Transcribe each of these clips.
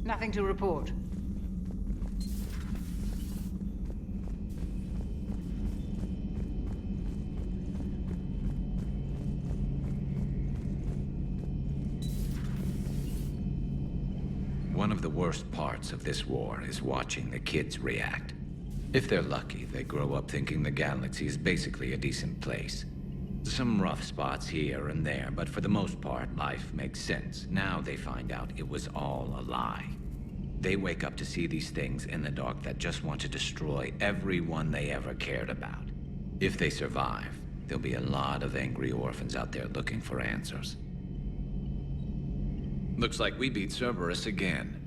Nothing to report. One of the worst parts of this war is watching the kids react. If they're lucky, they grow up thinking the galaxy is basically a decent place. Some rough spots here and there, but for the most part, life makes sense. Now they find out it was all a lie. They wake up to see these things in the dark that just want to destroy everyone they ever cared about. If they survive, there'll be a lot of angry orphans out there looking for answers. Looks like we beat Cerberus again.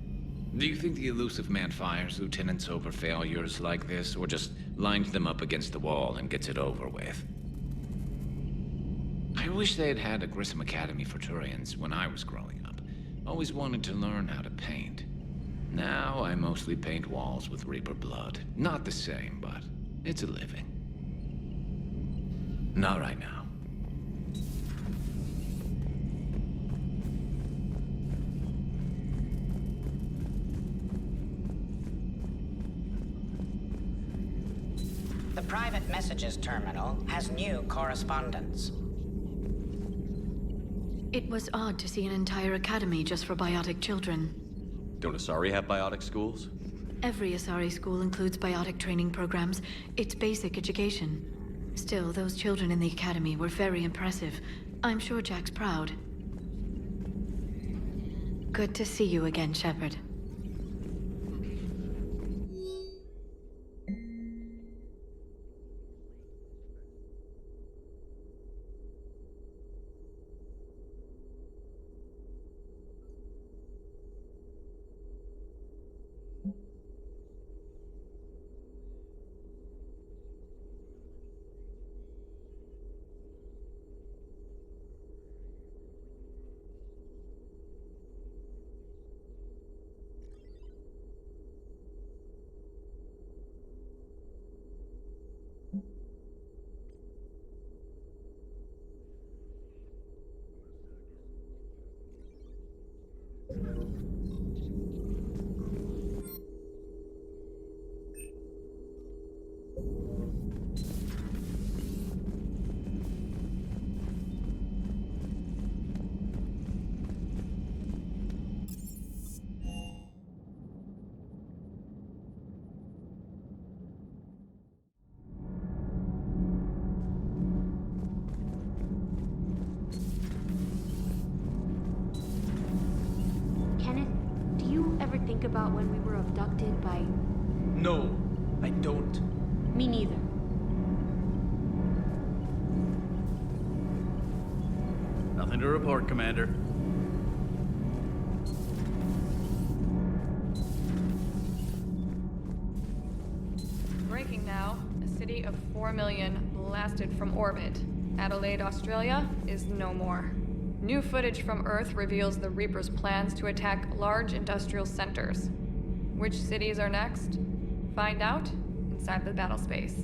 Do you think the elusive man fires lieutenants over failures like this, or just lines them up against the wall and gets it over with? I wish they had had a Grissom Academy for Turians when I was growing up. Always wanted to learn how to paint. Now I mostly paint walls with Reaper blood. Not the same, but it's a living. Not right now. The private messages terminal has new correspondence. It was odd to see an entire academy just for biotic children. Don't Asari have biotic schools? Every Asari school includes biotic training programs. It's basic education. Still, those children in the academy were very impressive. I'm sure Jack's proud. Good to see you again, Shepard. Think about when we were abducted by... No, I don't. Me neither. Nothing to report, Commander. Breaking now. A city of 4 million blasted from orbit. Adelaide, Australia is no more. New footage from Earth reveals the Reaper's plans to attack large industrial centers. Which cities are next? Find out inside the battle space.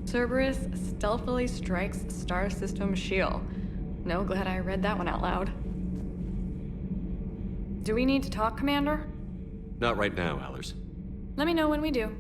Cerberus stealthily strikes Star System Shield. No, glad I read that one out loud. Do we need to talk, Commander? Not right now, Allers. Let me know when we do.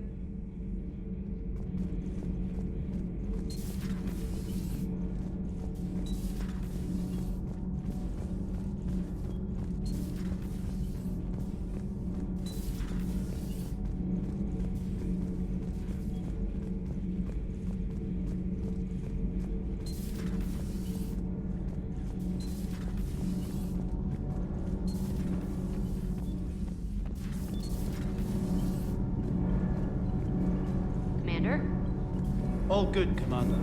All good, Commander.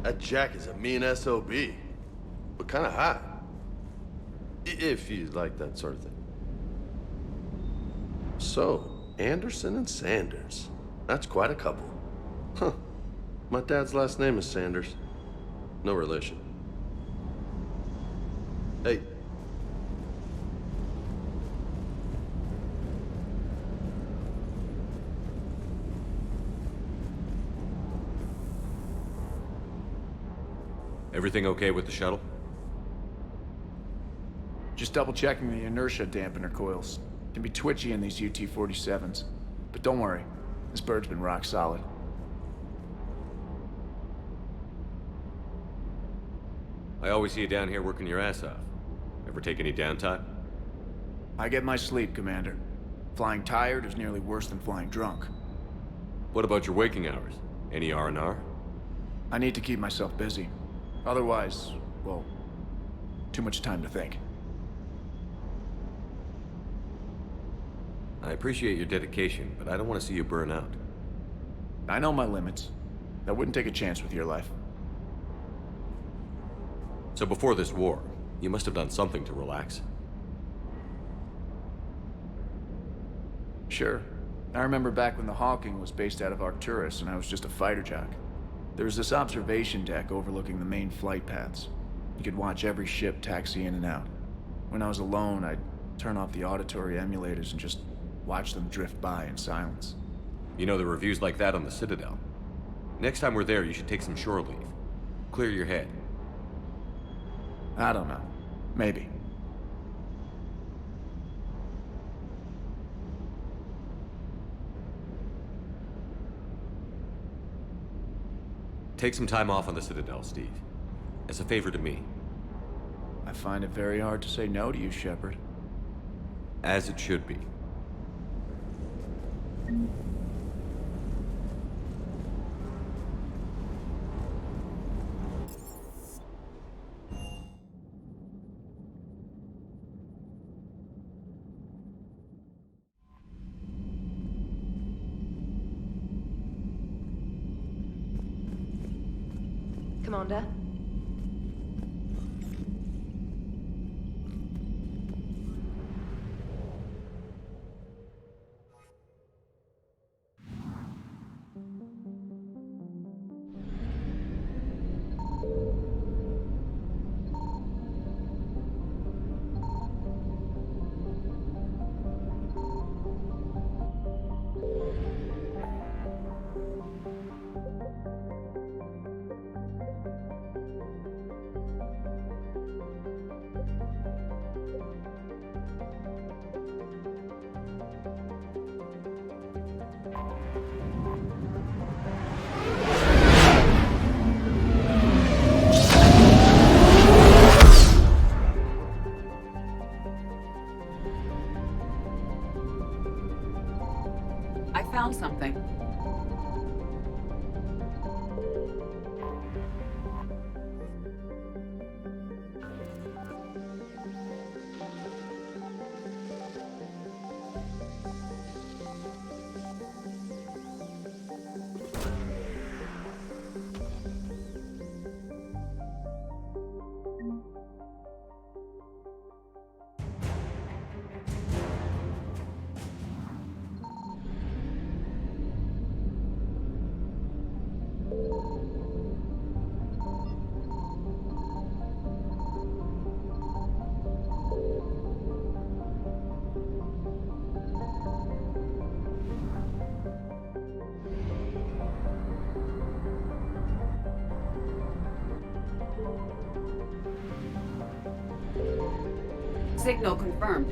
That Jack is a mean SOB, but kind of hot. If you like that sort of thing. So, Anderson and Sanders. That's quite a couple. Huh. My dad's last name is Sanders. No relation. Hey. Everything okay with the shuttle? Just double checking the inertia dampener coils. Can be twitchy in these UT-47s. But don't worry, this bird's been rock solid. I always see you down here working your ass off. Ever take any downtime? I get my sleep, Commander. Flying tired is nearly worse than flying drunk. What about your waking hours? Any R&R? I need to keep myself busy. Otherwise, well, too much time to think. I appreciate your dedication, but I don't want to see you burn out. I know my limits. I wouldn't take a chance with your life. So before this war, you must have done something to relax. Sure. I remember back when the Hawking was based out of Arcturus and I was just a fighter jock. There was this observation deck overlooking the main flight paths. You could watch every ship taxi in and out. When I was alone, I'd turn off the auditory emulators and just watch them drift by in silence. You know, the reviews like that on the Citadel. Next time we're there, you should take some shore leave. Clear your head. I don't know. Maybe. Take some time off on the Citadel, Steve. As a favor to me. I find it very hard to say no to you, Shepard. As it should be. Commander? I found something. Signal confirmed.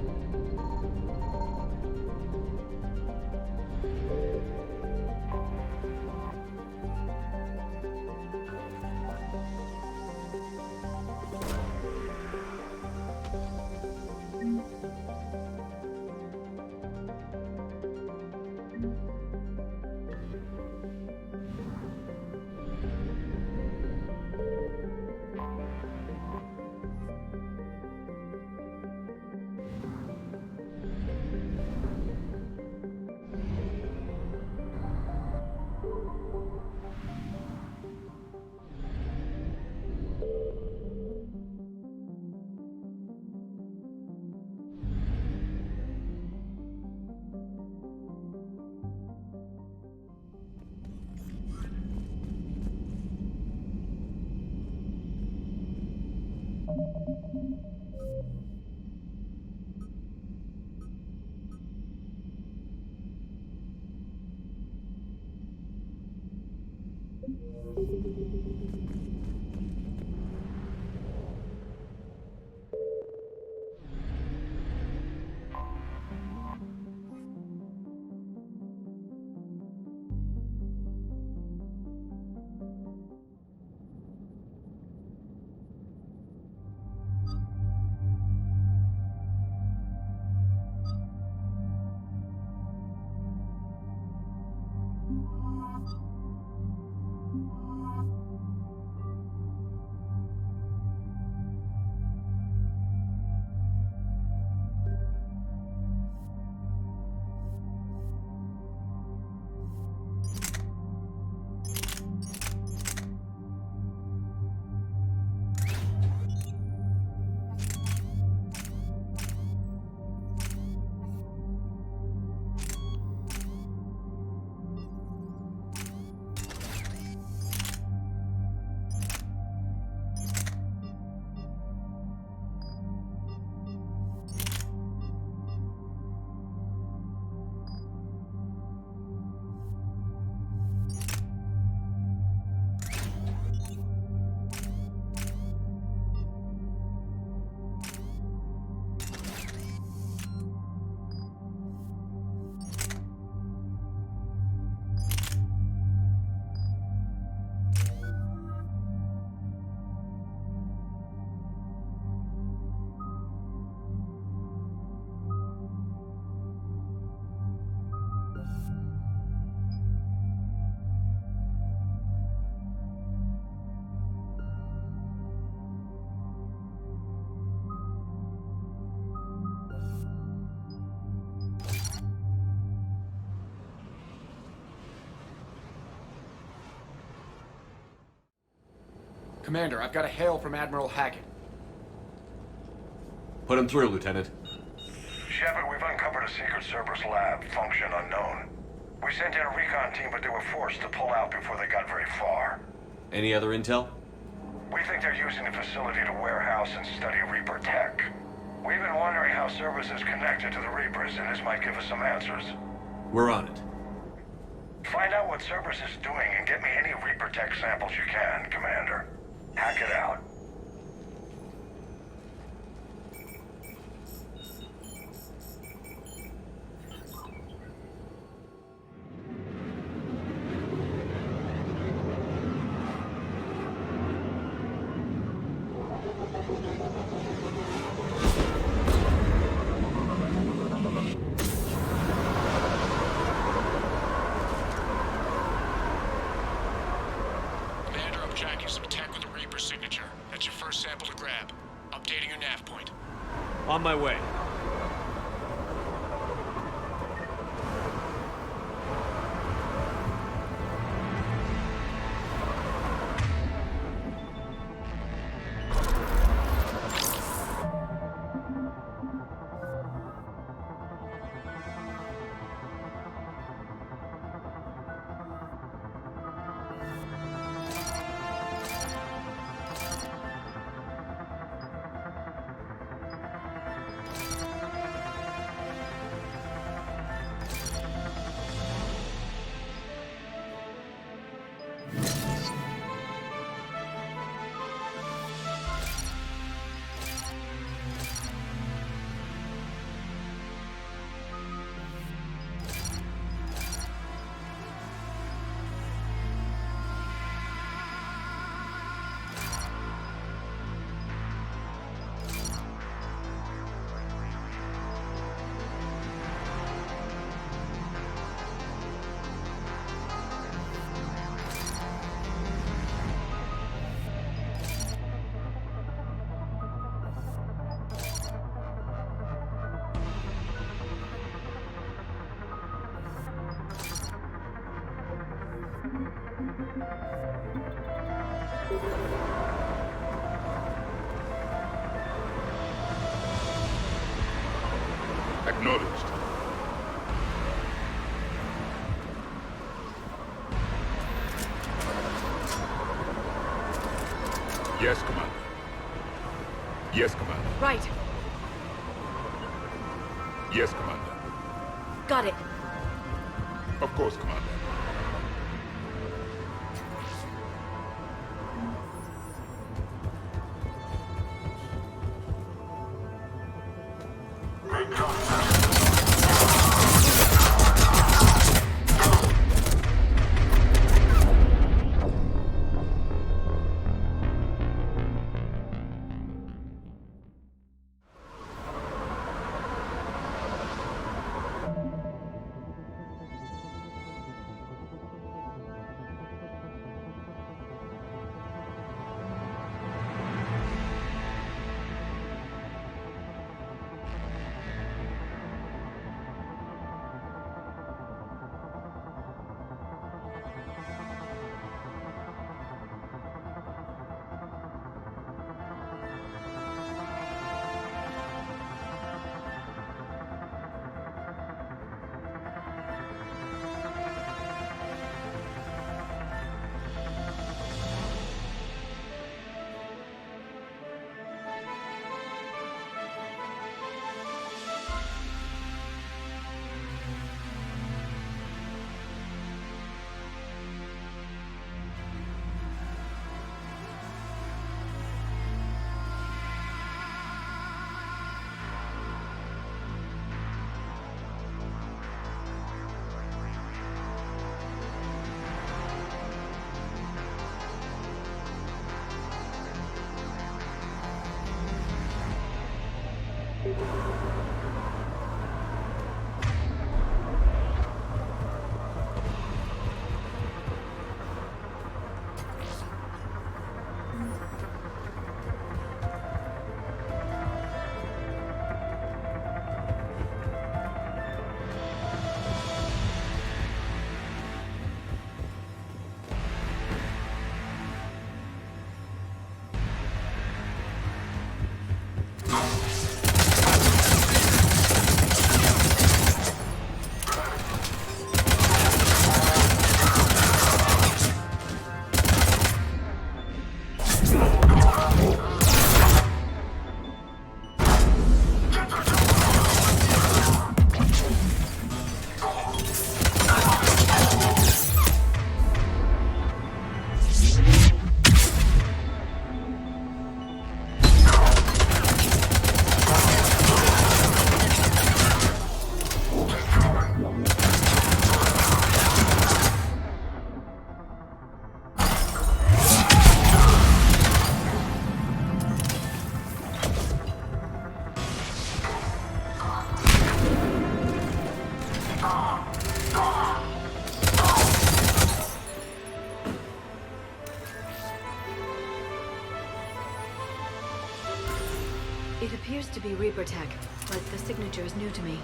Commander, I've got a hail from Admiral Hackett. Put him through, Lieutenant. Shepard, we've uncovered a secret Cerberus lab, function unknown. We sent in a recon team, but they were forced to pull out before they got very far. Any other intel? We think they're using the facility to warehouse and study Reaper tech. We've been wondering how Cerberus is connected to the Reapers, and this might give us some answers. We're on it. Find out what Cerberus is doing and get me any Reaper tech samples you can, Commander. Hack it out. Commander, I'm tracking some tech with a Reaper signature. That's your first sample to grab. Updating your nav point. On my way. Acknowledged. Yes, Commander. Yes, Commander. Right. Yes, Commander. Got it. Of course, Commander. It appears to be Reaper tech, but the signature is new to me.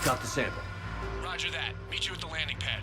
Got the sample. Roger that. Meet you at the landing pad.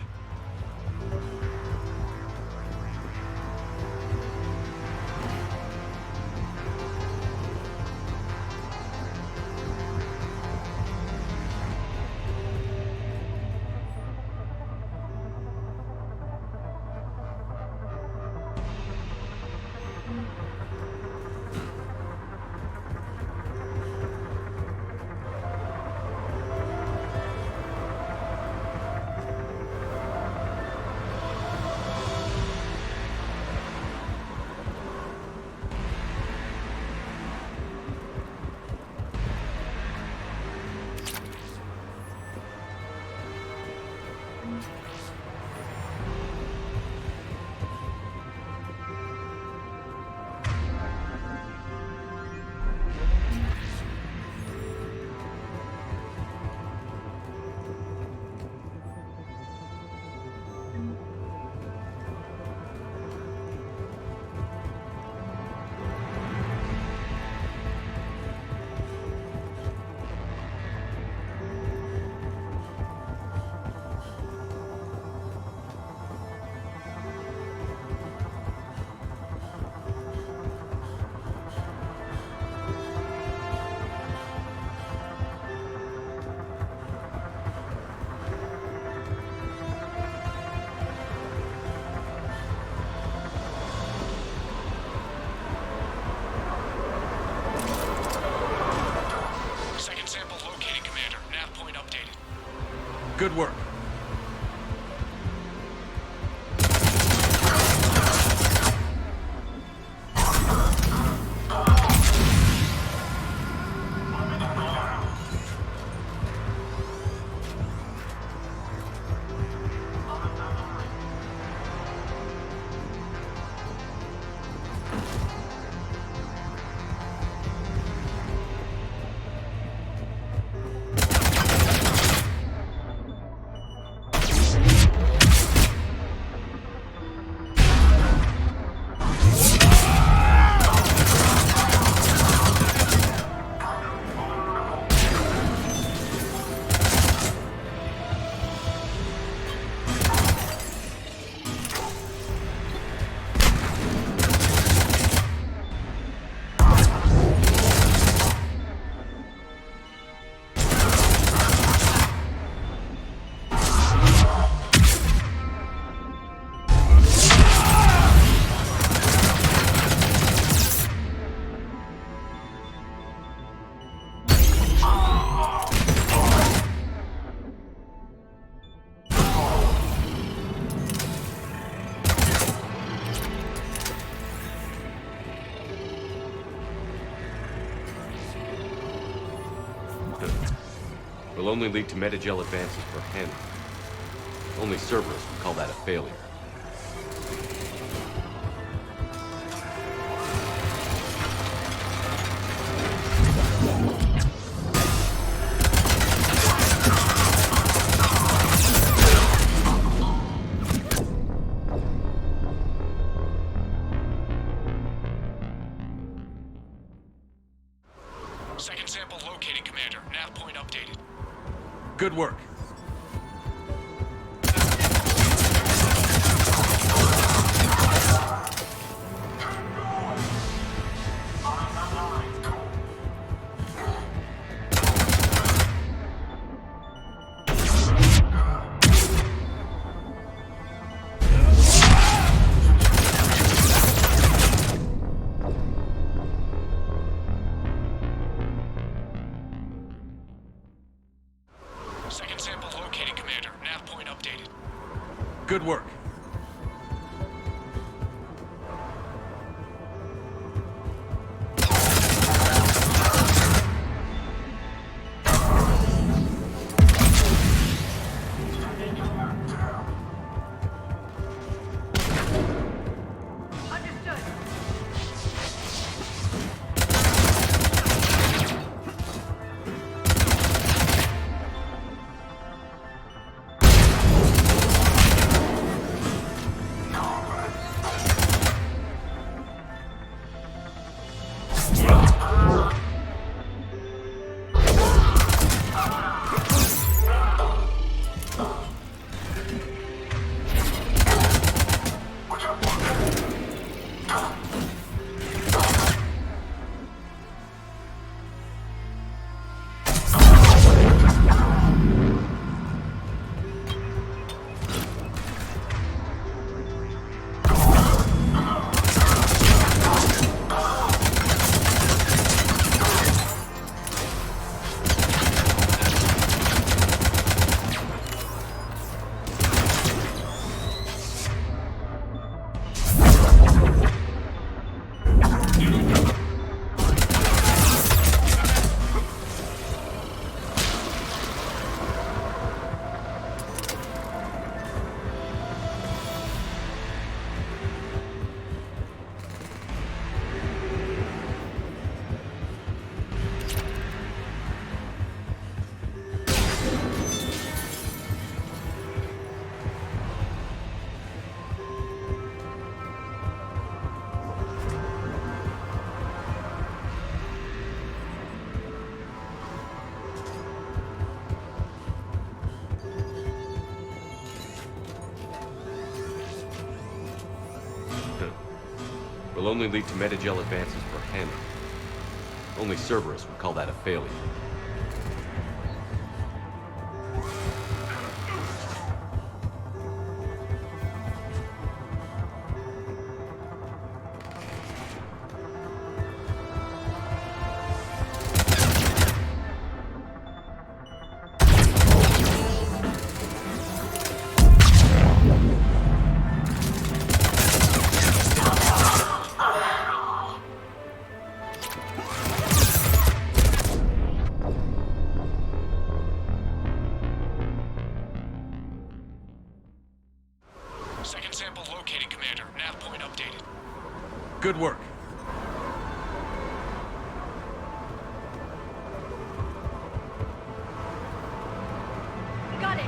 Good work. Will only lead to metagel advances for Henry. Only Cerberus would call that a failure. Second sample located, Commander. Nav point updated. Good work. Second sample located, Commander. Nav point updated. Good work. Will only lead to metagel advances for Hannah. Only Cerberus would call that a failure. Second sample located, Commander. Nav point updated. Good work. Got it.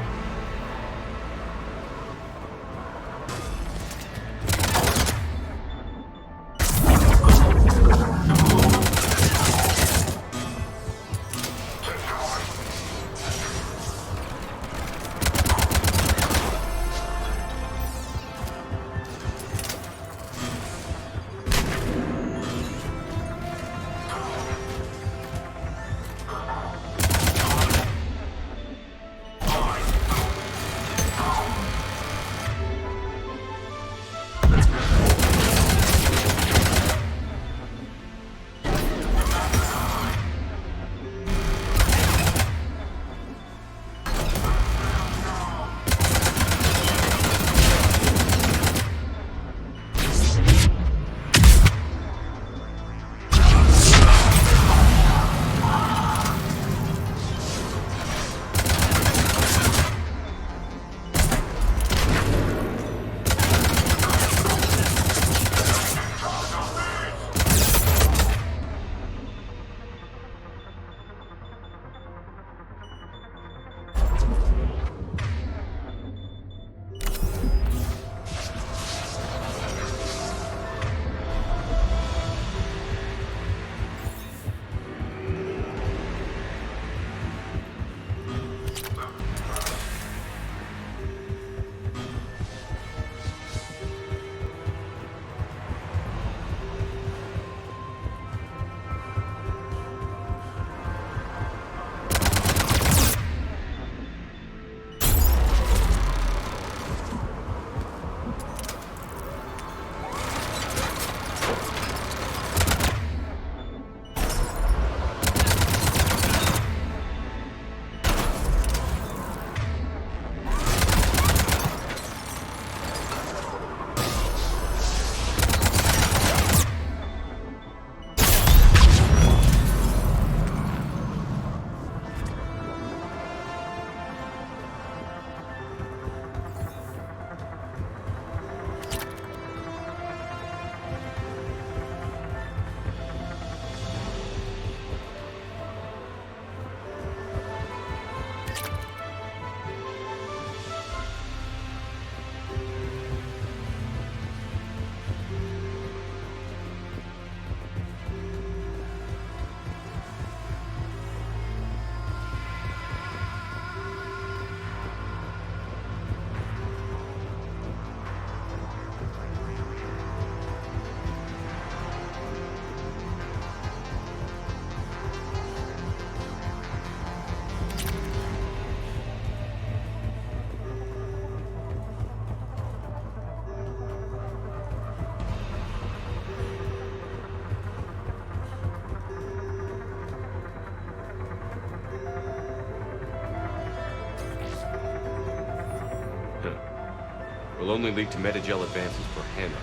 Will only lead to metagel advances for Hannah.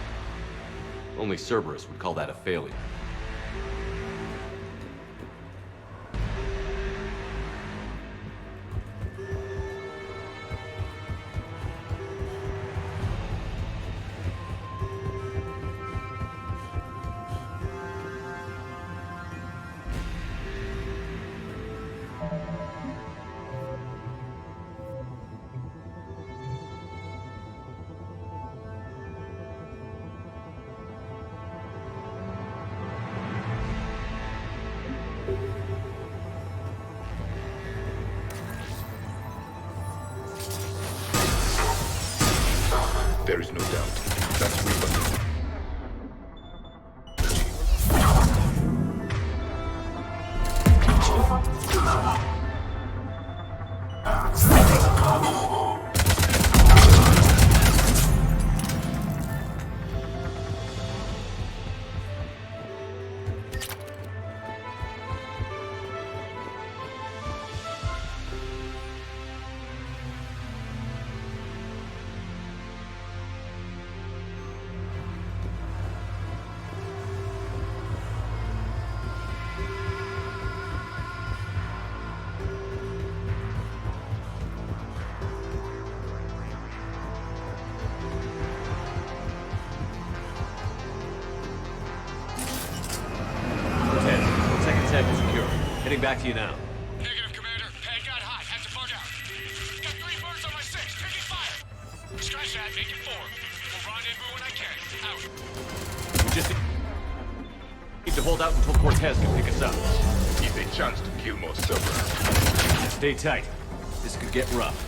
Only Cerberus would call that a failure. There is no doubt. That's Reaper. Getting back to you now. Negative, Commander. Pad got hot. Had to bug out. Got 3 birds on my 6. Taking fire. Scratch that. Make it 4. We'll rendezvous when I can. Out. We just need to hold out until Cortez can pick us up. Give a chance to kill more servers. Stay tight. This could get rough.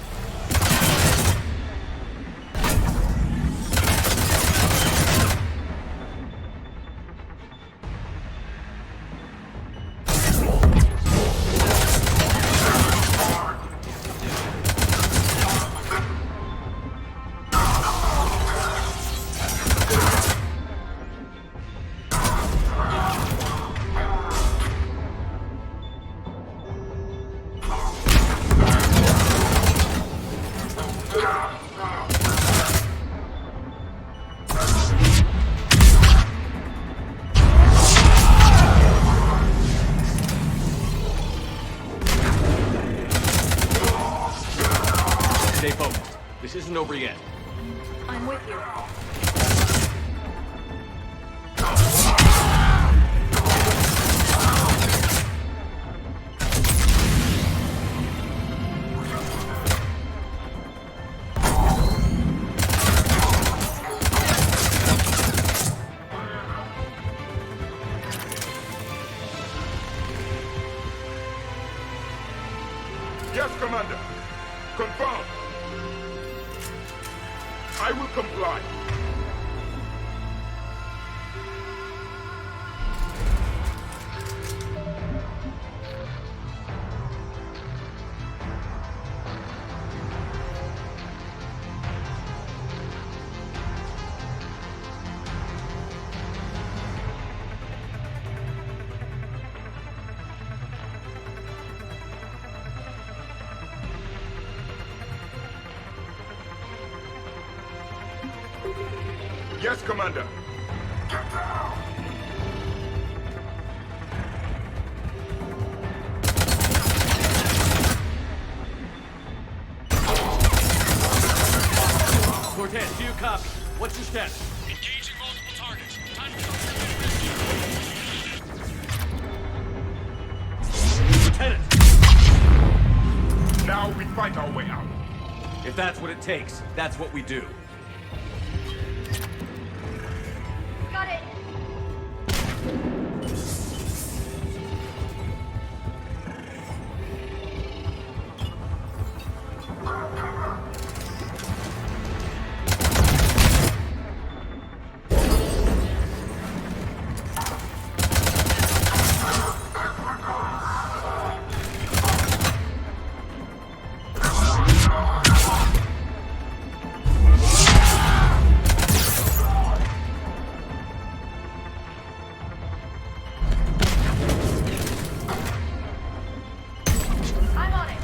Stay focused. This isn't over yet. I'm with you. Yes, Commander. Confirm. I will comply. Yes, Commander. Cortez, do you copy? What's your status? Engaging multiple targets. Time to Lieutenant! Now we fight our way out. If that's what it takes, that's what we do. Got it. I'm on it.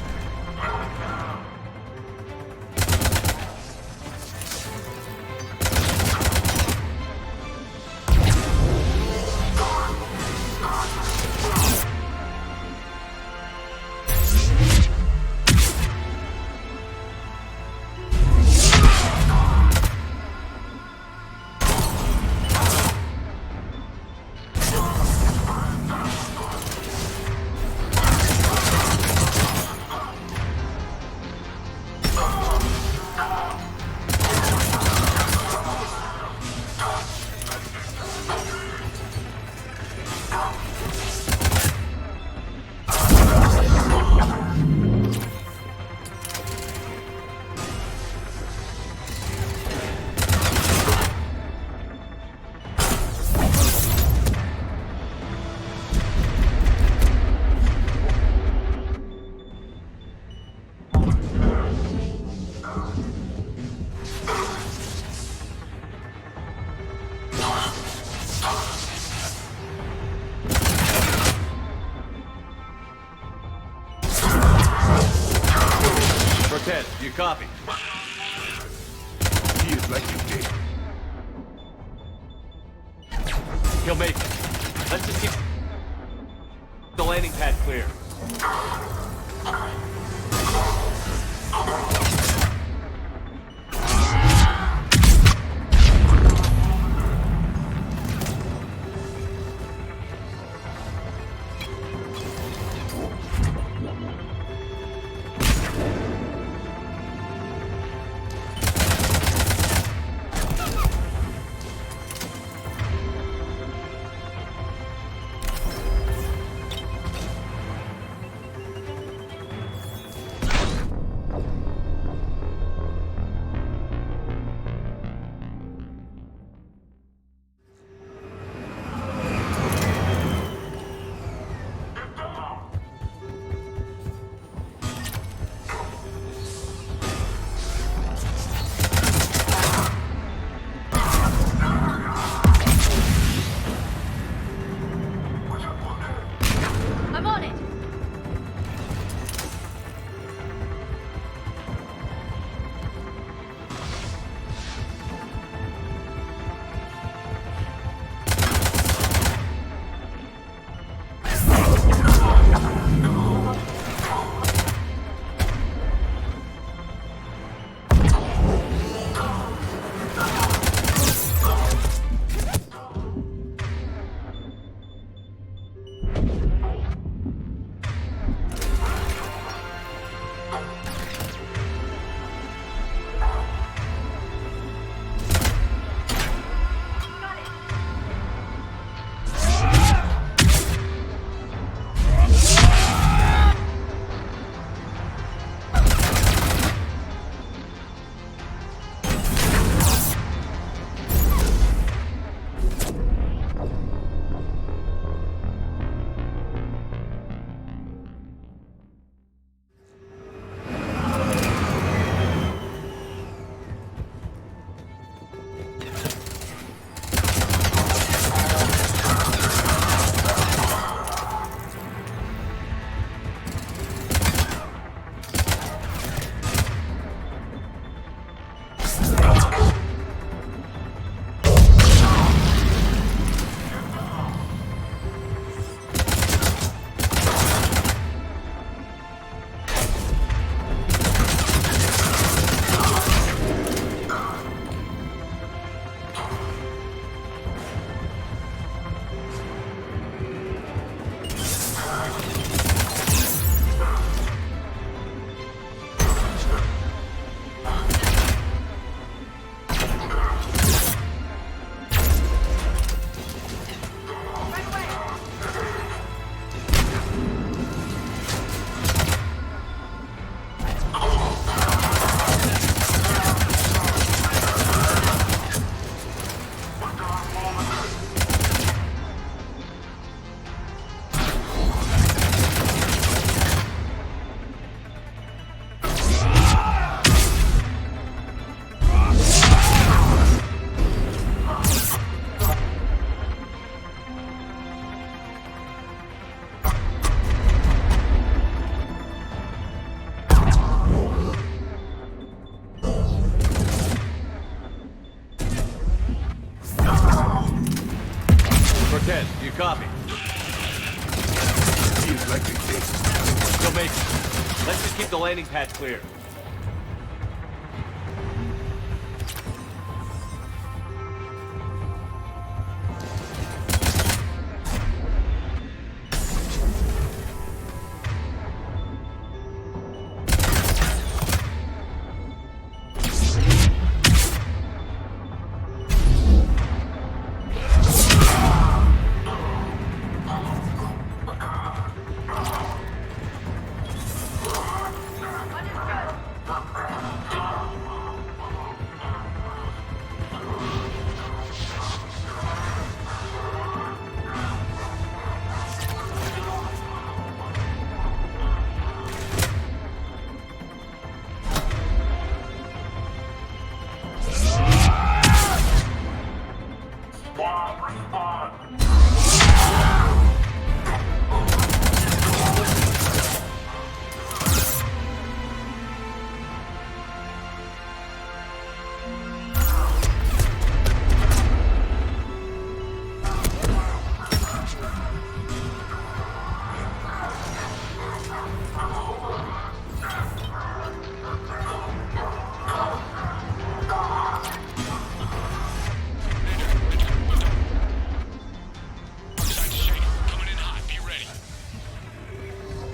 Cortez, do you copy? He is like you did. He'll make it. Let's just keep the landing pad clear. 10, do you copy? Feels like they did. Still make it. Let's just keep the landing pad clear.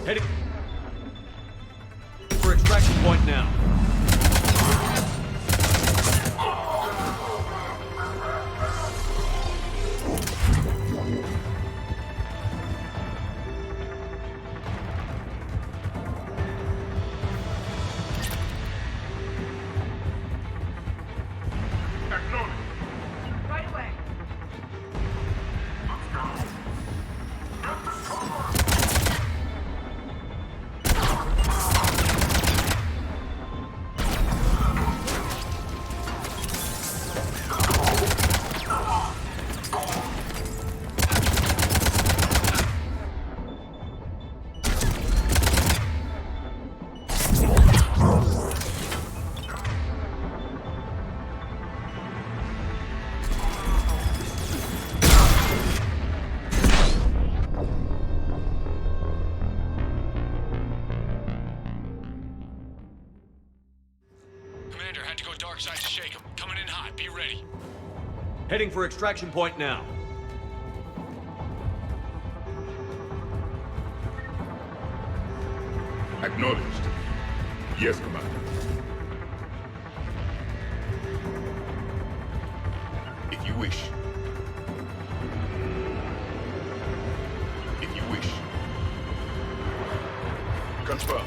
Heading for extraction point now. Right away. Commander, had to go dark side to shake him. Coming in hot. Be ready. Heading for extraction point now. Acknowledged. Yes, Commander. If you wish. If you wish. Confirm.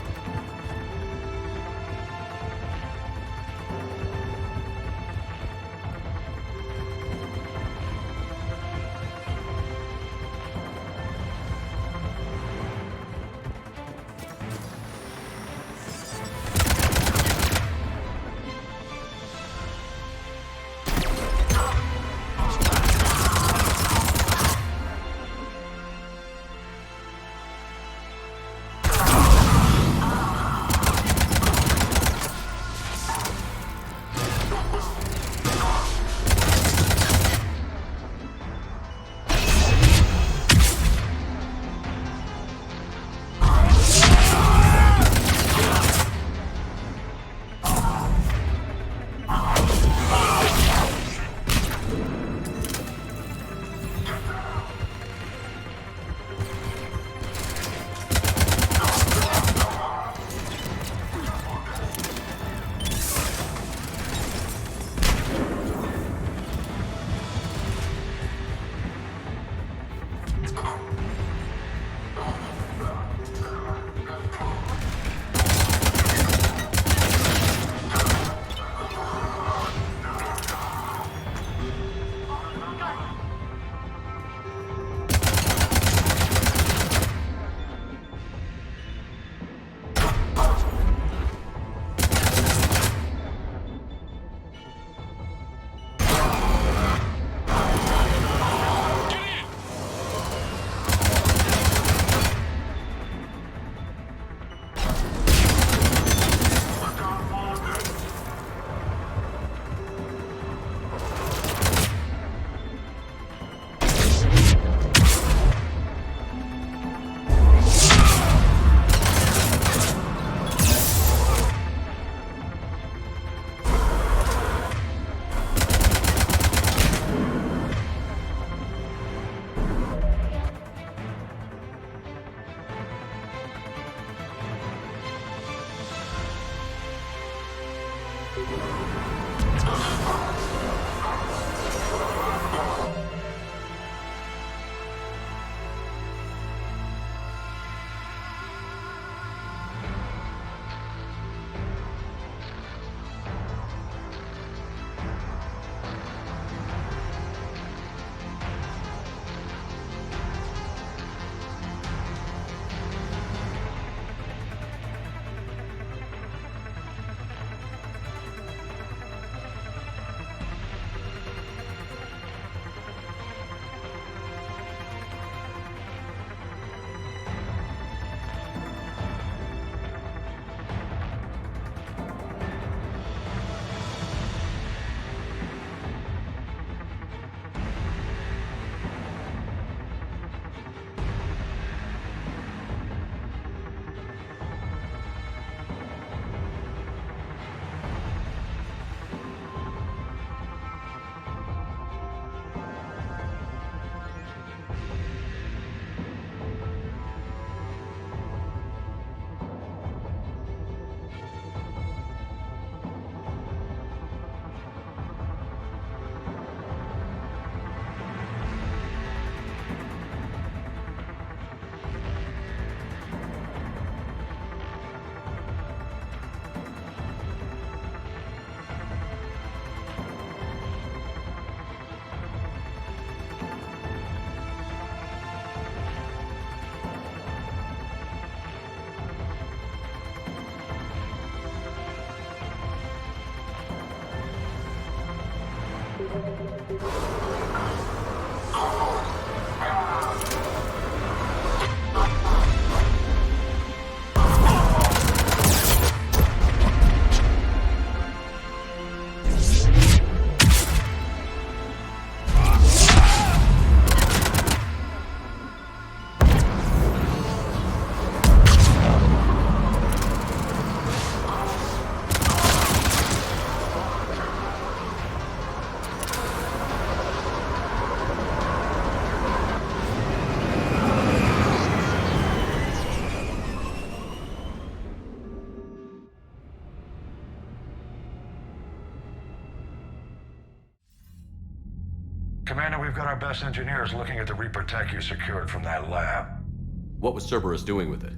Commander, we've got our best engineers looking at the Reaper tech you secured from that lab. What was Cerberus doing with it?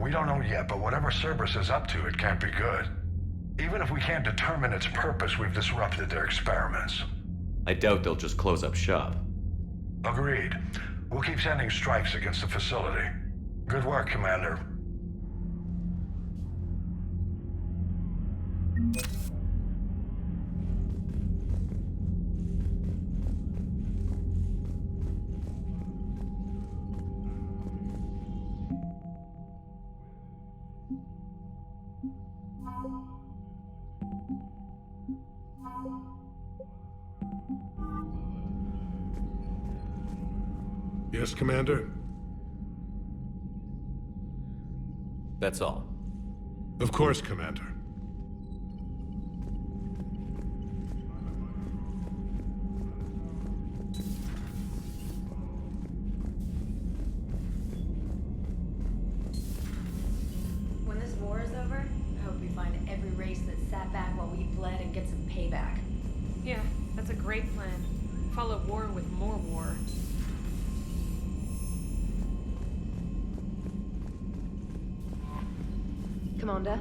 We don't know yet, but whatever Cerberus is up to, it can't be good. Even if we can't determine its purpose, we've disrupted their experiments. I doubt they'll just close up shop. Agreed. We'll keep sending strikes against the facility. Good work, Commander. Yes, Commander? That's all. Of course, Commander. When this war is over, I hope we find every race that sat back while we bled and get some payback. Yeah, that's a great plan. Follow war with more war. Commander?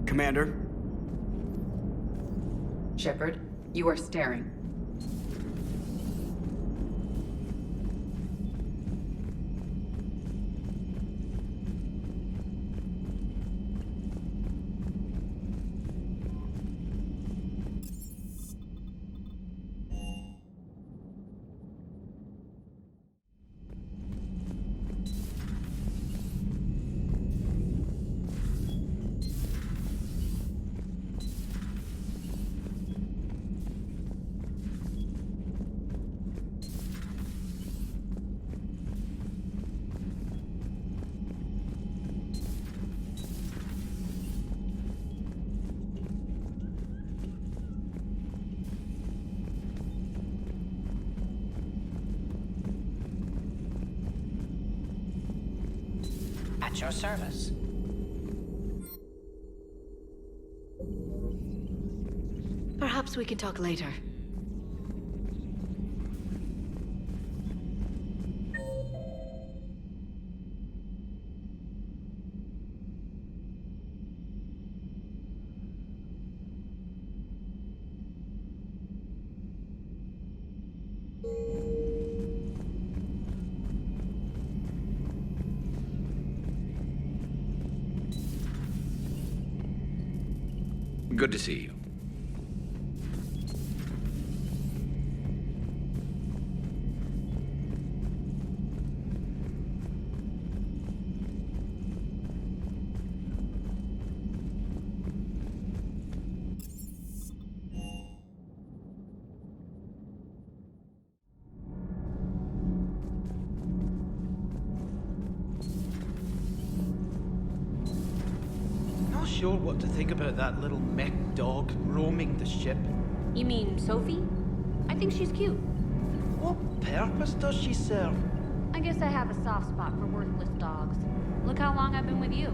Commander? Shepard, you are staring. At your service. Perhaps we can talk later. Good to see you. Not sure what to think about that little mech dog roaming the ship. You mean Sophie? I think she's cute. What purpose does she serve? I guess I have a soft spot for worthless dogs. Look how long I've been with you.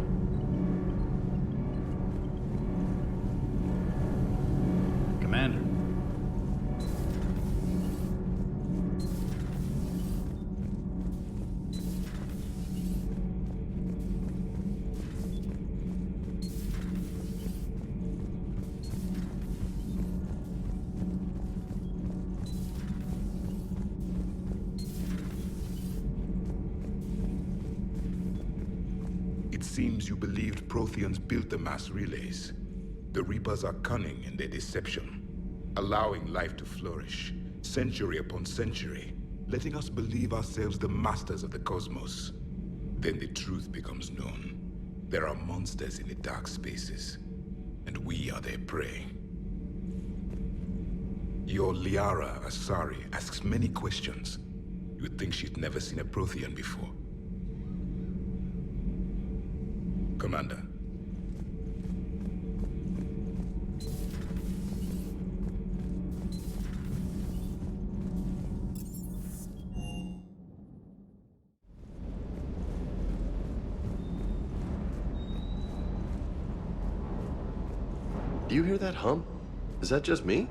Commander. It seems you believed Protheans built the mass relays. The Reapers are cunning in their deception, allowing life to flourish, century upon century, letting us believe ourselves the masters of the cosmos. Then the truth becomes known. There are monsters in the dark spaces, and we are their prey. Your Liara Asari asks many questions. You would think she'd never seen a Prothean before. Commander. Do you hear that hum? Is that just me?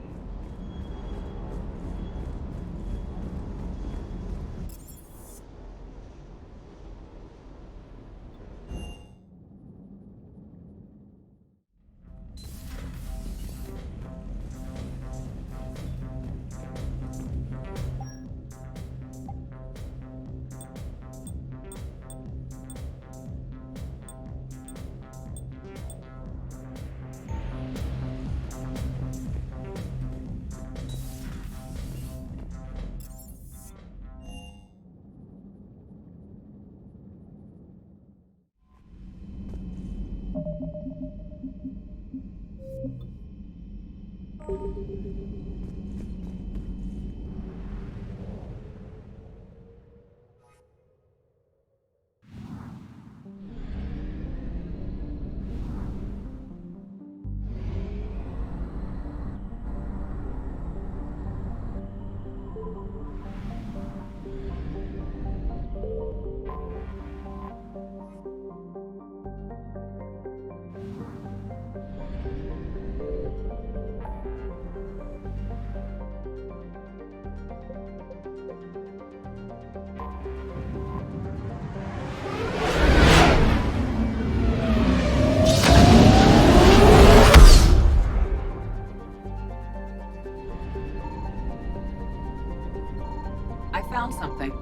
I found something.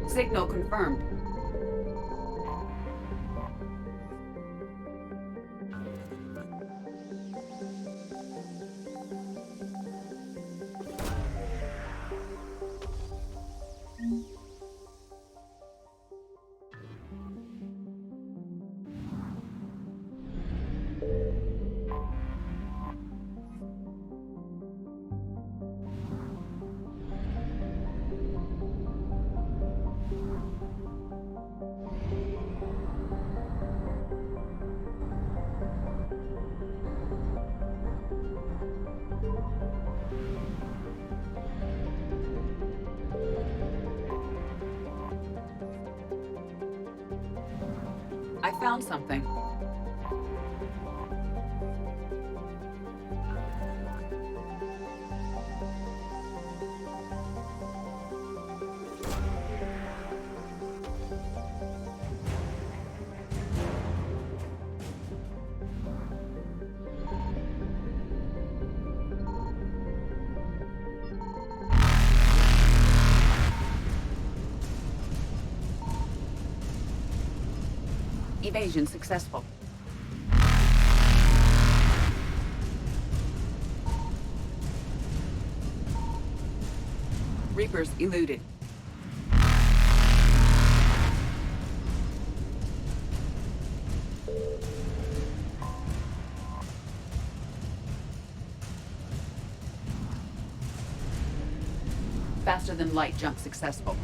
Signal confirmed. I found something. Evasion successful. Reapers eluded. Faster than light jump successful.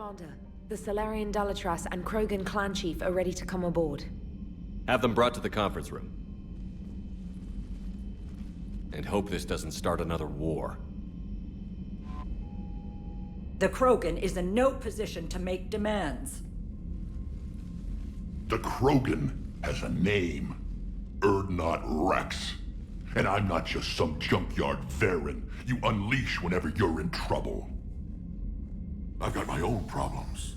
Commander, the Solarian Dalatras and Krogan clan chief are ready to come aboard. Have them brought to the conference room. And hope this doesn't start another war. The Krogan is in no position to make demands. The Krogan has a name. Urdnot Rex. And I'm not just some junkyard Varen you unleash whenever you're in trouble. I've got my own problems.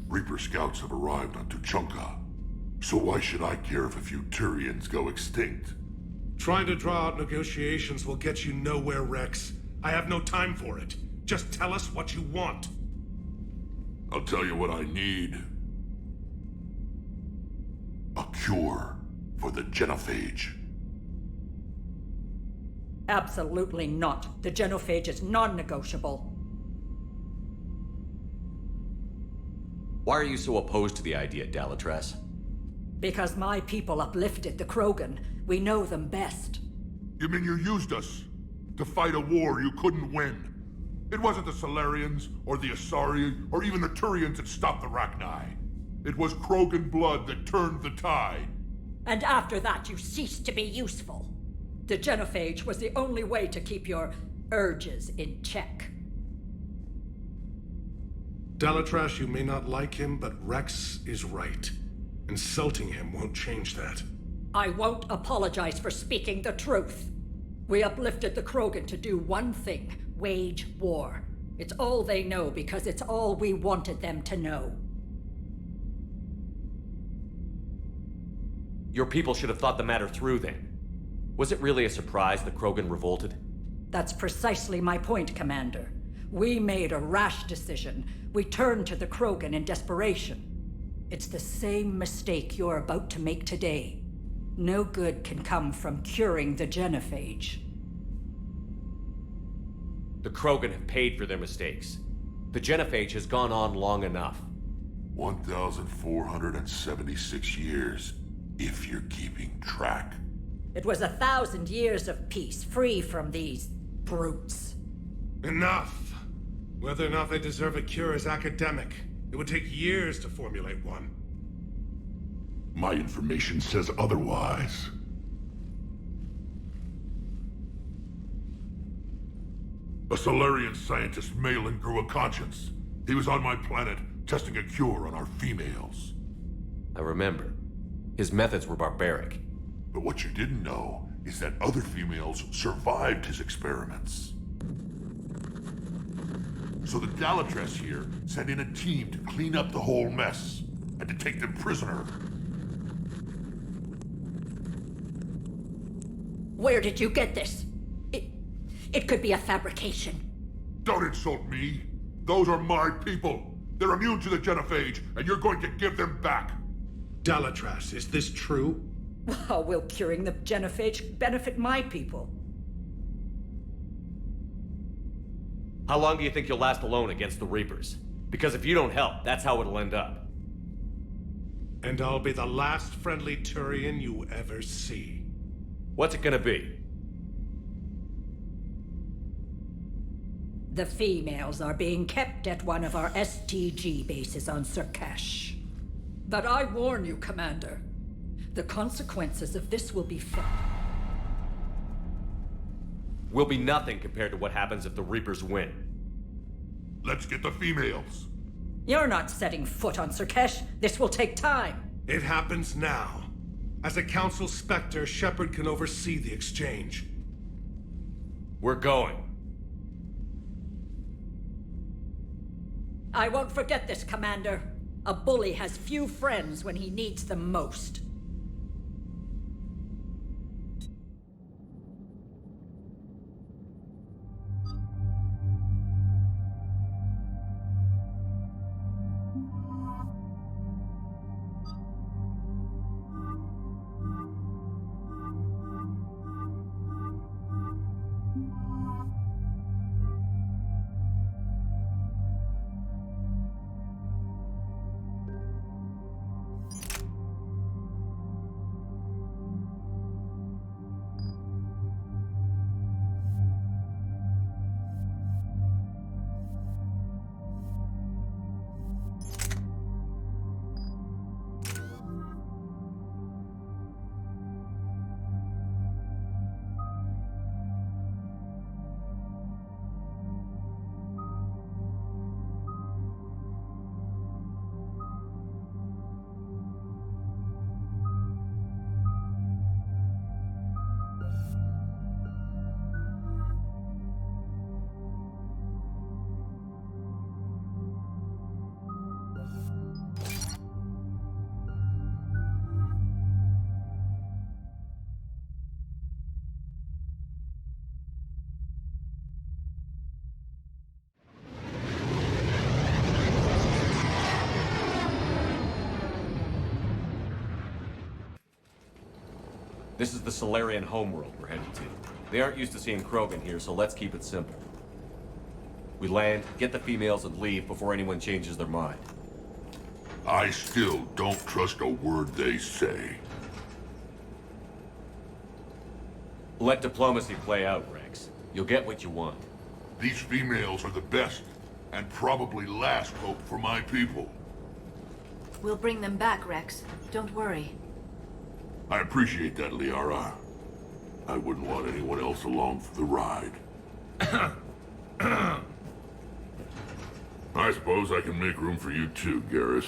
Reaper scouts have arrived on Tuchanka. So why should I care if a few Turians go extinct? Trying to draw out negotiations will get you nowhere, Rex. I have no time for it. Just tell us what you want. I'll tell you what I need. A cure for the genophage. Absolutely not. The genophage is non-negotiable. Why are you so opposed to the idea, Dalatras? Because my people uplifted the Krogan. We know them best. You mean you used us to fight a war you couldn't win? It wasn't the Solarians, or the Asari, or even the Turians that stopped the Rachni. It was Krogan blood that turned the tide. And after that, you ceased to be useful. The genophage was the only way to keep your urges in check. Dalatras, you may not like him, but Rex is right. Insulting him won't change that. I won't apologize for speaking the truth. We uplifted the Krogan to do one thing: wage war. It's all they know because it's all we wanted them to know. Your people should have thought the matter through then. Was it really a surprise the Krogan revolted? That's precisely my point, Commander. We made a rash decision. We turned to the Krogan in desperation. It's the same mistake you're about to make today. No good can come from curing the genophage. The Krogan have paid for their mistakes. The genophage has gone on long enough. 1,476 years, if you're keeping track. It was 1,000 years of peace, free from these brutes. Enough! Whether or not they deserve a cure is academic. It would take years to formulate one. My information says otherwise. A Solarian scientist, Malin, grew a conscience. He was on my planet, testing a cure on our females. I remember. His methods were barbaric. But what you didn't know is that other females survived his experiments. So the Dalatras here sent in a team to clean up the whole mess, and to take them prisoner. Where did you get this? It could be a fabrication. Don't insult me. Those are my people. They're immune to the genophage, and you're going to give them back. Dalatras, is this true? How will curing the genophage benefit my people? How long do you think you'll last alone against the Reapers? Because if you don't help, that's how it'll end up. And I'll be the last friendly Turian you ever see. What's it gonna be? The females are being kept at one of our STG bases on Surkash. But I warn you, Commander. The consequences of this will be felt. Will be nothing compared to what happens if the Reapers win. Let's get the females. You're not setting foot on Surkash. This will take time. It happens now. As a Council Spectre, Shepard can oversee the exchange. We're going. I won't forget this, Commander. A bully has few friends when he needs them most. This is the Solarian homeworld we're heading to. They aren't used to seeing Krogan here, so let's keep it simple. We land, get the females, and leave before anyone changes their mind. I still don't trust a word they say. Let diplomacy play out, Rex. You'll get what you want. These females are the best, and probably last hope for my people. We'll bring them back, Rex. Don't worry. I appreciate that, Liara. I wouldn't want anyone else along for the ride. I suppose I can make room for you too, Garrus.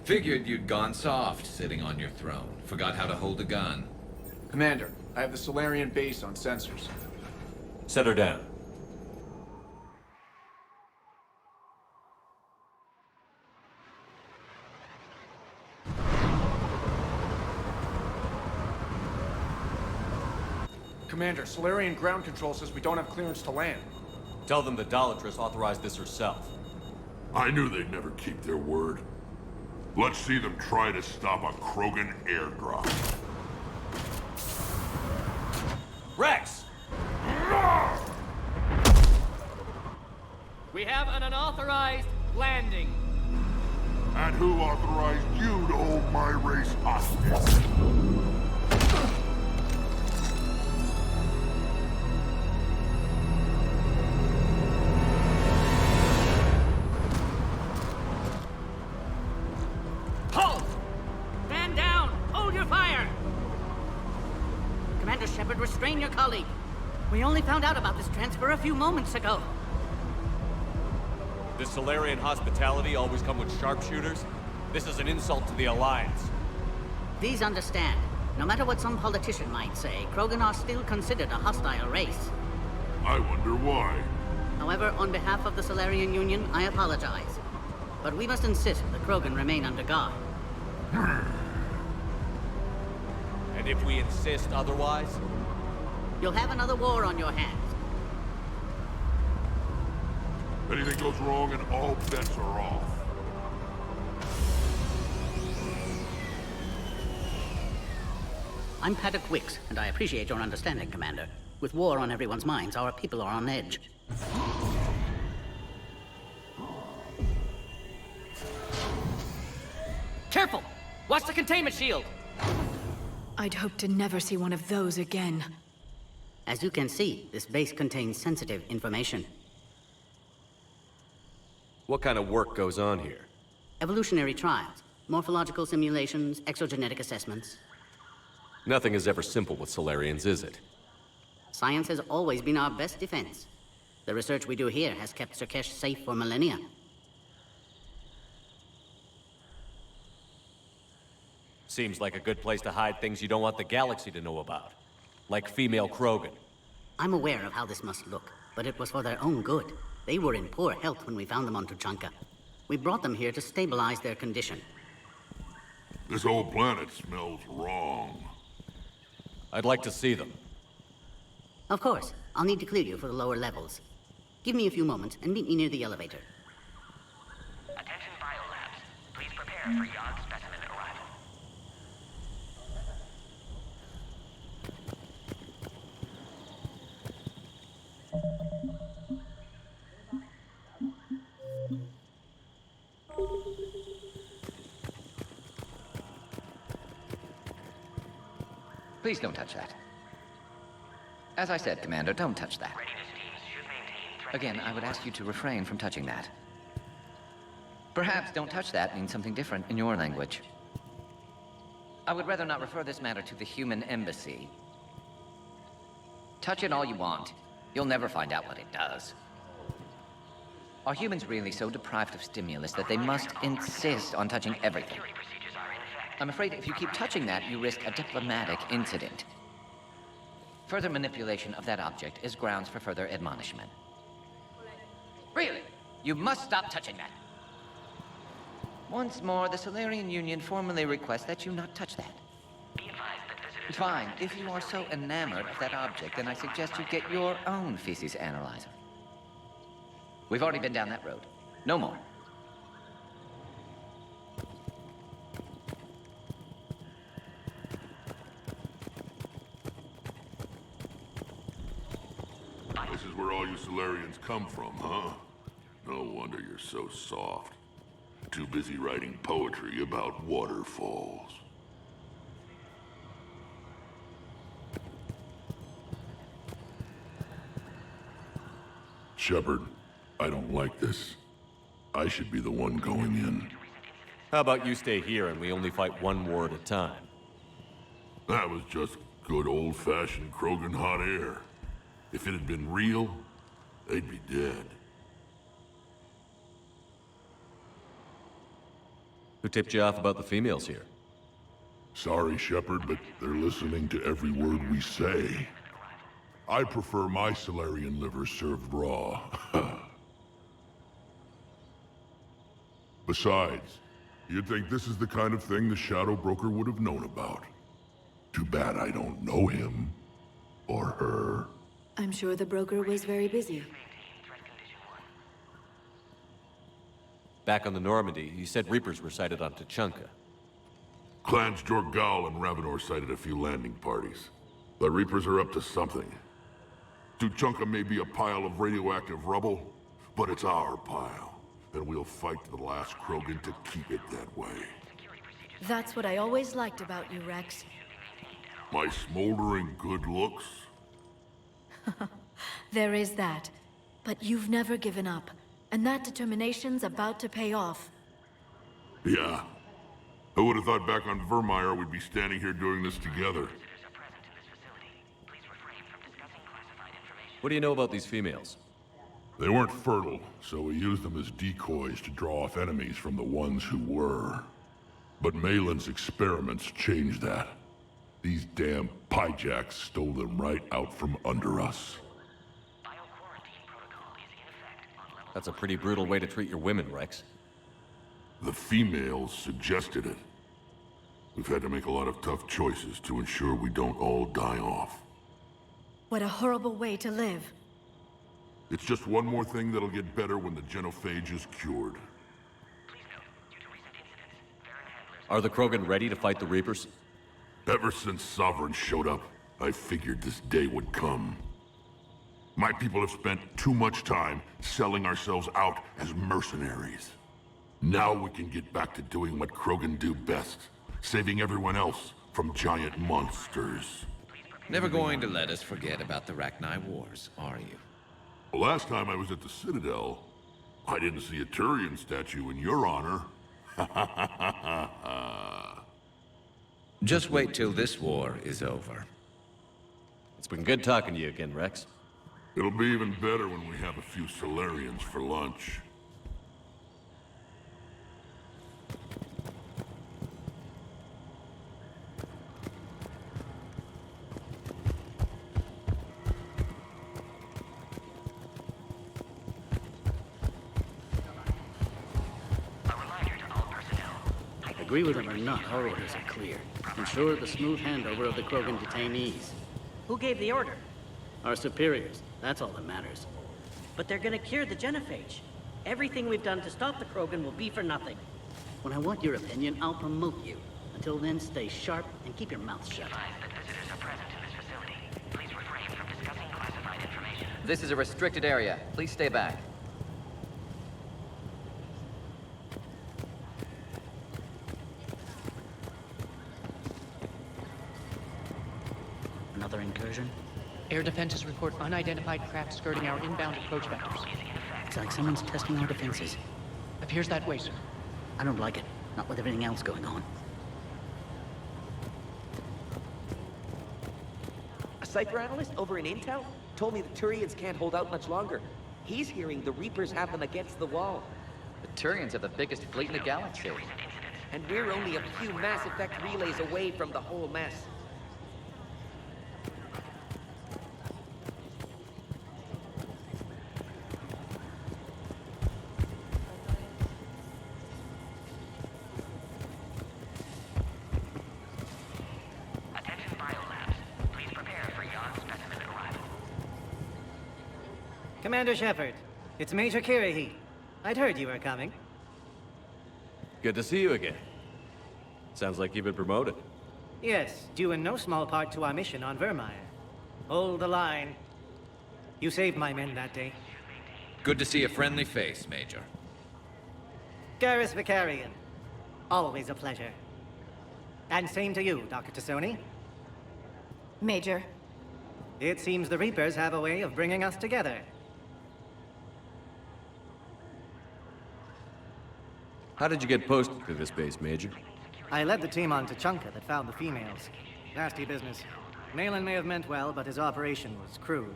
Figured you'd gone soft sitting on your throne. Forgot how to hold a gun. Commander, I have the Solarian base on sensors. Set her down. Commander, Solarian ground control says we don't have clearance to land. Tell them the Dolatress authorized this herself. I knew they'd never keep their word. Let's see them try to stop a Krogan airdrop. Rex! We have an unauthorized landing. And who authorized you to hold my race hostage? Halt! Stand down! Hold your fire! Commander Shepard, restrain your colleague. We only found out about this transfer a few moments ago. Does Solarian hospitality always come with sharpshooters? This is an insult to the Alliance. Please understand, no matter what some politician might say, Krogan are still considered a hostile race. I wonder why. However, on behalf of the Solarian Union, I apologize. But we must insist the Krogan remain under guard. And if we insist otherwise? You'll have another war on your hands. Anything goes wrong and all bets are off. I'm Paddock Wicks, and I appreciate your understanding, Commander. With war on everyone's minds, our people are on edge. Careful! Watch the containment shield! I'd hoped to never see one of those again. As you can see, this base contains sensitive information. What kind of work goes on here? Evolutionary trials, morphological simulations, exogenetic assessments. Nothing is ever simple with Solarians, is it? Science has always been our best defense. The research we do here has kept Surkesh safe for millennia. Seems like a good place to hide things you don't want the galaxy to know about. Like female Krogan. I'm aware of how this must look, but it was for their own good. They were in poor health when we found them on Tuchanka. We brought them here to stabilize their condition. This whole planet smells wrong. I'd like to see them. Of course. I'll need to clear you for the lower levels. Give me a few moments and meet me near the elevator. Attention biolabs. Please prepare for Yod specimen arrival. Please don't touch that. As I said, Commander, don't touch that. Again, I would ask you to refrain from touching that. Perhaps don't touch that means something different in your language. I would rather not refer this matter to the human embassy. Touch it all you want. You'll never find out what it does. Are humans really so deprived of stimulus that they must insist on touching everything? I'm afraid if you keep touching that, you risk a diplomatic incident. Further manipulation of that object is grounds for further admonishment. Really? You must stop touching that. Once more, the Solarian Union formally requests that you not touch that. Fine. If you are so enamored of that object, then I suggest you get your own feces analyzer. We've already been down that road. No more. Solarians come from, huh? No wonder you're so soft. Too busy writing poetry about waterfalls. Shepard, I don't like this. I should be the one going in. How about you stay here and we only fight one war at a time? That was just good old-fashioned Krogan hot air. If it had been real, they'd be dead. Who tipped you off about the females here? Sorry, Shepard, but they're listening to every word we say. I prefer my Solarian liver served raw. Besides, you'd think this is the kind of thing the Shadow Broker would have known about. Too bad I don't know him. Or her. I'm sure the broker was very busy. Back on the Normandy, you said Reapers were sighted on Tuchanka. Clans Jorgal and Ravenor sighted a few landing parties. The Reapers are up to something. Tuchanka may be a pile of radioactive rubble, but it's our pile. And we'll fight to the last Krogan to keep it that way. That's what I always liked about you, Rex. My smoldering good looks? There is that. But you've never given up. And that determination's about to pay off. Yeah. Who would have thought back on Vermeer we'd be standing here doing this together? What do you know about these females? They weren't fertile, so we used them as decoys to draw off enemies from the ones who were. But Malin's experiments changed that. These damn pyjacks stole them right out from under us. That's a pretty brutal way to treat your women, Rex. The females suggested it. We've had to make a lot of tough choices to ensure we don't all die off. What a horrible way to live. It's just one more thing that'll get better when the genophage is cured. Are the Krogan ready to fight the Reapers? Ever since Sovereign showed up, I figured this day would come. My people have spent too much time selling ourselves out as mercenaries. Now we can get back to doing what Krogan do best, saving everyone else from giant monsters. Never going to let us forget about the Rachni Wars, are you? The last time I was at the Citadel, I didn't see a Turian statue in your honor. Just wait till this war is over. It's been good talking to you again, Rex. It'll be even better when we have a few Solarians for lunch. Agree with them or not, our orders are clear. Ensure the smooth handover of the Krogan detainees. Who gave the order? Our superiors. That's all that matters. But they're gonna cure the genophage. Everything we've done to stop the Krogan will be for nothing. When I want your opinion, I'll promote you. Until then, stay sharp and keep your mouth shut. This is a restricted area. Please stay back. Another incursion? Air defenses report unidentified craft skirting our inbound approach vectors. It's like someone's testing our defenses. Appears that way, sir. I don't like it. Not with everything else going on. A cipher analyst over in Intel told me the Turians can't hold out much longer. He's hearing the Reapers have them against the wall. The Turians have the biggest fleet in the galaxy. And we're only a few Mass Effect relays away from the whole mess. Commander Shepard, it's Major Kirahi. I'd heard you were coming. Good to see you again. Sounds like you've been promoted. Yes, due in no small part to our mission on Vermeer. Hold the line. You saved my men that day. Good to see a friendly face, Major. Garrus Vicarian. Always a pleasure. And same to you, Dr. Tassoni. Major. It seems the Reapers have a way of bringing us together. How did you get posted to this base, Major? I led the team on Tachanka that found the females. Nasty business. Malin may have meant well, but his operation was crude.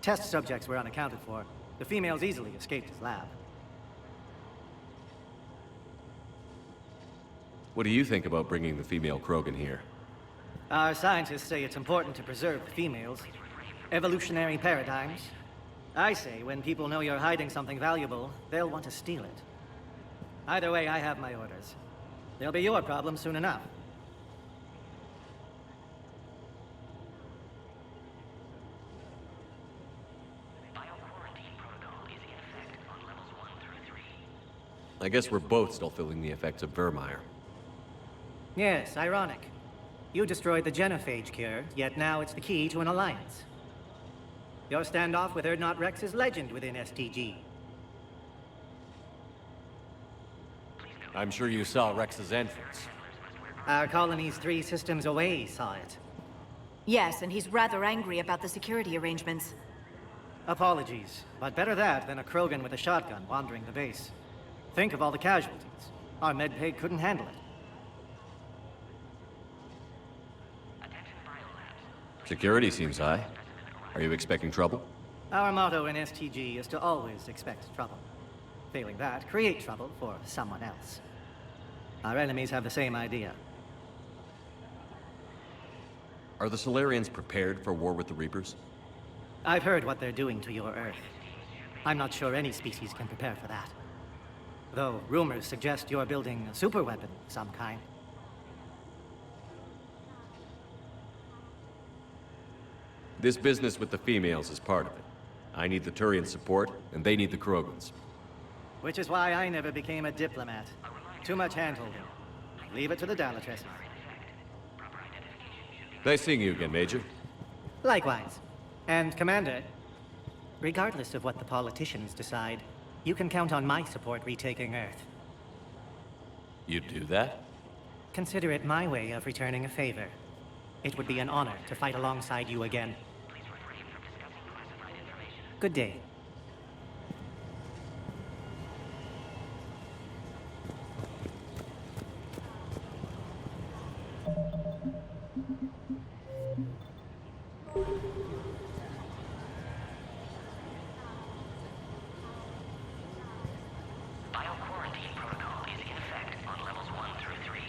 Test subjects were unaccounted for. The females easily escaped his lab. What do you think about bringing the female Krogan here? Our scientists say it's important to preserve the females. Evolutionary paradigms. I say when people know you're hiding something valuable, they'll want to steal it. Either way, I have my orders. They'll be your problem soon enough. I guess we're both still feeling the effects of Vermeer. Yes, ironic. You destroyed the genophage cure, yet now it's the key to an alliance. Your standoff with Erdnot Rex is legend within STG. I'm sure you saw Rex's entrance. Our colony's 3 systems away saw it. Yes, and he's rather angry about the security arrangements. Apologies, but better that than a Krogan with a shotgun wandering the base. Think of all the casualties. Our medbay couldn't handle it. Security seems high. Are you expecting trouble? Our motto in STG is to always expect trouble. Failing that, create trouble for someone else. Our enemies have the same idea. Are the Solarians prepared for war with the Reapers? I've heard what they're doing to your Earth. I'm not sure any species can prepare for that. Though rumors suggest you're building a superweapon of some kind. This business with the females is part of it. I need the Turian support, and they need the Krogans. Which is why I never became a diplomat. Too much hand-holding. Leave it to the Dalatresses. Nice seeing you again, Major. Likewise. And, Commander, regardless of what the politicians decide, you can count on my support retaking Earth. You'd do that? Consider it my way of returning a favor. It would be an honor to fight alongside you again. Good day. Bio-quarantine protocol is in effect on levels 1 through 3.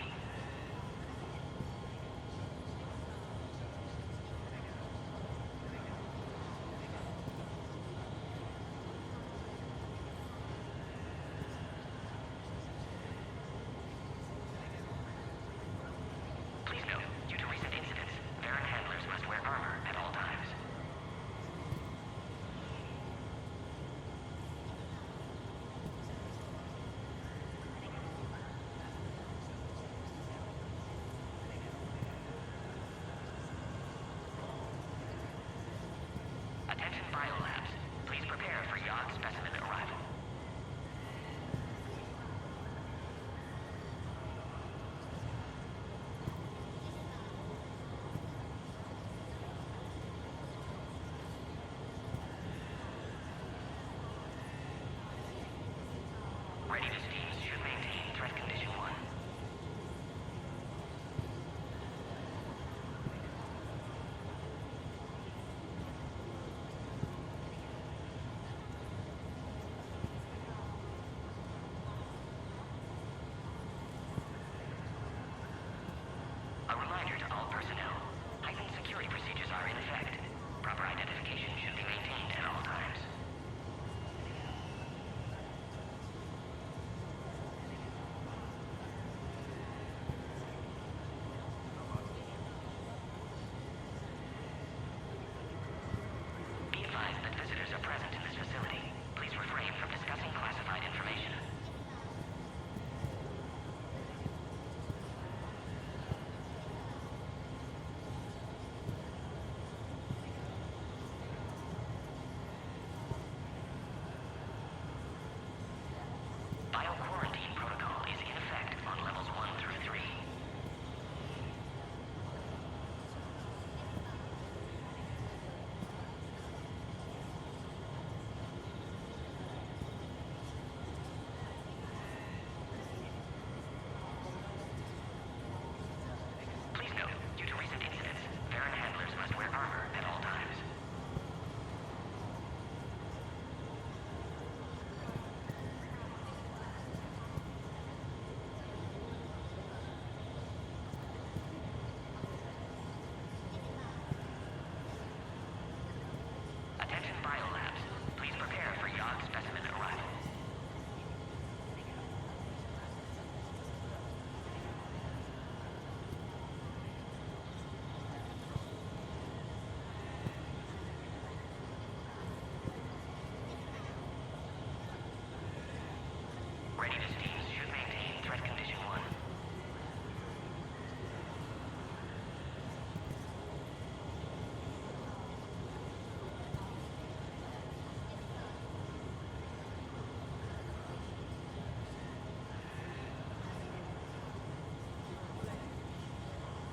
Readiness teams should maintain threat condition 1.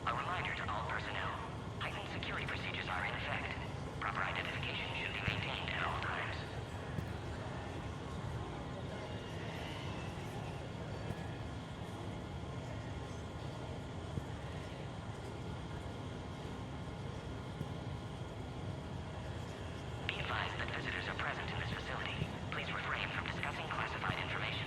A reminder to all personnel. Heightened security procedures are in effect. Proper identification should be maintained at all times. Be advised that visitors are present in this facility. Please refrain from discussing classified information.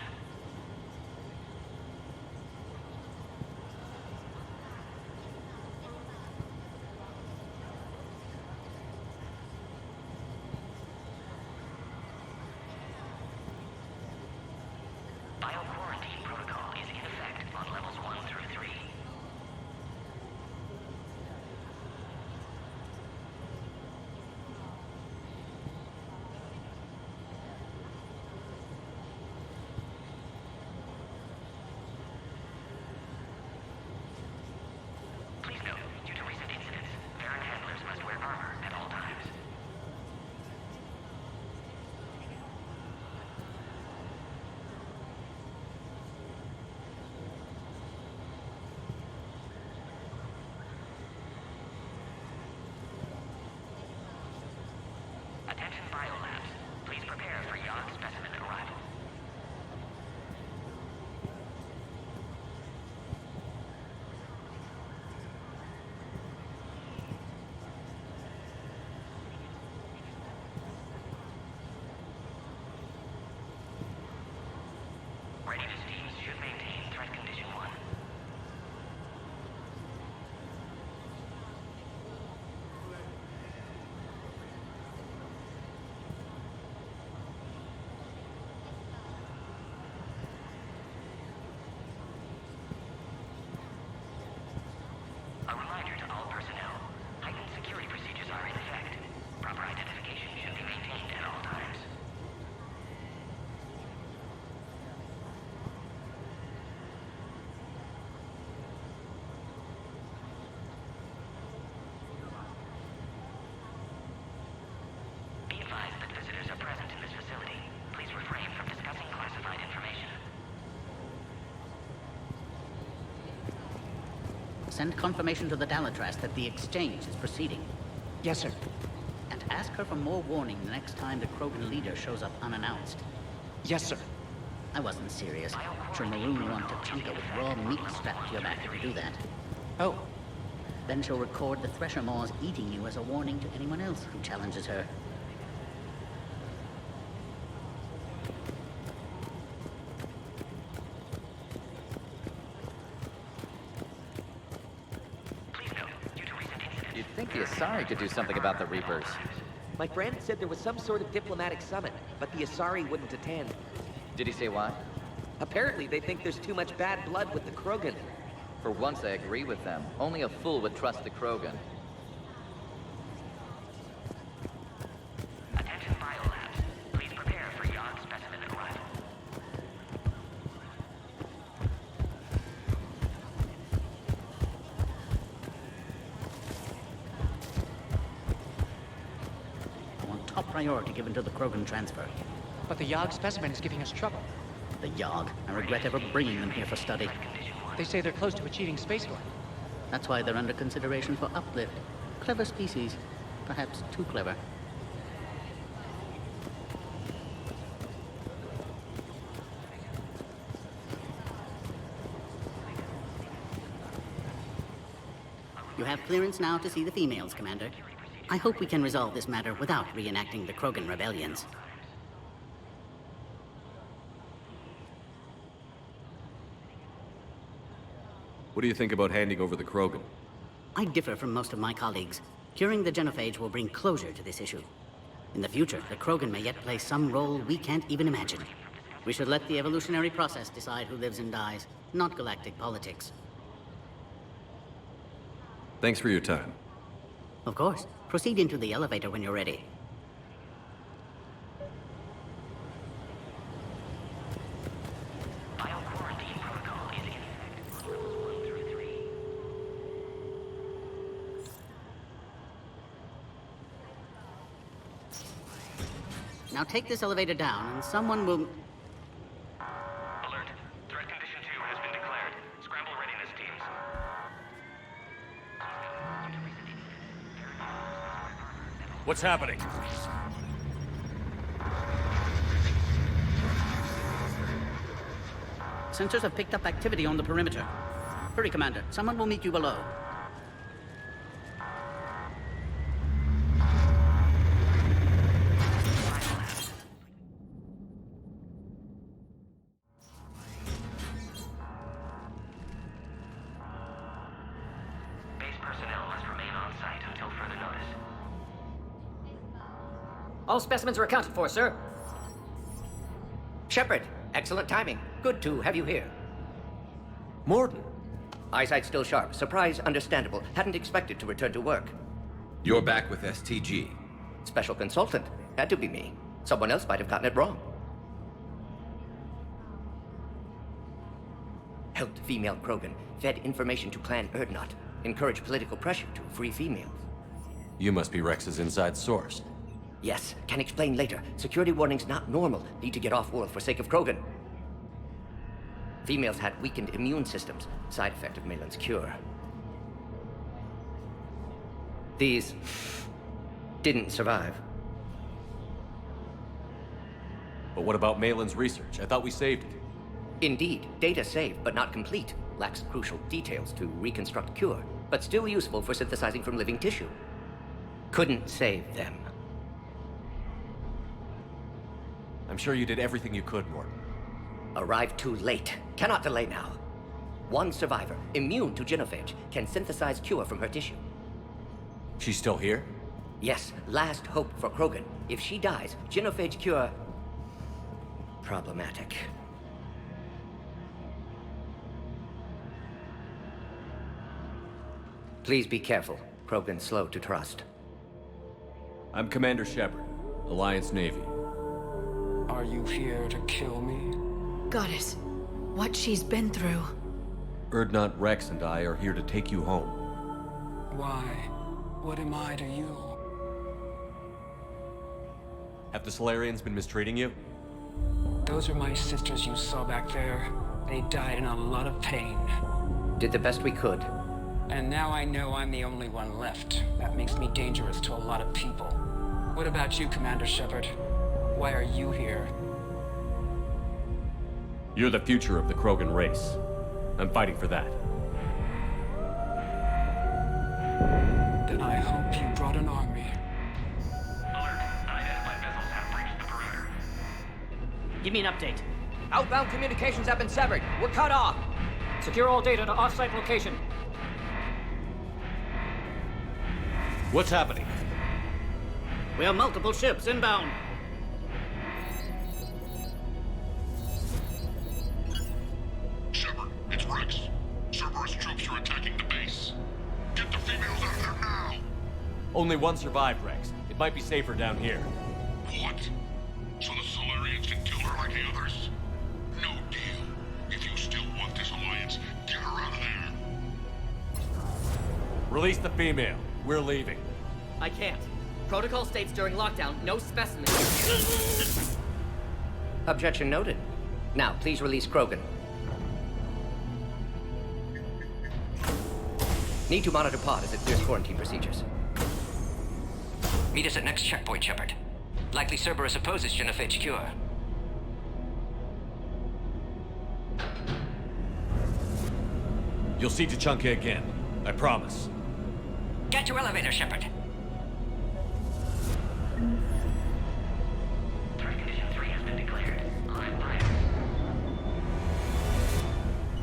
Bio-quarantine protocol is in effect on levels 1 through 3. Please note, due to recent incidents, Baron handlers must wear armor at all times. Attention biolabs. Please prepare for Yog specimen arrival. Readiness teams should maintain threat condition 1. A reminder to all personnel. Heightened security procedures are in effect. Proper identification should be maintained at all times. Be advised that visitors are present in this facility. Please refrain from discussing classified information. Send confirmation to the Dalatras that the exchange is proceeding. Yes, sir. And ask her for more warning the next time the Krogan leader shows up unannounced. Yes, sir. I wasn't serious. She'll maroon you onto Chunka with raw meat strapped to your back if you do that. Oh. Then she'll record the Thresher Maws eating you as a warning to anyone else who challenges her. You'd think the Asari could do something about the Reapers. My friend said there was some sort of diplomatic summit, but the Asari wouldn't attend. Did he say why? Apparently they think there's too much bad blood with the Krogan. For once, I agree with them. Only a fool would trust the Krogan. Attention biolabs. Please prepare for Yog specimen arrival. I want top priority given to the Krogan transfer. But the Yog specimen is giving us trouble. The Yog. I regret ever bringing them here for study. They say they're close to achieving spaceflight. That's why they're under consideration for uplift. Clever species. Perhaps too clever. You have clearance now to see the females, Commander. I hope we can resolve this matter without reenacting the Krogan rebellions. What do you think about handing over the Krogan? I differ from most of my colleagues. Curing the genophage will bring closure to this issue. In the future, the Krogan may yet play some role we can't even imagine. We should let the evolutionary process decide who lives and dies, not galactic politics. Thanks for your time. Of course. Proceed into the elevator when you're ready. Now take this elevator down, and someone will... Alert. Threat condition 2 has been declared. Scramble readiness teams. What's happening? Sensors have picked up activity on the perimeter. Hurry, Commander. Someone will meet you below. Base personnel must remain on site until further notice. All specimens are accounted for, sir. Shepard, excellent timing. Good to have you here. Morden. Eyesight still sharp. Surprise understandable. Hadn't expected to return to work. You're back with STG. Special consultant. Had to be me. Someone else might have gotten it wrong. Helped female Krogan. Fed information to Clan Erdnot. Encouraged political pressure to free females. You must be Rex's inside source. Yes, can explain later. Security warnings not normal. Need to get off-world for sake of Krogan. Females had weakened immune systems. Side effect of Malin's cure. These didn't survive. But what about Malin's research? I thought we saved it. Indeed, data saved, but not complete. Lacks crucial details to reconstruct cure, but still useful for synthesizing from living tissue. Couldn't save them. I'm sure you did everything you could, Morden. Arrived too late. Cannot delay now. One survivor, immune to genophage, can synthesize cure from her tissue. She's still here? Yes, last hope for Krogan. If she dies, genophage cure... problematic. Please be careful. Krogan's slow to trust. I'm Commander Shepard, Alliance Navy. Are you here to kill me? Goddess, what she's been through. Erdnot, Rex, and I are here to take you home. Why? What am I to you? Have the Solarians been mistreating you? Those are my sisters you saw back there. They died in a lot of pain. Did the best we could. And now I know I'm the only one left. That makes me dangerous to a lot of people. What about you, Commander Shepard? Why are you here? You're the future of the Krogan race. I'm fighting for that. Then I hope you brought an army. Alert. Unidentified vessels have breached the perimeter. Give me an update. Outbound communications have been severed. We're cut off. Secure all data to off-site location. What's happening? We have multiple ships inbound. Shepard, it's Rex. Cerberus troops are attacking the base. Get the females out of there now! Only one survived, Rex. It might be safer down here. What? So the Solarians can kill her like the others? No deal. If you still want this alliance, get her out of there. Release the female. We're leaving. I can't. Protocol states during lockdown, no specimens. Objection noted. Now, please release Krogan. Need to monitor pod as it clears quarantine procedures. Meet us at next checkpoint, Shepard. Likely Cerberus opposes genophage cure. You'll see Tachanka again. I promise. Get to elevator, Shepard. Threat condition 3 has been declared. I'm fire.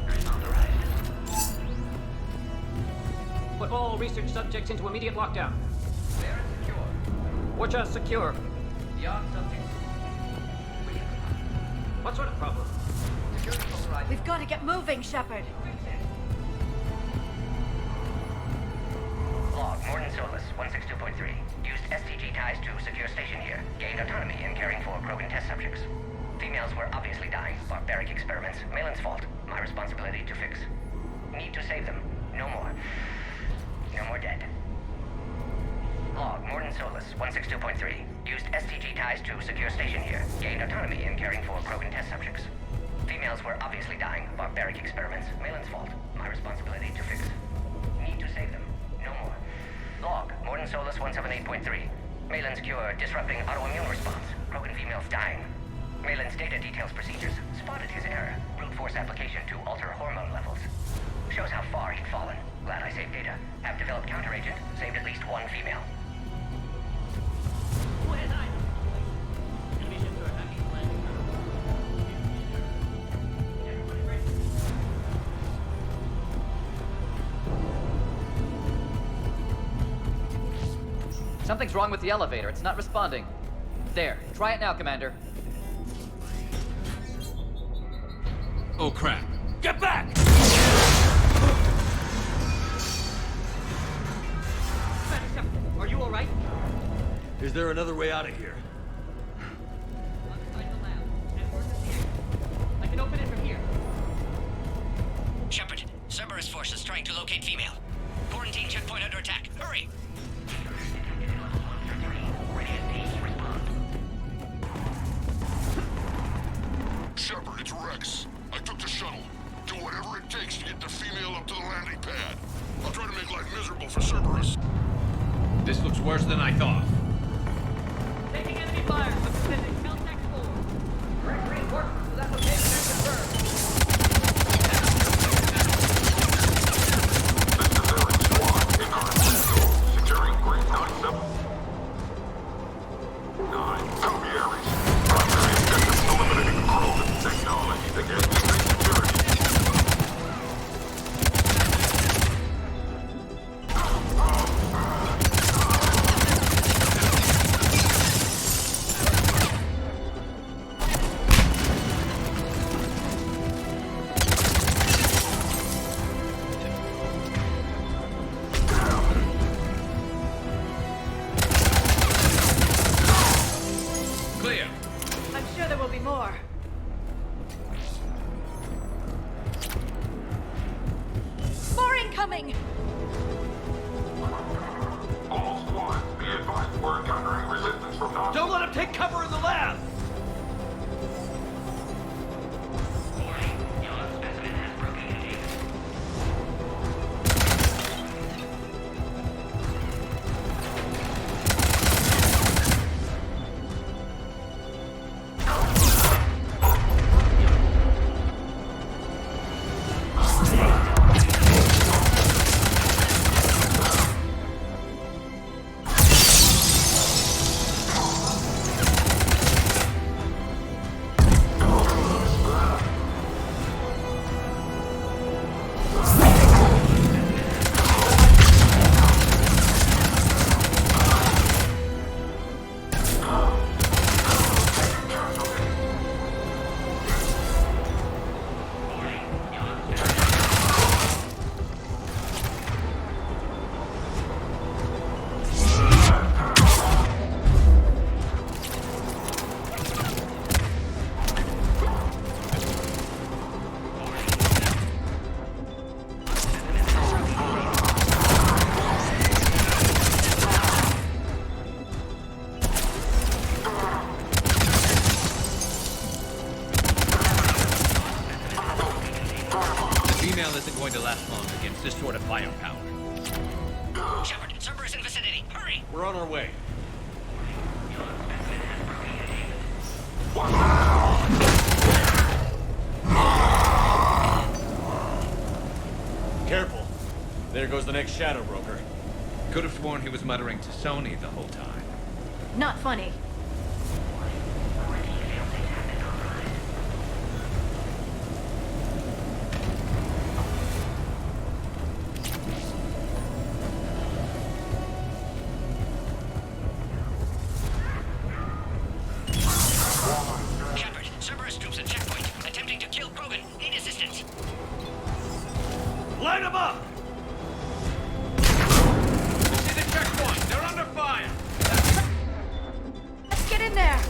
Authorized. Put all research subjects into immediate lockdown. They're secure. Watcha secure. Young subjects. What sort of problem? Security authorized. We've got to get moving, Shepard. Log, Morden Solus, 162.3. Used STG ties to secure station here. Gained autonomy in caring for Krogan test subjects. Females were obviously dying. Barbaric experiments. Malin's fault. My responsibility to fix. Need to save them. No more. No more dead. Log, Morden Solus, 162.3. Used STG ties to secure station here. Gained autonomy in caring for Krogan test subjects. Females were obviously dying. Barbaric experiments. Malin's fault. My responsibility to fix. Need to save them. No more. Log, Morden Solus, 178.3. Malin's cure disrupting autoimmune response. Krogan females dying. Malin's data details procedures. Spotted his error. Brute force application to alter hormone levels. Shows how far he'd fallen. Glad I saved data. Have developed counteragent. Saved at least one female. Something's wrong with the elevator. It's not responding. There. Try it now, Commander. Oh, crap. Get back! Are you alright? Is there another way out of here? I can open it from here. Shepard, Cerberus forces trying to locate female. Quarantine checkpoint under attack. Hurry! Shepard, it's Rex. I took the shuttle. Do whatever it takes to get the female up to the landing pad. I'll try to make life miserable for Cerberus. This looks worse than I thought. Taking enemy fire. Descending. Caltech 4. Direct reinforcements to that location and confirmed. Securing Green 97. 9. Copy Ares. Primary objective eliminating the Krogan technology that gave me security. Clear. I'm sure there will be more. More incoming! All squads, be advised we're encountering resistance from non- Don't let him take cover in the lab! Female isn't going to last long against this sort of firepower. Shepard, Cerberus in vicinity. Hurry! We're on our way. Careful. There goes the next shadow broker. Could have sworn he was muttering to Sony the whole time. Not funny. Shepard, Cerberus troops at checkpoint. Attempting to kill Krogan. Need assistance. Light them up! See the checkpoint. They're under fire. Let's get in there!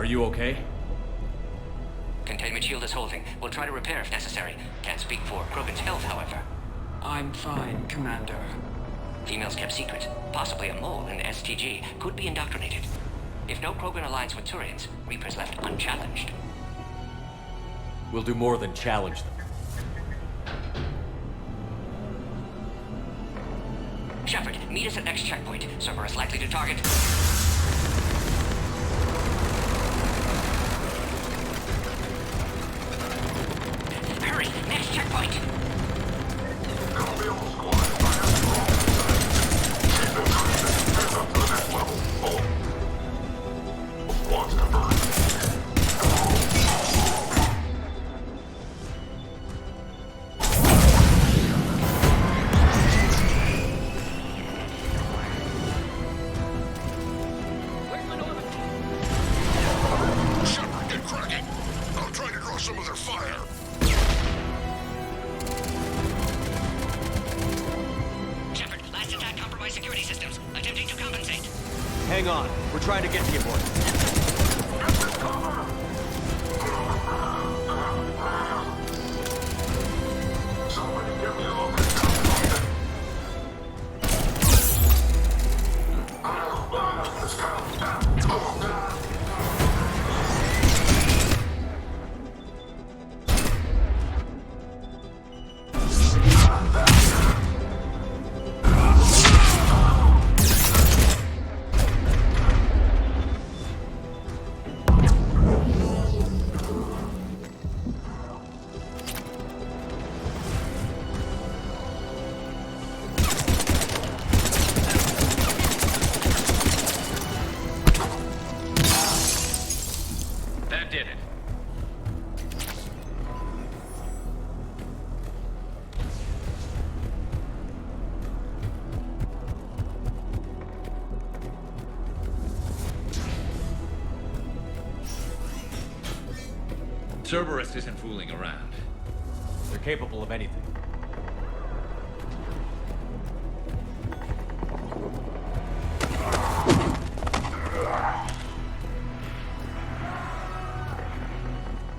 Are you okay? Containment shield is holding. We'll try to repair if necessary. Can't speak for Krogan's health, however. I'm fine, Commander. Females kept secret. Possibly a mole in STG could be indoctrinated. If no Krogan aligns with Turians, Reapers left unchallenged. We'll do more than challenge them. Shepard, meet us at next checkpoint. Cerberus likely to target. Hurry, next checkpoint. Hang on. We're trying to get to you, boy. Cerberus isn't fooling around. They're capable of anything.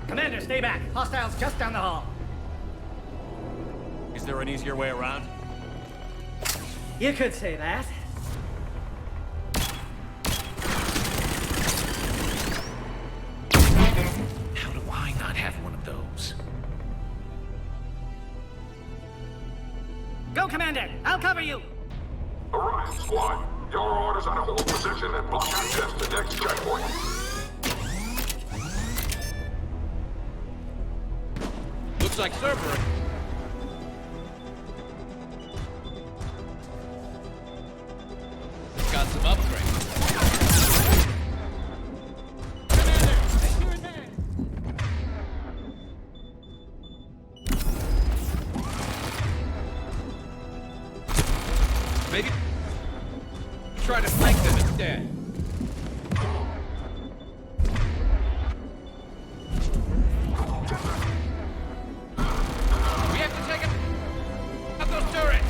Commander, stay back. Hostiles just down the hall. Is there an easier way around? You could say that. How do I not have one of those? Go, Commander! I'll cover you! Orion Squad, your orders are to hold position and block access to next checkpoint. Looks like Cerberus. Got some upgrades. Maybe try to flank them instead. We have to take out those turrets.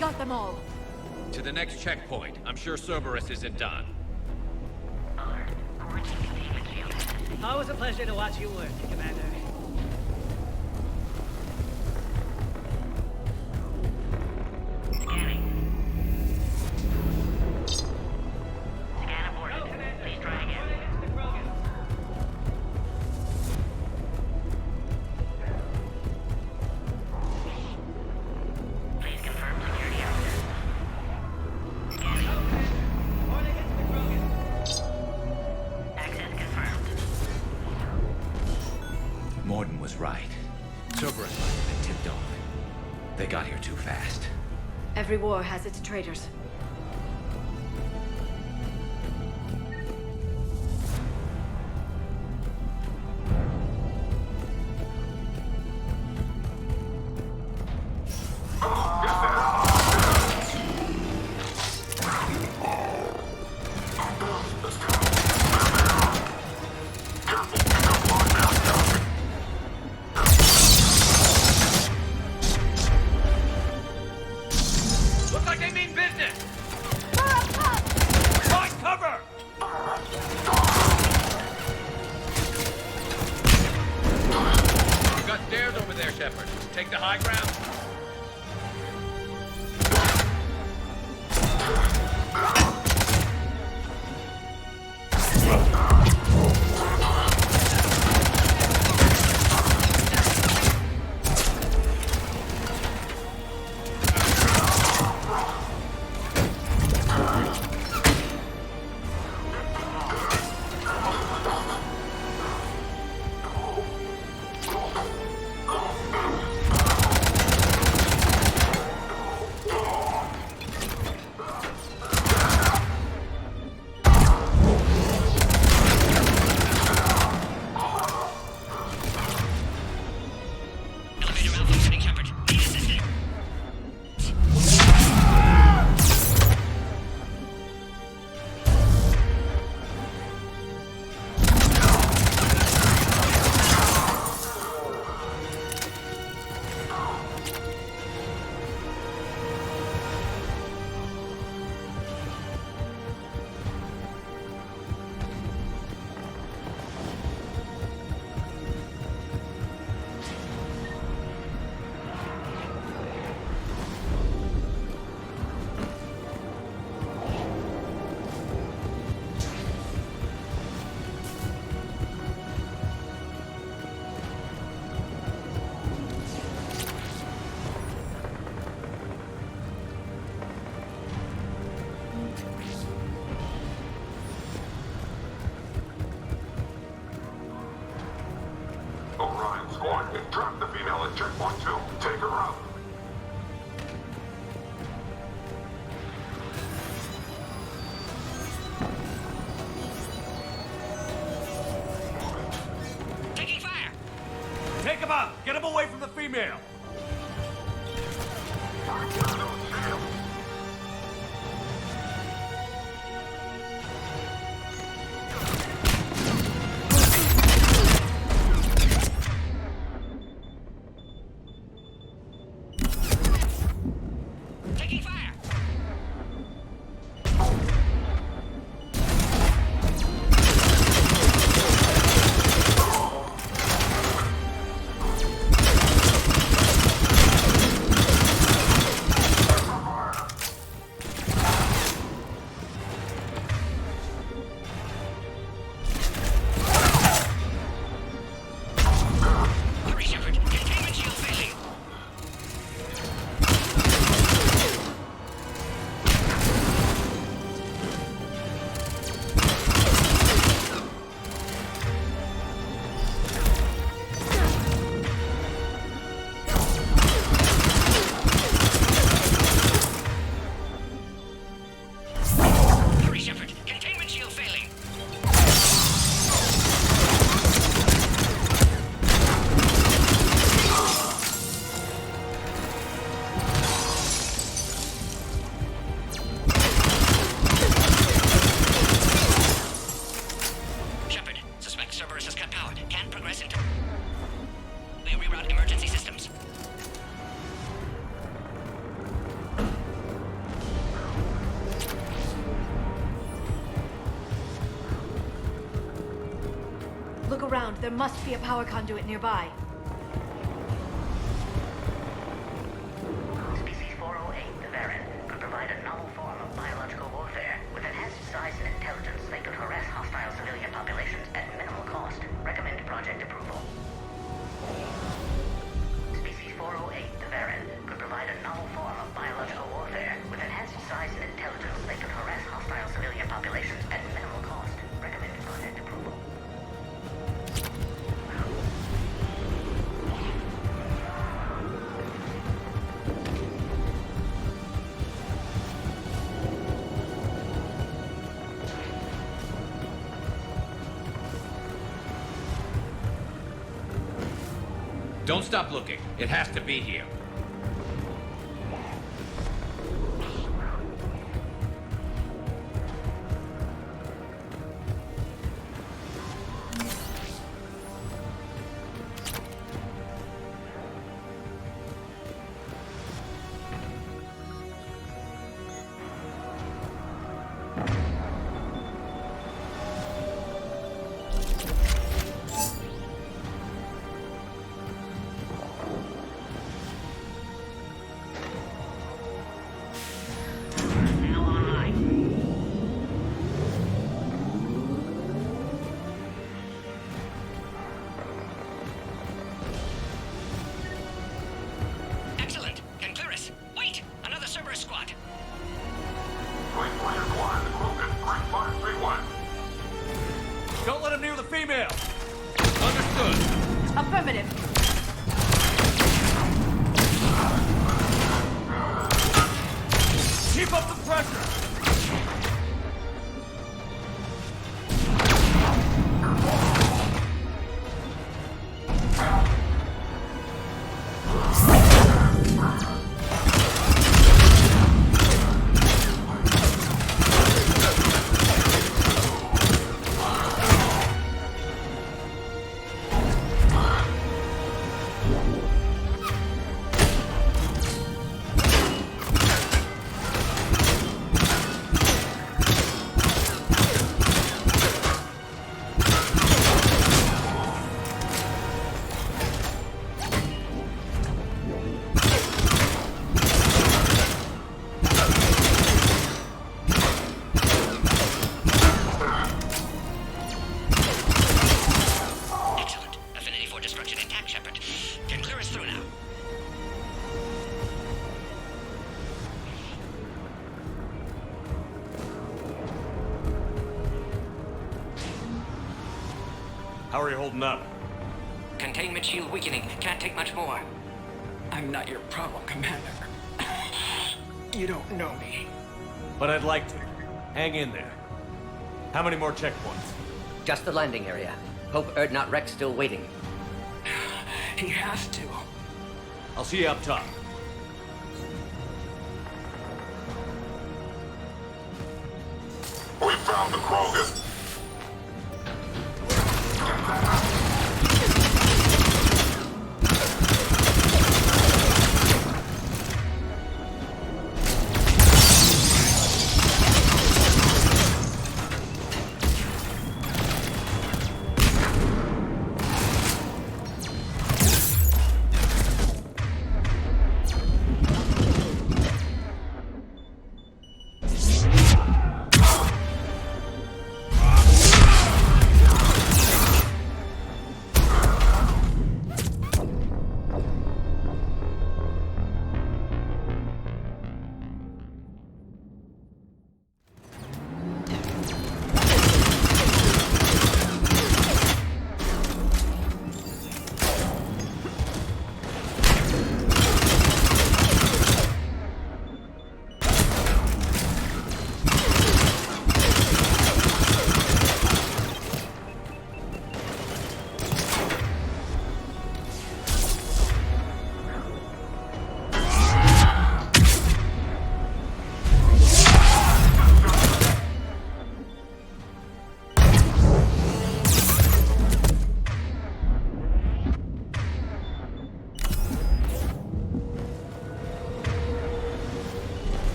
got them all. To the next checkpoint. I'm sure Cerberus isn't done. Always a pleasure to watch you work, Commander. Morden was right. Cerberus might have been tipped off. They got here too fast. Every war has its traitors. Looks like they mean business! Find cover! You got stairs over there, Shepard. Take the high ground. Orion Squad, drop the female at checkpoint 2. Take her out. Taking fire! Take him out! Get him away from the female! Taking fire! There must be a power conduit nearby. Species 408, the Varan, could provide a novel form of biological warfare. With enhanced size and intelligence, they could harass hostile civilian populations at minimal cost. Recommend project approval. Species 408, the Varan, could provide a novel form of biological warfare. With enhanced size and intelligence, they could harass hostile civilian populations at minimal cost. Recommend project approval. Don't stop looking. It has to be here. Excellent. Concurus. Wait! Another Cerberus squad. Don't let him near the female! Understood. Affirmative. Keep up the pressure! Excellent. Affinity for destruction intact, Shepard. Concurus through now. How are you holding up? Containment shield weakening. Can't take much more. I'm not your problem, Commander. You don't know me. But I'd like to. Hang in there. How many more checkpoints? Just the landing area. Hope Erdnot Rex still waiting. He has to. I'll see you up top. We found the Krogan.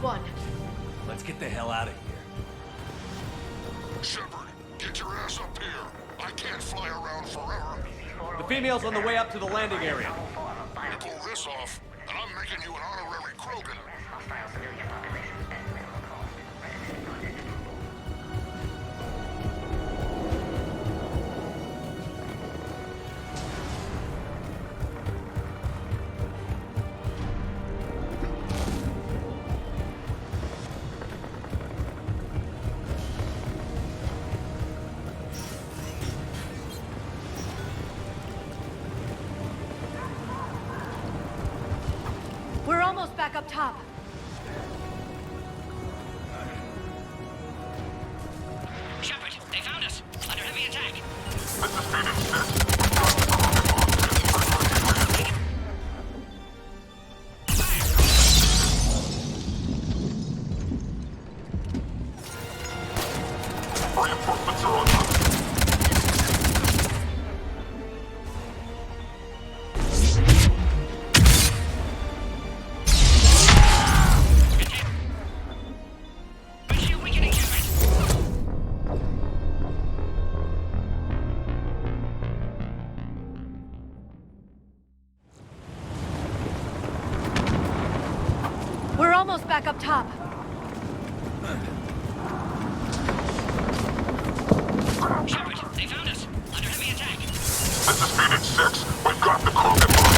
1. Let's get the hell out of here. Shepard, get your ass up here. I can't fly around forever. The female's on the way up to the landing area. You pull this off, and I'm making you an honorary Krogan. We're almost back up top. Shepard, they found us. Under heavy attack. Reinforcements are on top. We're almost back up top. Shepard, they found us. Under heavy attack. This is Phoenix 6. We've got the Krogan mark.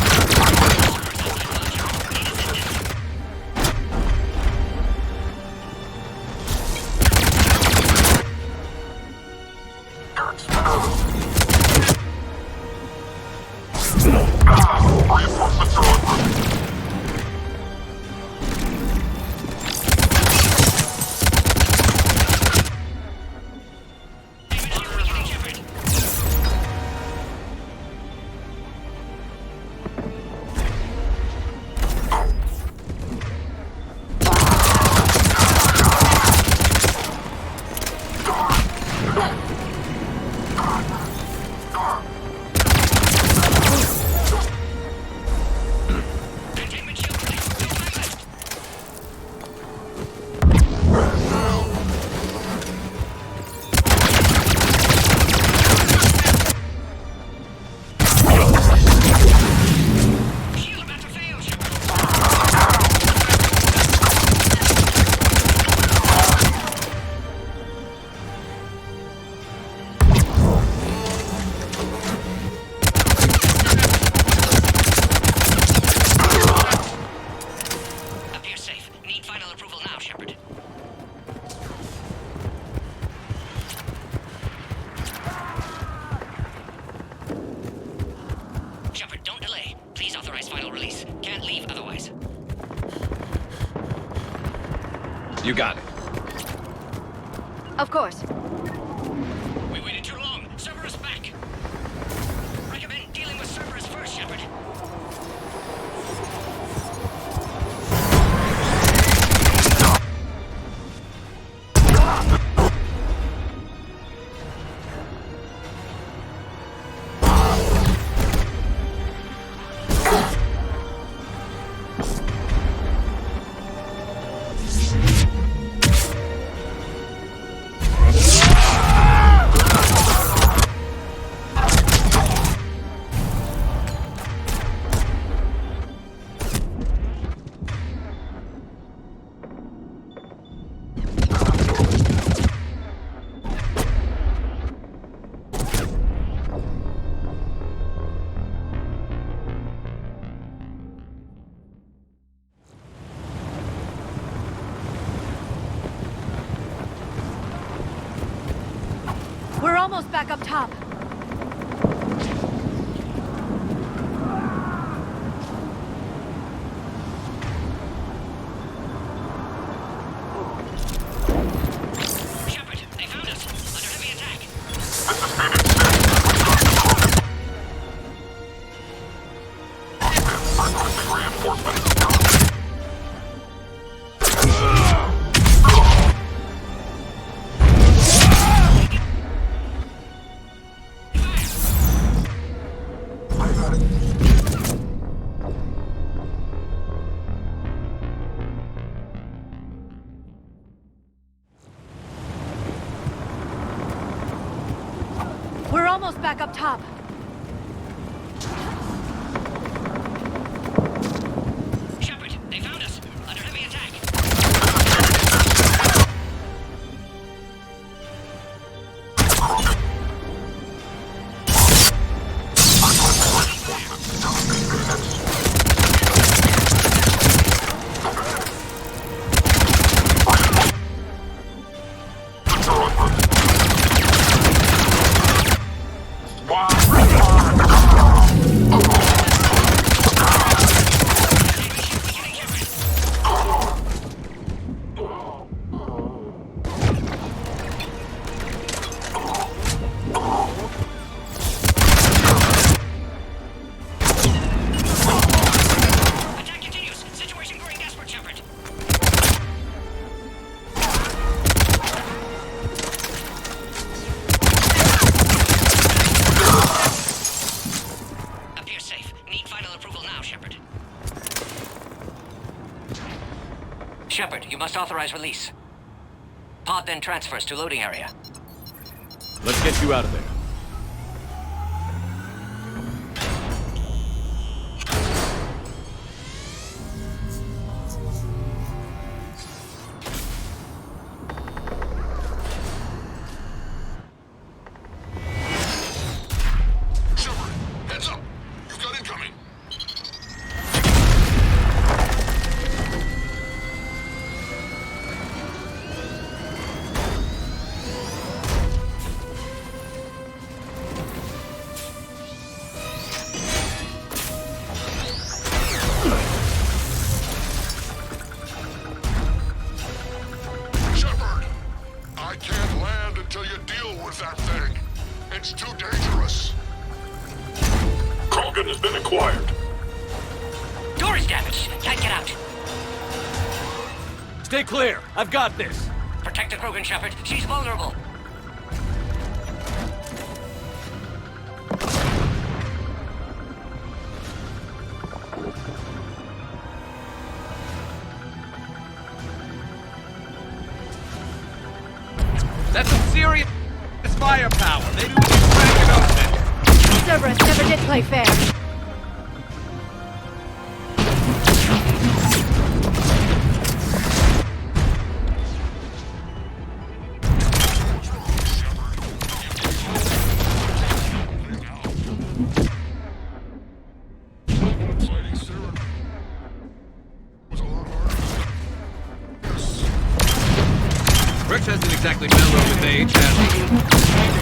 Reinforcements are on route. You got it. Of course. We waited too long. Cerberus back. Recommend dealing with Cerberus first, Shepard. We're almost back up top. Shepard, they found us. Under heavy attack. almost back up top. Shepard, they found us. Under heavy attack. Shepard, you must authorize release. Pod then transfers to loading area. Let's get you out of there. Shepard, heads up! You've got incoming! Shepard! I can't land until you deal with that thing. It's too dangerous. Krogan has been acquired. Door is damaged. Can't get out. Stay clear. I've got this. Protect the Krogan, Shepard. She's vulnerable. That's some serious firepower. Maybe we can crack it open. Cerberus never did play fair. Rex hasn't exactly mellowed with age, has he?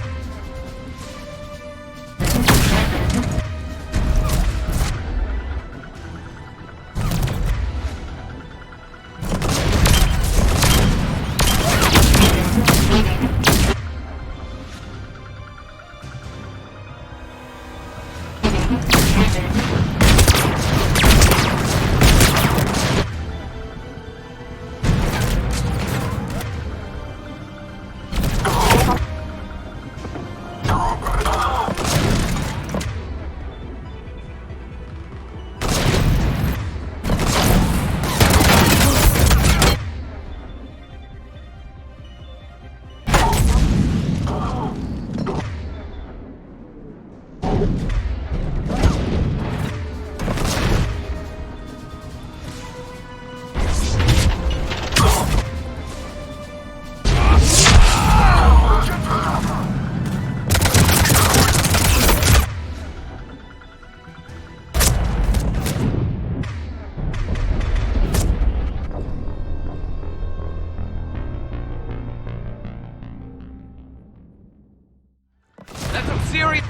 That's some serious...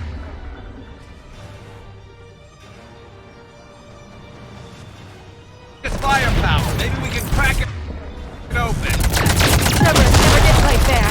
firepower. Maybe we can crack it open. Cerberus never did play fair.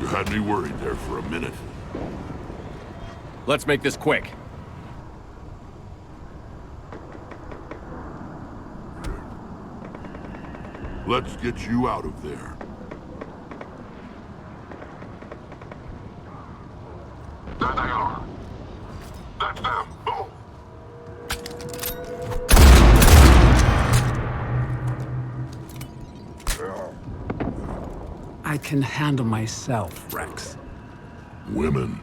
You had me worried there for a minute. Let's make this quick. Let's get you out of there. There they are. That's them. Move. I can handle myself, Rex. Women.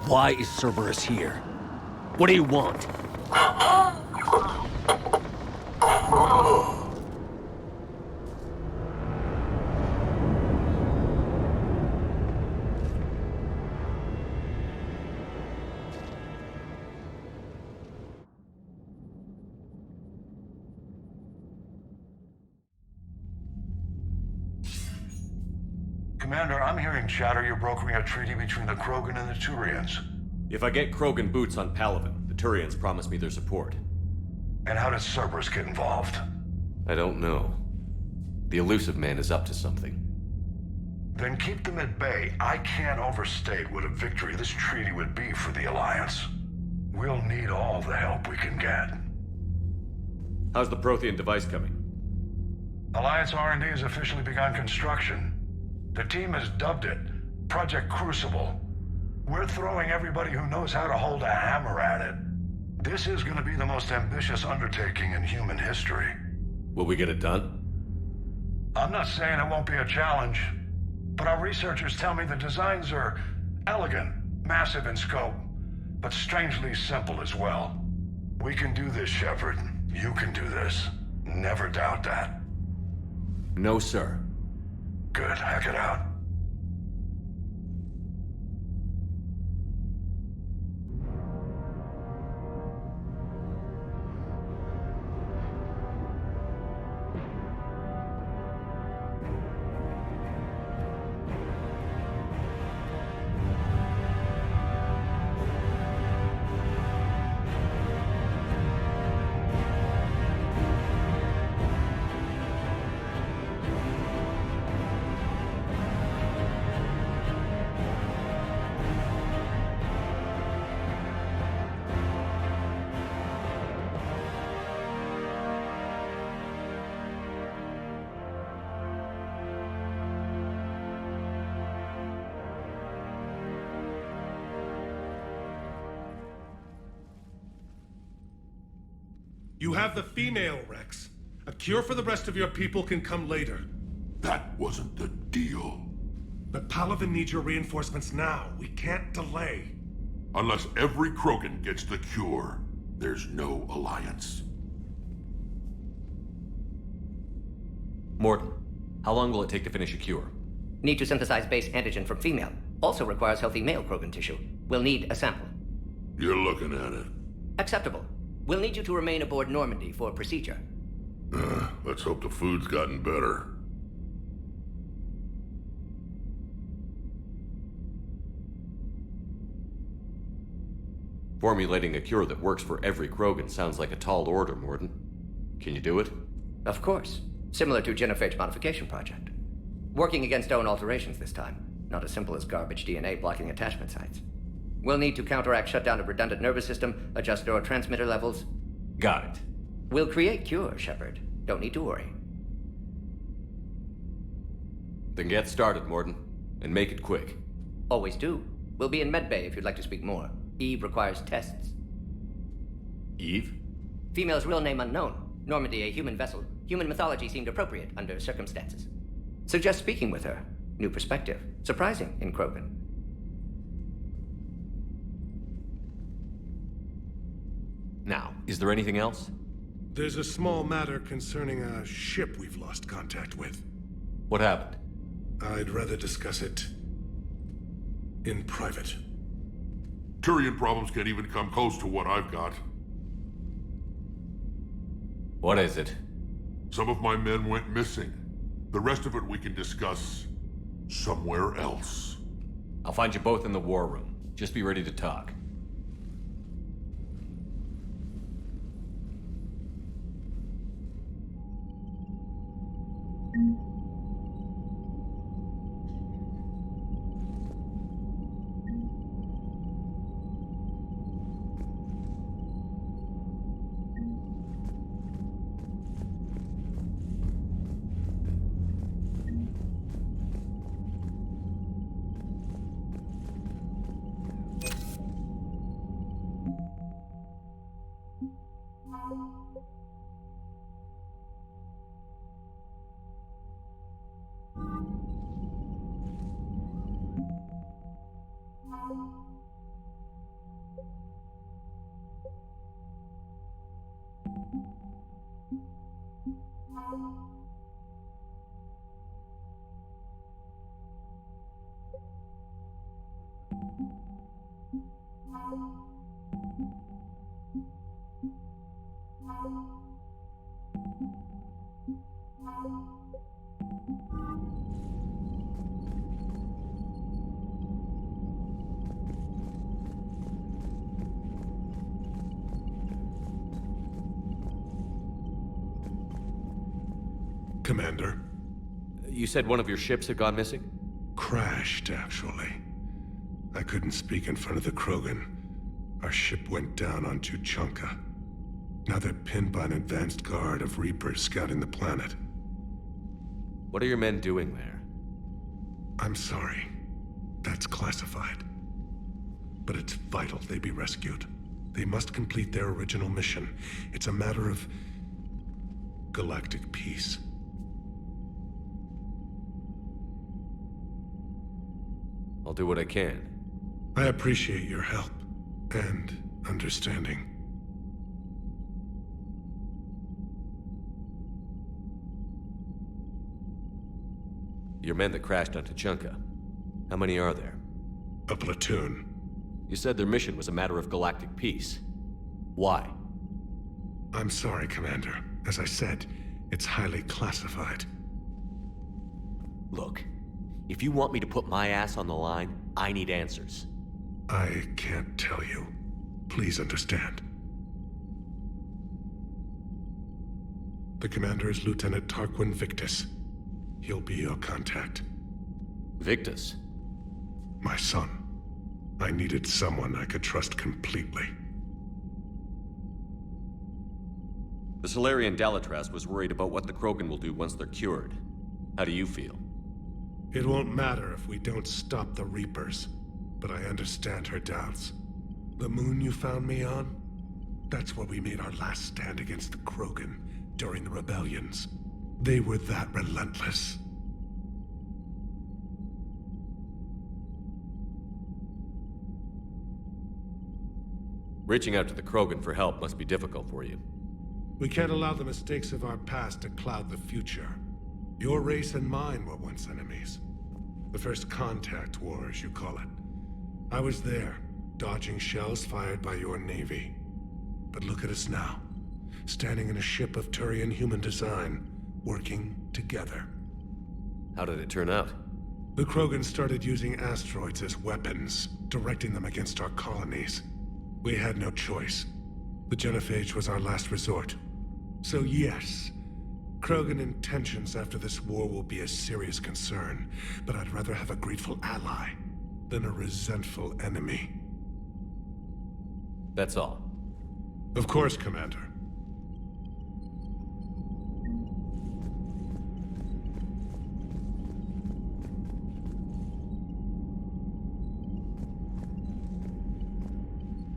Why is Cerberus here? What do you want? Commander, I'm hearing chatter you're brokering a treaty between the Krogan and the Turians. If I get Krogan boots on Palaven, the Turians promise me their support. And how does Cerberus get involved? I don't know. The Elusive Man is up to something. Then keep them at bay. I can't overstate what a victory this treaty would be for the Alliance. We'll need all the help we can get. How's the Prothean device coming? Alliance R&D has officially begun construction. The team has dubbed it Project Crucible. We're throwing everybody who knows how to hold a hammer at it. This is going to be the most ambitious undertaking in human history. Will we get it done? I'm not saying it won't be a challenge, but our researchers tell me the designs are elegant, massive in scope, but strangely simple as well. We can do this, Shepard. You can do this. Never doubt that. No, sir. Good. Hack it out. You have the female, Rex. A cure for the rest of your people can come later. That wasn't the deal. But Palaven needs your reinforcements now. We can't delay. Unless every Krogan gets the cure, there's no alliance. Morton, how long will it take to finish a cure? Need to synthesize base antigen from female. Also requires healthy male Krogan tissue. We'll need a sample. You're looking at it. Acceptable. We'll need you to remain aboard Normandy for procedure. Let's hope the food's gotten better. Formulating a cure that works for every Krogan sounds like a tall order, Morton. Can you do it? Of course. Similar to Genophage modification project. Working against own alterations this time. Not as simple as garbage DNA blocking attachment sites. We'll need to counteract shutdown of redundant nervous system, adjust neurotransmitter levels. Got it. We'll create cure, Shepard. Don't need to worry. Then get started, Morton. And make it quick. Always do. We'll be in medbay if you'd like to speak more. Eve requires tests. Eve? Female's real name unknown. Normandy a human vessel. Human mythology seemed appropriate under circumstances. Suggest speaking with her. New perspective. Surprising in Krogan. Now, is there anything else? There's a small matter concerning a ship we've lost contact with. What happened? I'd rather discuss it in private. Turian problems can't even come close to what I've got. What is it? Some of my men went missing. The rest of it we can discuss somewhere else. I'll find you both in the war room. Just be ready to talk. Commander. You said one of your ships had gone missing? Crashed, actually. I couldn't speak in front of the Krogan. Our ship went down on Tuchanka. Now they're pinned by an advanced guard of Reapers scouting the planet. What are your men doing there? I'm sorry. That's classified. But it's vital they be rescued. They must complete their original mission. It's a matter of galactic peace. I'll do what I can. I appreciate your help and understanding. Your men that crashed on Tuchanka. How many are there? A platoon. You said their mission was a matter of galactic peace. Why? I'm sorry, Commander. As I said, it's highly classified. Look, if you want me to put my ass on the line, I need answers. I can't tell you. Please understand. The commander is Lieutenant Tarquin Victus. He'll be your contact. Victus? My son. I needed someone I could trust completely. The Solarian Dalatras was worried about what the Krogan will do once they're cured. How do you feel? It won't matter if we don't stop the Reapers, but I understand her doubts. The moon you found me on? That's where we made our last stand against the Krogan during the rebellions. They were that relentless. Reaching out to the Krogan for help must be difficult for you. We can't allow the mistakes of our past to cloud the future. Your race and mine were once enemies. The first contact war, as you call it. I was there, dodging shells fired by your navy. But look at us now, standing in a ship of Turian human design, working together. How did it turn out? The Krogan started using asteroids as weapons, directing them against our colonies. We had no choice. The genophage was our last resort. So yes, Krogan intentions after this war will be a serious concern, but I'd rather have a grateful ally than a resentful enemy. That's all. Of course, Commander.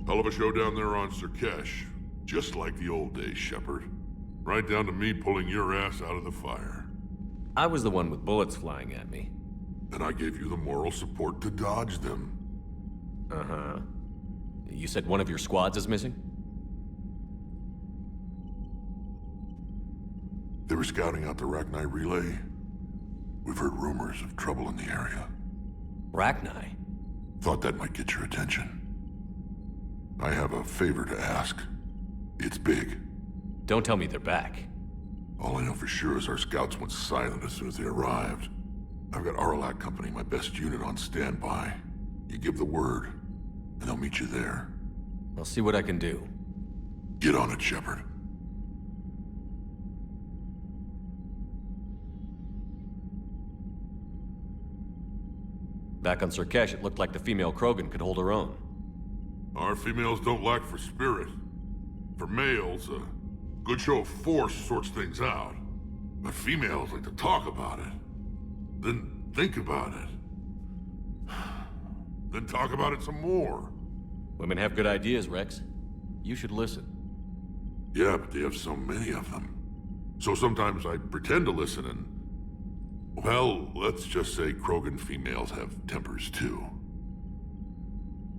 Hell of a show down there on Surkesh. Just like the old days, Shepard. Right down to me pulling your ass out of the fire. I was the one with bullets flying at me. And I gave you the moral support to dodge them. Uh-huh. You said one of your squads is missing? They were scouting out the Rachni relay. We've heard rumors of trouble in the area. Rachni? Thought that might get your attention. I have a favor to ask. It's big. Don't tell me they're back. All I know for sure is our scouts went silent as soon as they arrived. I've got Aralak Company, my best unit, on standby. You give the word, and I'll meet you there. I'll see what I can do. Get on it, Shepard. Back on Surkesh, it looked like the female Krogan could hold her own. Our females don't lack for spirit. For males, a good show of force sorts things out. But females like to talk about it. Then think about it. Then talk about it some more. Women have good ideas, Rex. You should listen. Yeah, but they have so many of them. So sometimes I pretend to listen and... Well, let's just say Krogan females have tempers too.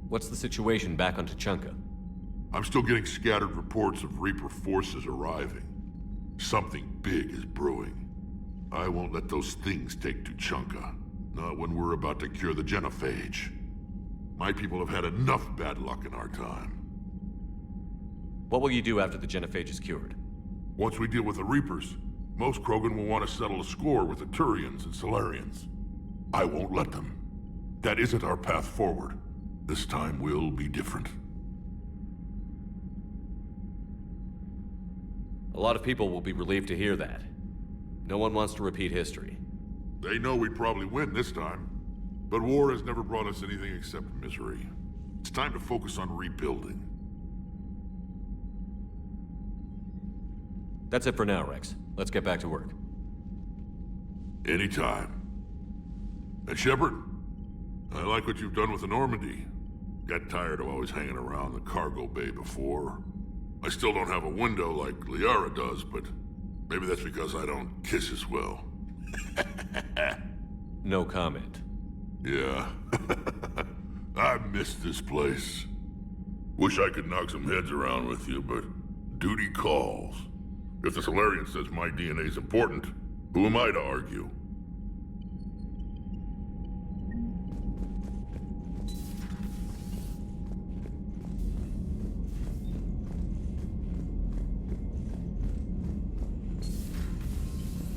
What's the situation back on Tuchanka? I'm still getting scattered reports of Reaper forces arriving. Something big is brewing. I won't let those things take Tuchanka. Not when we're about to cure the genophage. My people have had enough bad luck in our time. What will you do after the genophage is cured? Once we deal with the Reapers, most Krogan will want to settle a score with the Turians and Solarians. I won't let them. That isn't our path forward. This time will be different. A lot of people will be relieved to hear that. No one wants to repeat history. They know we'd probably win this time. But war has never brought us anything except misery. It's time to focus on rebuilding. That's it for now, Rex. Let's get back to work. Anytime. And Shepard, I like what you've done with the Normandy. Got tired of always hanging around the cargo bay before. I still don't have a window like Liara does, but maybe that's because I don't kiss as well. No comment. Yeah. I miss this place. Wish I could knock some heads around with you, but duty calls. If the Solarian says my DNA's important, who am I to argue?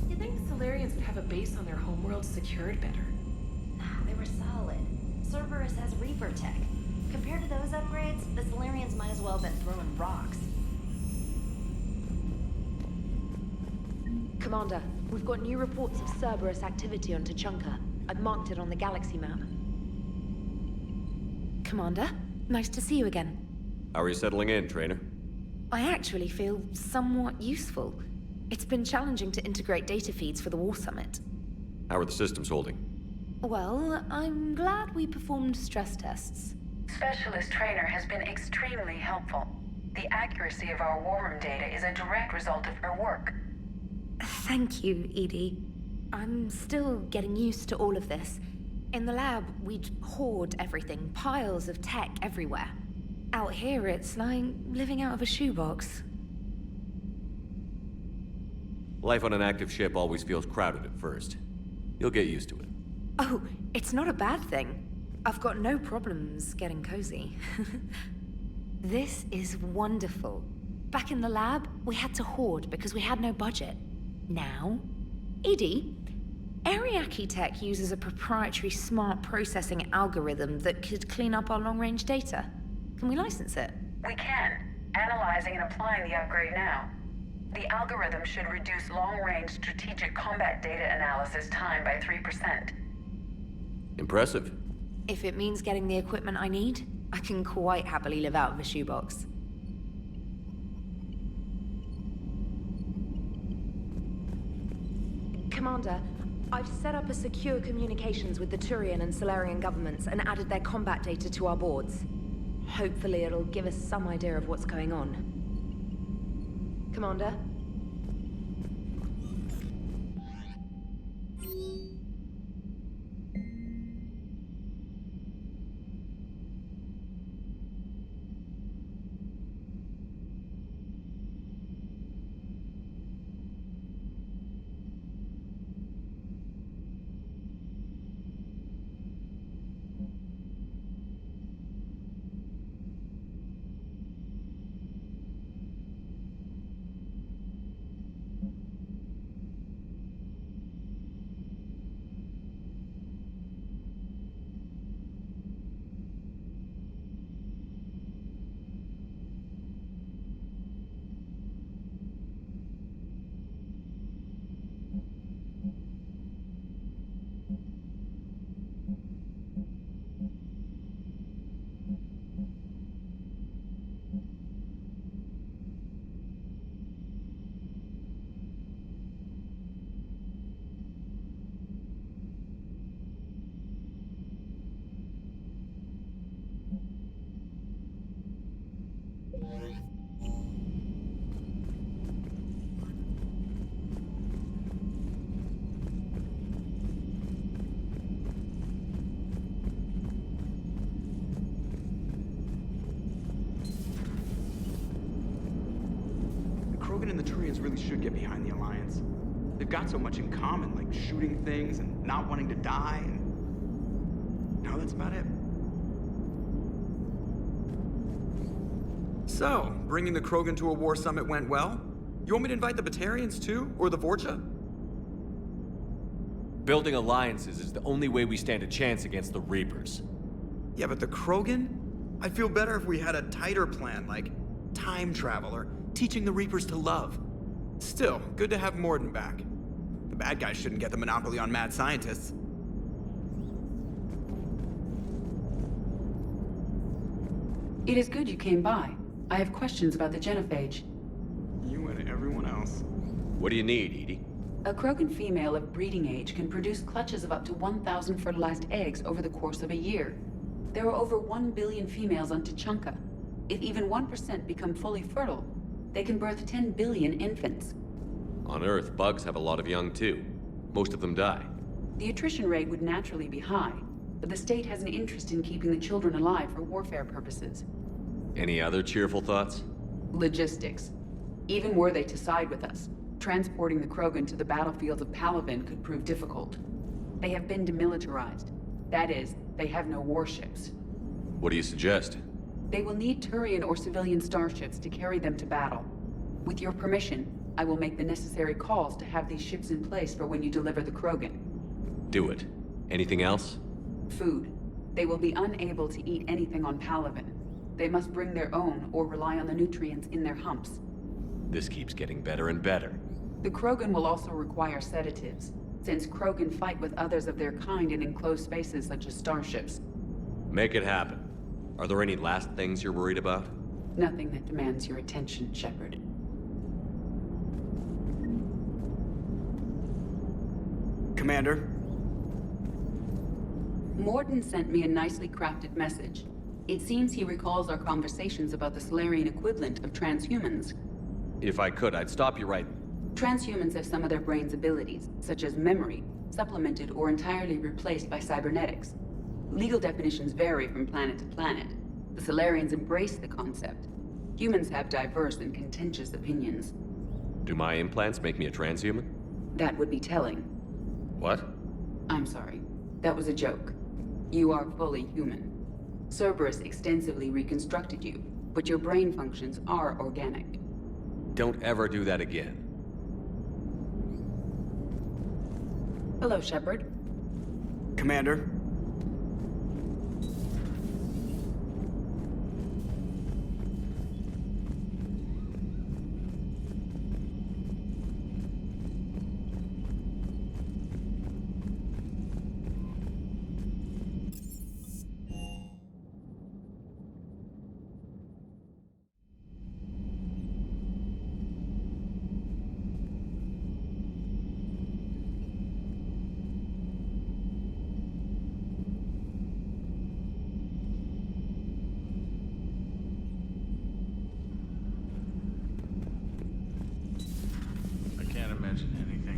You'd think Solarians would have a base on their homeworld secured better. They were solid. Cerberus has Reaper tech. Compared to those upgrades, the Solarians might as well have been throwing rocks. Commander, we've got new reports of Cerberus activity on Tuchanka. I've marked it on the galaxy map. Commander, nice to see you again. How are you settling in, Trainer? I actually feel somewhat useful. It's been challenging to integrate data feeds for the War Summit. How are the systems holding? Well, I'm glad we performed stress tests. Specialist Trainer has been extremely helpful. The accuracy of our war room data is a direct result of her work. Thank you, Edie. I'm still getting used to all of this. In the lab, we'd hoard everything, piles of tech everywhere. Out here, it's like living out of a shoebox. Life on an active ship always feels crowded at first. You'll get used to it. Oh, it's not a bad thing. I've got no problems getting cozy. This is wonderful. Back in the lab, we had to hoard because we had no budget. Now, Edie, Ariake Tech uses a proprietary smart processing algorithm that could clean up our long-range data. Can we license it? We can. Analyzing and applying the upgrade now. The algorithm should reduce long-range strategic combat data analysis time by 3%. Impressive. If it means getting the equipment I need, I can quite happily live out of a shoebox. Commander, I've set up a secure communications with the Turian and Solarian governments and added their combat data to our boards. Hopefully it'll give us some idea of what's going on. Commander? Krogan and the Turians really should get behind the Alliance. They've got so much in common, like shooting things and not wanting to die, and... no, that's about it. So, bringing the Krogan to a war summit went well? You want me to invite the Batarians too? Or the Vorcha? Building alliances is the only way we stand a chance against the Reapers. Yeah, but the Krogan? I'd feel better if we had a tighter plan, like time travel or teaching the Reapers to love. Still, good to have Morden back. The bad guys shouldn't get the monopoly on mad scientists. It is good you came by. I have questions about the genophage. You and everyone else. What do you need, Edie? A Krogan female of breeding age can produce clutches of up to 1,000 fertilized eggs over the course of a year. There are over 1 billion females on Tuchanka. If even 1% become fully fertile, they can birth 10 billion infants. On Earth, bugs have a lot of young too. Most of them die. The attrition rate would naturally be high, but the state has an interest in keeping the children alive for warfare purposes. Any other cheerful thoughts? Logistics. Even were they to side with us, transporting the Krogan to the battlefields of Palaven could prove difficult. They have been demilitarized. That is, they have no warships. What do you suggest? They will need Turian or civilian starships to carry them to battle. With your permission, I will make the necessary calls to have these ships in place for when you deliver the Krogan. Do it. Anything else? Food. They will be unable to eat anything on Palaven. They must bring their own or rely on the nutrients in their humps. This keeps getting better and better. The Krogan will also require sedatives, since Krogan fight with others of their kind in enclosed spaces such as starships. Make it happen. Are there any last things you're worried about? Nothing that demands your attention, Shepard. Commander? Morden sent me a nicely crafted message. It seems he recalls our conversations about the Solarian equivalent of transhumans. If I could, I'd stop you right... Transhumans have some of their brain's abilities, such as memory, supplemented or entirely replaced by cybernetics. Legal definitions vary from planet to planet. The Solarians embrace the concept. Humans have diverse and contentious opinions. Do my implants make me a transhuman? That would be telling. What? I'm sorry. That was a joke. You are fully human. Cerberus extensively reconstructed you, but your brain functions are organic. Don't ever do that again. Hello, Shepard. Commander.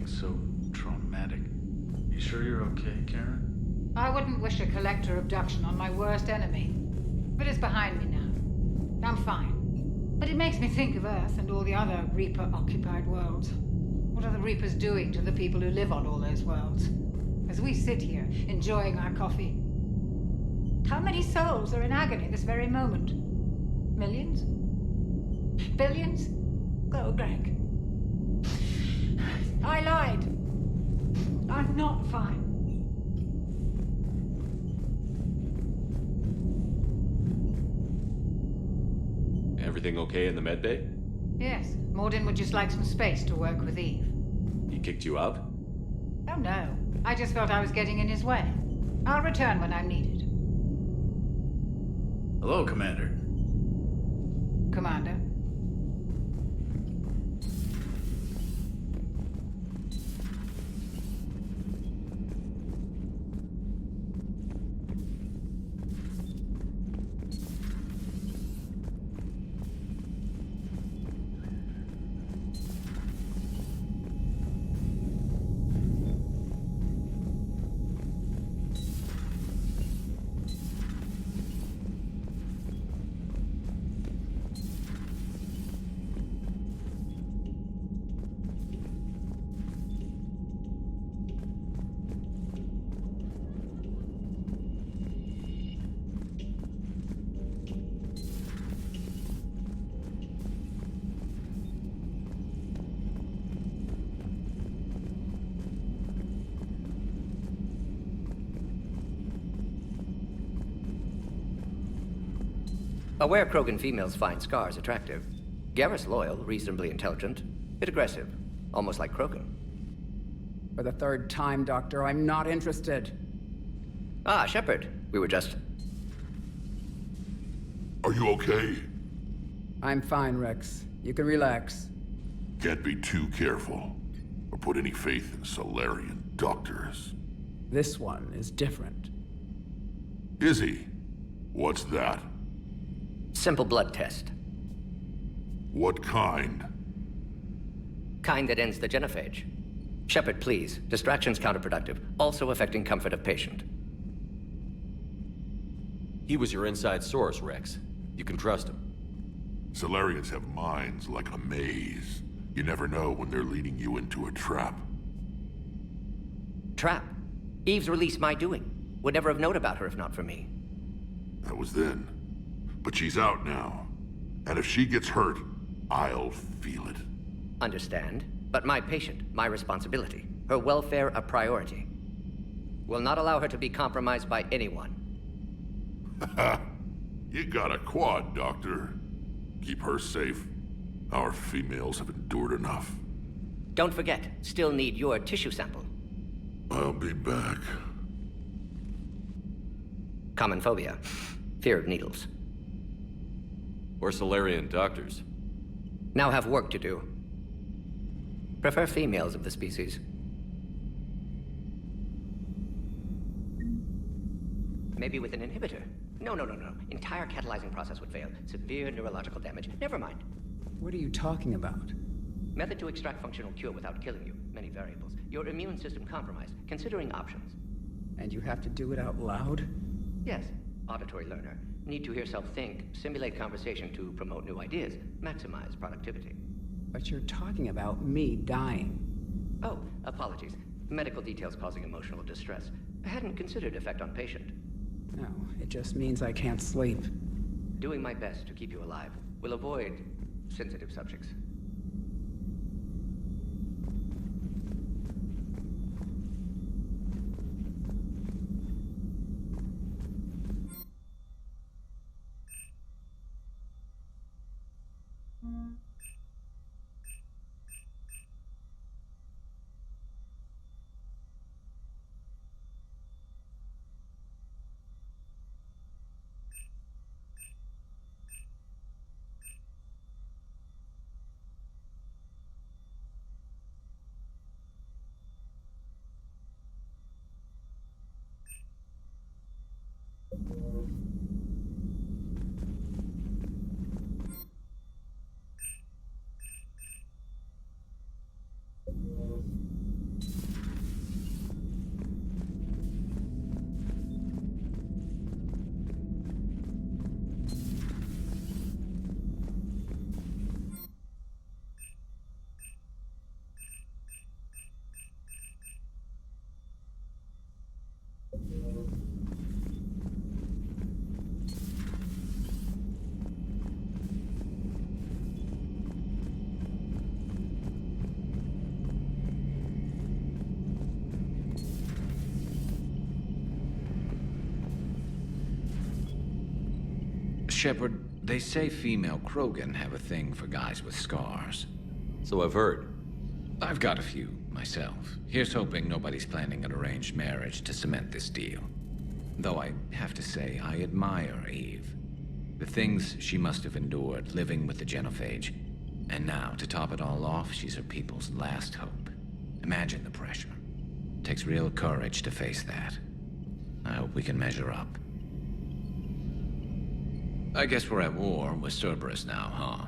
So traumatic. You sure you're okay, Karen? I wouldn't wish a collector abduction on my worst enemy. But it's behind me now. I'm fine. But it makes me think of Earth and all the other Reaper-occupied worlds. What are the Reapers doing to the people who live on all those worlds? As we sit here, enjoying our coffee. How many souls are in agony this very moment? Millions? Billions? Go, Greg. I lied. I'm not fine. Everything okay in the medbay? Yes, Mordin would just like some space to work with Eve. He kicked you out? Oh no, I just felt I was getting in his way. I'll return when I'm needed. Hello, Commander. Commander. Aware Krogan females find scars attractive. Garrus loyal, reasonably intelligent, bit aggressive, almost like Krogan. For the third time, Doctor, I'm not interested. Ah, Shepard. We were just... Are you okay? I'm fine, Rex. You can relax. Can't be too careful, or put any faith in Solarian doctors. This one is different. Is he? What's that? Simple blood test. What kind? Kind that ends the genophage. Shepard, please. Distraction's counterproductive, also affecting comfort of patient. He was your inside source, Rex. You can trust him. Solarians have minds like a maze. You never know when they're leading you into a trap. Trap? Eve's release my doing. Would never have known about her if not for me. That was then. But she's out now. And if she gets hurt, I'll feel it. Understand. But my patient, my responsibility. Her welfare a priority. Will not allow her to be compromised by anyone. You got a quad, Doctor. Keep her safe. Our females have endured enough. Don't forget, still need your tissue sample. I'll be back. Common phobia. Fear of needles. We're Solarian doctors. Now have work to do. Prefer females of the species. Maybe with an inhibitor. No. Entire catalyzing process would fail. Severe neurological damage. Never mind. What are you talking about? Method to extract functional cure without killing you. Many variables. Your immune system compromised. Considering options. And you have to do it out loud? Yes. Auditory learner. Need to hear self think. Simulate conversation to promote new ideas. Maximize productivity. But you're talking about me dying. Oh, apologies. Medical details causing emotional distress. I hadn't considered effect on patient. No, it just means I can't sleep. Doing my best to keep you alive. Will avoid sensitive subjects. Shepard, they say female Krogan have a thing for guys with scars. So I've heard. I've got a few, myself. Here's hoping nobody's planning an arranged marriage to cement this deal. Though I have to say, I admire Eve. The things she must have endured living with the genophage. And now, to top it all off, she's her people's last hope. Imagine the pressure. Takes real courage to face that. I hope we can measure up. I guess we're at war with Cerberus now, huh?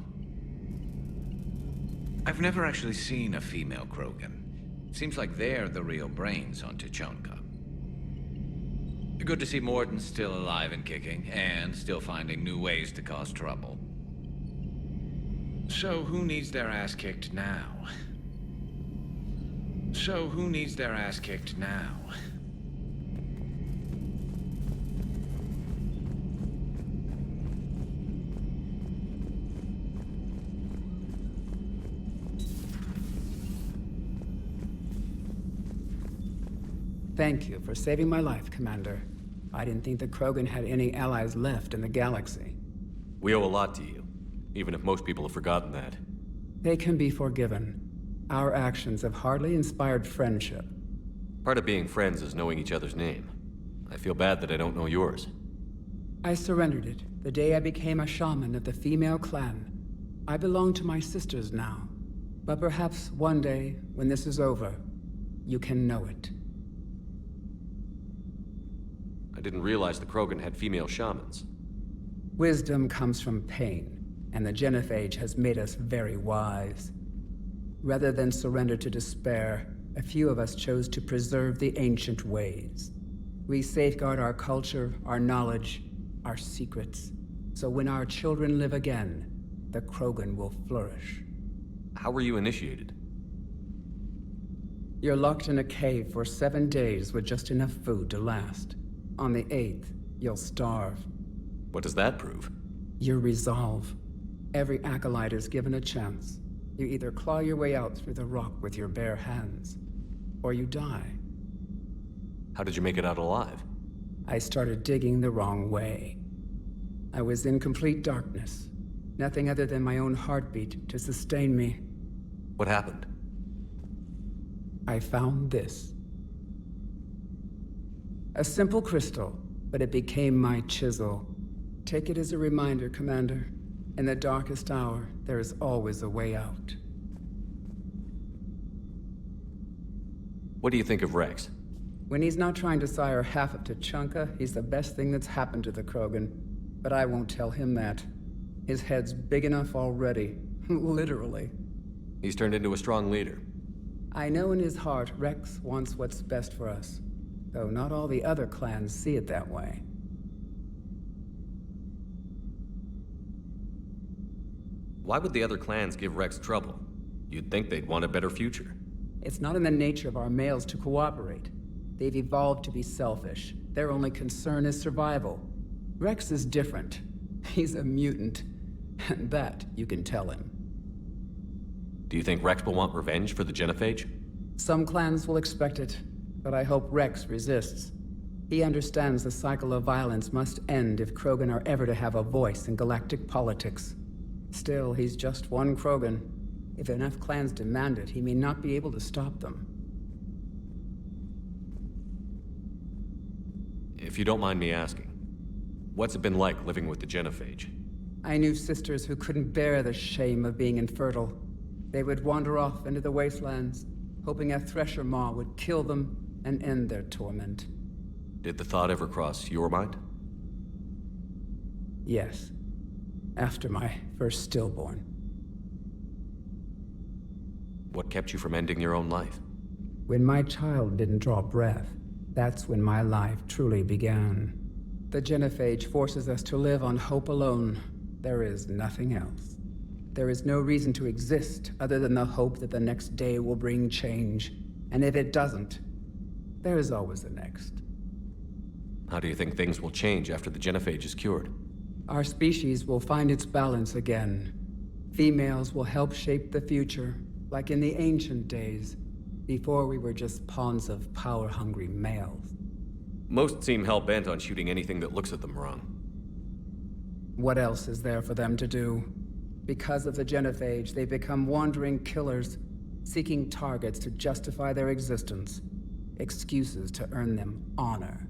I've never actually seen a female Krogan. Seems like they're the real brains on Tuchanka. Good to see Morden's still alive and kicking, and still finding new ways to cause trouble. So who needs their ass kicked now? Thank you for saving my life, Commander. I didn't think the Krogan had any allies left in the galaxy. We owe a lot to you, even if most people have forgotten that. They can be forgiven. Our actions have hardly inspired friendship. Part of being friends is knowing each other's name. I feel bad that I don't know yours. I surrendered it the day I became a shaman of the female clan. I belong to my sisters now. But perhaps one day, when this is over, you can know it. I didn't realize the Krogan had female shamans. Wisdom comes from pain, and the genophage has made us very wise. Rather than surrender to despair, a few of us chose to preserve the ancient ways. We safeguard our culture, our knowledge, our secrets, so when our children live again, the Krogan will flourish. How were you initiated? You're locked in a cave for 7 days with just enough food to last. On the 8th, you'll starve. What does that prove? Your resolve. Every acolyte is given a chance. You either claw your way out through the rock with your bare hands, or you die. How did you make it out alive? I started digging the wrong way. I was in complete darkness. Nothing other than my own heartbeat to sustain me. What happened? I found this. A simple crystal, but it became my chisel. Take it as a reminder, Commander. In the darkest hour, there is always a way out. What do you think of Rex? When he's not trying to sire half of Tuchanka, he's the best thing that's happened to the Krogan. But I won't tell him that. His head's big enough already. Literally. He's turned into a strong leader. I know in his heart Rex wants what's best for us. Though not all the other clans see it that way. Why would the other clans give Rex trouble? You'd think they'd want a better future. It's not in the nature of our males to cooperate. They've evolved to be selfish. Their only concern is survival. Rex is different. He's a mutant. And that you can tell him. Do you think Rex will want revenge for the Genophage? Some clans will expect it, but I hope Rex resists. He understands the cycle of violence must end if Krogan are ever to have a voice in galactic politics. Still, he's just one Krogan. If enough clans demand it, he may not be able to stop them. If you don't mind me asking, what's it been like living with the Genophage? I knew sisters who couldn't bear the shame of being infertile. They would wander off into the wastelands, hoping a Thresher Maw would kill them and end their torment. Did the thought ever cross your mind? Yes. After my first stillborn. What kept you from ending your own life? When my child didn't draw breath, that's when my life truly began. The Genophage forces us to live on hope alone. There is nothing else. There is no reason to exist other than the hope that the next day will bring change. And if it doesn't, there is always the next. How do you think things will change after the Genophage is cured? Our species will find its balance again. Females will help shape the future, like in the ancient days, before we were just pawns of power-hungry males. Most seem hell-bent on shooting anything that looks at them wrong. What else is there for them to do? Because of the Genophage, they become wandering killers, seeking targets to justify their existence. Excuses to earn them honor.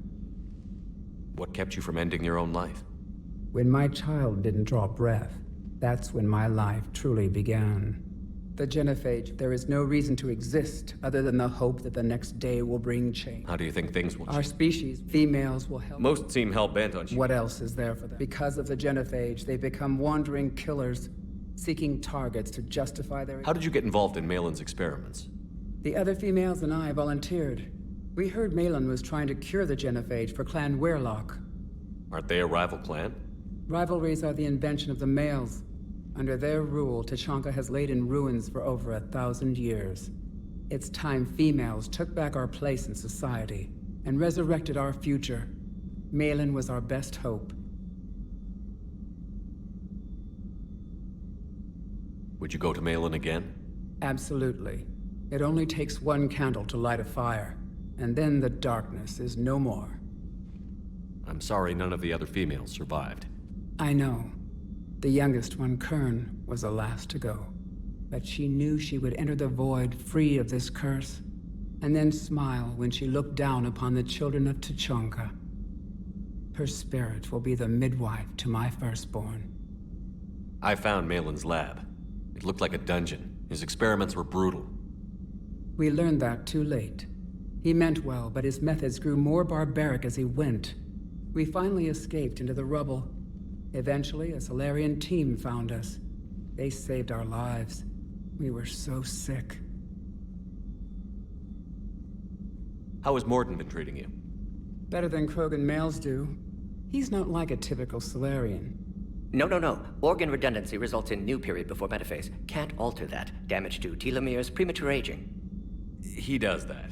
What kept you from ending your own life? When my child didn't draw breath, that's when my life truly began. The Genophage, there is no reason to exist other than the hope that the next day will bring change. How do you think things will change? Our species, females, will help. Most seem hell-bent on shooting. What else is there for them? Because of the Genophage, they become wandering killers, seeking targets to justify their... How did you get involved in Malin's experiments? The other females and I volunteered. We heard Malin was trying to cure the Genophage for Clan Weirlock. Aren't they a rival clan? Rivalries are the invention of the males. Under their rule, Tuchanka has laid in ruins for over 1,000 years. It's time females took back our place in society and resurrected our future. Malin was our best hope. Would you go to Malin again? Absolutely. It only takes one candle to light a fire, and then the darkness is no more. I'm sorry none of the other females survived. I know. The youngest one, Kern, was the last to go. But she knew she would enter the void free of this curse, and then smile when she looked down upon the children of Tuchanka. Her spirit will be the midwife to my firstborn. I found Malin's lab. It looked like a dungeon. His experiments were brutal. We learned that too late. He meant well, but his methods grew more barbaric as he went. We finally escaped into the rubble. Eventually, a Solarian team found us. They saved our lives. We were so sick. How has Morden been treating you? Better than Krogan males do. He's not like a typical Solarian. No. Organ redundancy results in new period before metaphase. Can't alter that. Damage to telomeres, premature aging. He does that.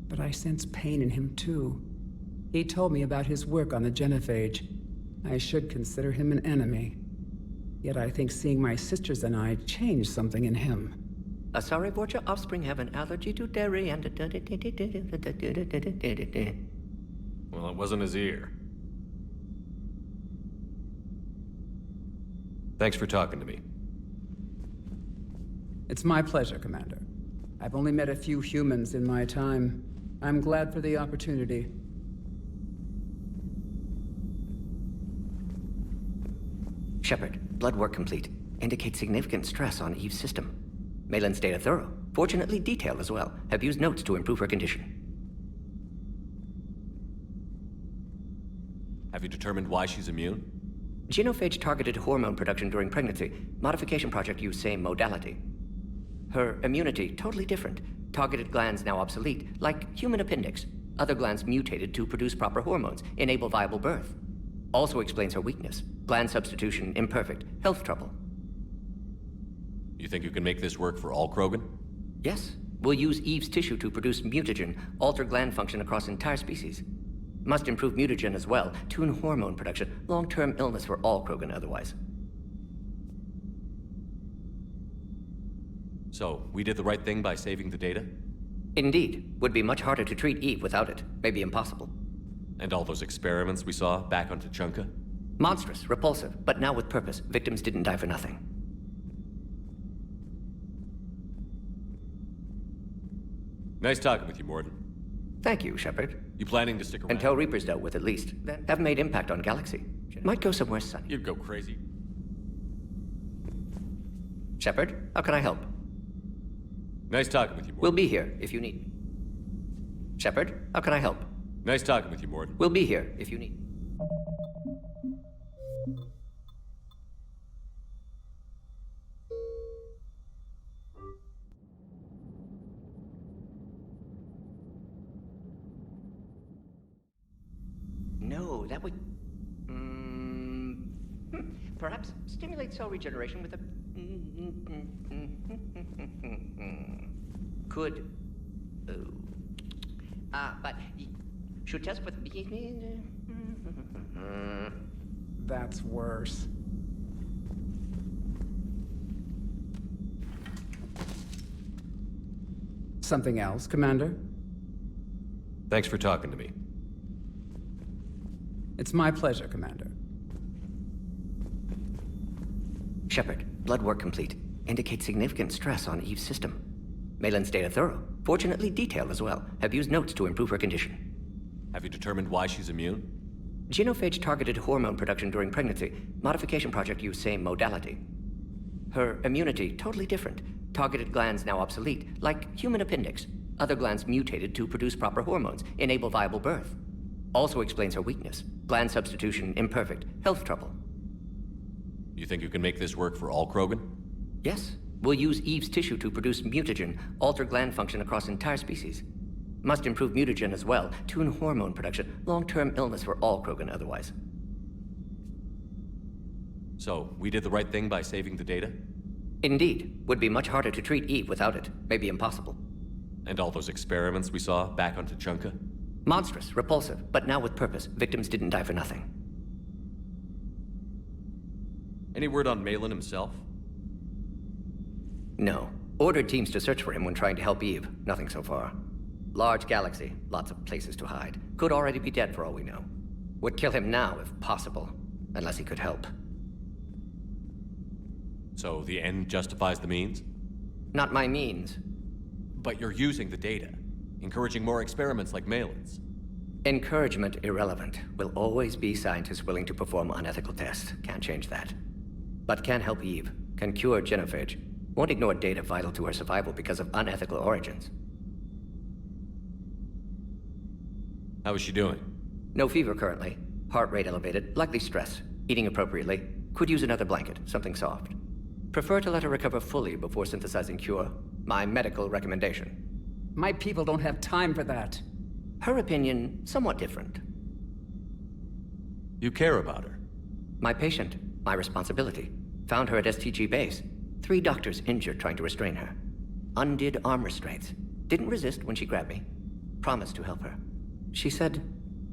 But I sense pain in him too. He told me about his work on the Genophage. I should consider him an enemy. Yet I think seeing my sisters and I changed something in him. Sorry, Vorcha offspring have an allergy to dairy and... Well, it wasn't his ear. Thanks for talking to me. It's my pleasure, Commander. I've only met a few humans in my time. I'm glad for the opportunity. Shepard, blood work complete. Indicates significant stress on Eve's system. Malin's data thorough. Fortunately detailed as well. Have used notes to improve her condition. Have you determined why she's immune? Genophage targeted hormone production during pregnancy. Modification project used same modality. Her immunity, totally different. Targeted glands now obsolete, like human appendix. Other glands mutated to produce proper hormones, enable viable birth. Also explains her weakness. Gland substitution imperfect. Health trouble. You think you can make this work for all Krogan? Yes. We'll use Eve's tissue to produce mutagen, alter gland function across entire species. Must improve mutagen as well, tune hormone production, long-term illness for all Krogan otherwise. So, we did the right thing by saving the data? Indeed. Would be much harder to treat Eve without it. Maybe impossible. And all those experiments we saw back on Tuchanka? Monstrous, repulsive, but now with purpose. Victims didn't die for nothing. Nice talking with you, Morden. Thank you, Shepard. You planning to stick around? Until Reaper's dealt with, at least. Then have made impact on Galaxy. Might go somewhere sunny. You'd go crazy. Shepard, how can I help? Nice talking with you, Morden. We'll be here if you need me. Shepard, how can I help? Nice talking with you, Morden. We'll be here if you need me. No, that would... Perhaps stimulate cell regeneration with a... Could... but... Should test with... That's worse. Something else, Commander? Thanks for talking to me. It's my pleasure, Commander. Shepard, blood work complete. Indicates significant stress on Eve's system. Malin's data thorough. Fortunately detailed as well. Have used notes to improve her condition. Have you determined why she's immune? Genophage targeted hormone production during pregnancy. Modification project used same modality. Her immunity, totally different. Targeted glands now obsolete, like human appendix. Other glands mutated to produce proper hormones, enable viable birth. Also explains her weakness. Gland substitution imperfect. Health trouble. You think you can make this work for all Krogan? Yes. We'll use Eve's tissue to produce mutagen, alter gland function across entire species. Must improve mutagen as well, tune hormone production, long-term illness for all Krogan otherwise. So, we did the right thing by saving the data? Indeed. Would be much harder to treat Eve without it. Maybe impossible. And all those experiments we saw back on Tuchanka? Monstrous, repulsive, but now with purpose. Victims didn't die for nothing. Any word on Malin himself? No. Ordered teams to search for him when trying to help Eve. Nothing so far. Large galaxy, lots of places to hide. Could already be dead for all we know. Would kill him now if possible, unless he could help. So the end justifies the means? Not my means. But you're using the data, encouraging more experiments like Malin's. Encouragement irrelevant. Will always be scientists willing to perform unethical tests. Can't change that. But can help Eve. Can cure genophage. Won't ignore data vital to her survival because of unethical origins. How is she doing? No fever currently. Heart rate elevated, likely stress. Eating appropriately. Could use another blanket, something soft. Prefer to let her recover fully before synthesizing cure. My medical recommendation. My people don't have time for that. Her opinion, somewhat different. You care about her? My patient, my responsibility. Found her at STG base. 3 doctors injured trying to restrain her. Undid arm restraints. Didn't resist when she grabbed me. Promised to help her. She said,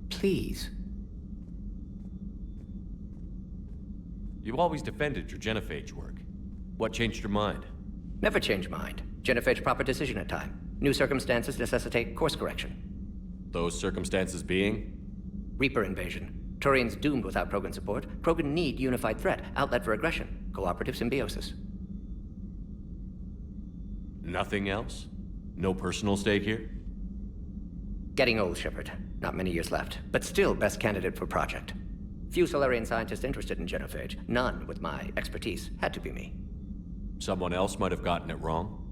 please. You always defended your genophage work. What changed your mind? Never change mind. Genophage proper decision at time. New circumstances necessitate course correction. Those circumstances being? Reaper invasion. Turians doomed without Krogan support. Krogan need unified threat, outlet for aggression. Cooperative symbiosis. Nothing else? No personal stake here? Getting old, Shepard. Not many years left, but still best candidate for project. Few Solarian scientists interested in genophage. None with my expertise. Had to be me. Someone else might have gotten it wrong?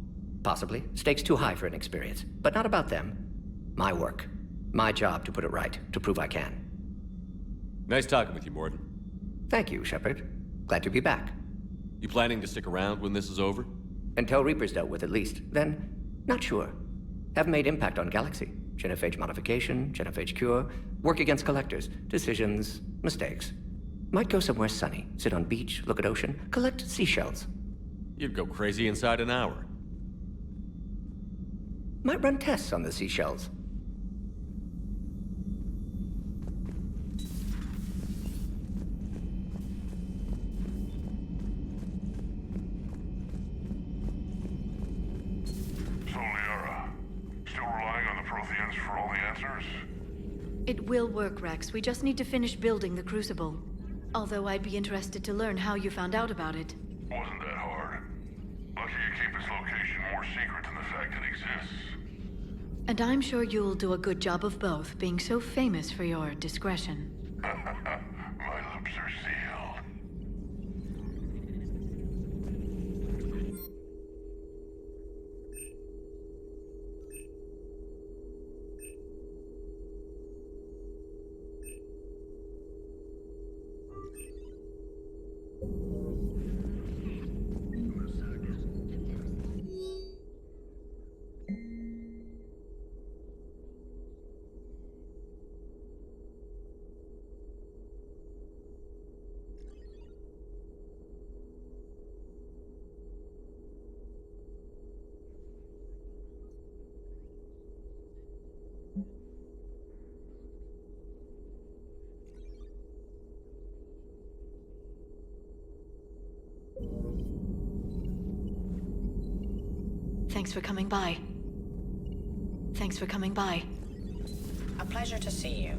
Possibly. Stakes too high for inexperience. But not about them. My work. My job to put it right, to prove I can. Nice talking with you, Morden. Thank you, Shepard. Glad to be back. You planning to stick around when this is over? Until Reaper's dealt with, at least. Then, not sure. Have made impact on Galaxy. Genophage modification, genophage cure, work against collectors, decisions, mistakes. Might go somewhere sunny, sit on beach, look at ocean, collect seashells. You'd go crazy inside an hour. Might run tests on the seashells. So, Liara, still relying on the Protheans for all the answers? It will work, Rex. We just need to finish building the Crucible. Although I'd be interested to learn how you found out about it. Wasn't that hard. Lucky you keep its location more secret than the fact it exists. And I'm sure you'll do a good job of both, being so famous for your discretion. My lips are sealed. Thanks for coming by. Thanks for coming by. A pleasure to see you.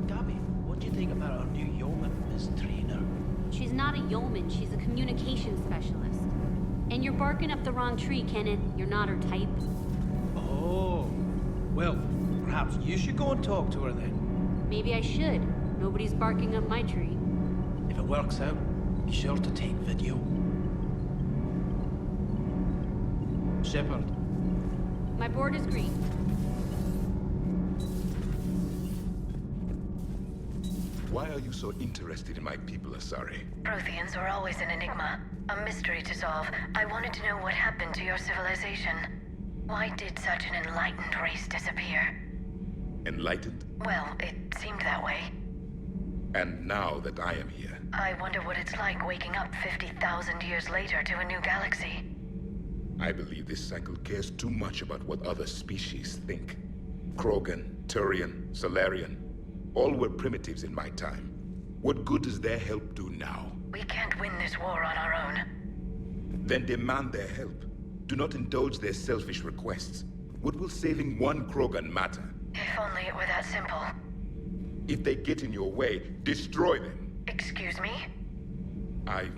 Gabby, what do you think about our new yeoman, Miss Trainer? She's not a yeoman, she's a communications specialist. And you're barking up the wrong tree, Kenneth. You're not her type. Oh, well, perhaps you should go and talk to her then. Maybe I should. Nobody's barking up my tree. If it works out, be sure to take video. Shepard. My board is green. Why are you so interested in my people, Asari? Protheans are always an enigma, a mystery to solve. I wanted to know what happened to your civilization. Why did such an enlightened race disappear? Enlightened? Well, it seemed that way. And now that I am here, I wonder what it's like waking up 50,000 years later to a new galaxy. I believe this cycle cares too much about what other species think. Krogan, Turian, Solarian, all were primitives in my time. What good does their help do now? We can't win this war on our own. Then demand their help. Do not indulge their selfish requests. What will saving one Krogan matter? If only it were that simple. If they get in your way, destroy them. Excuse me? I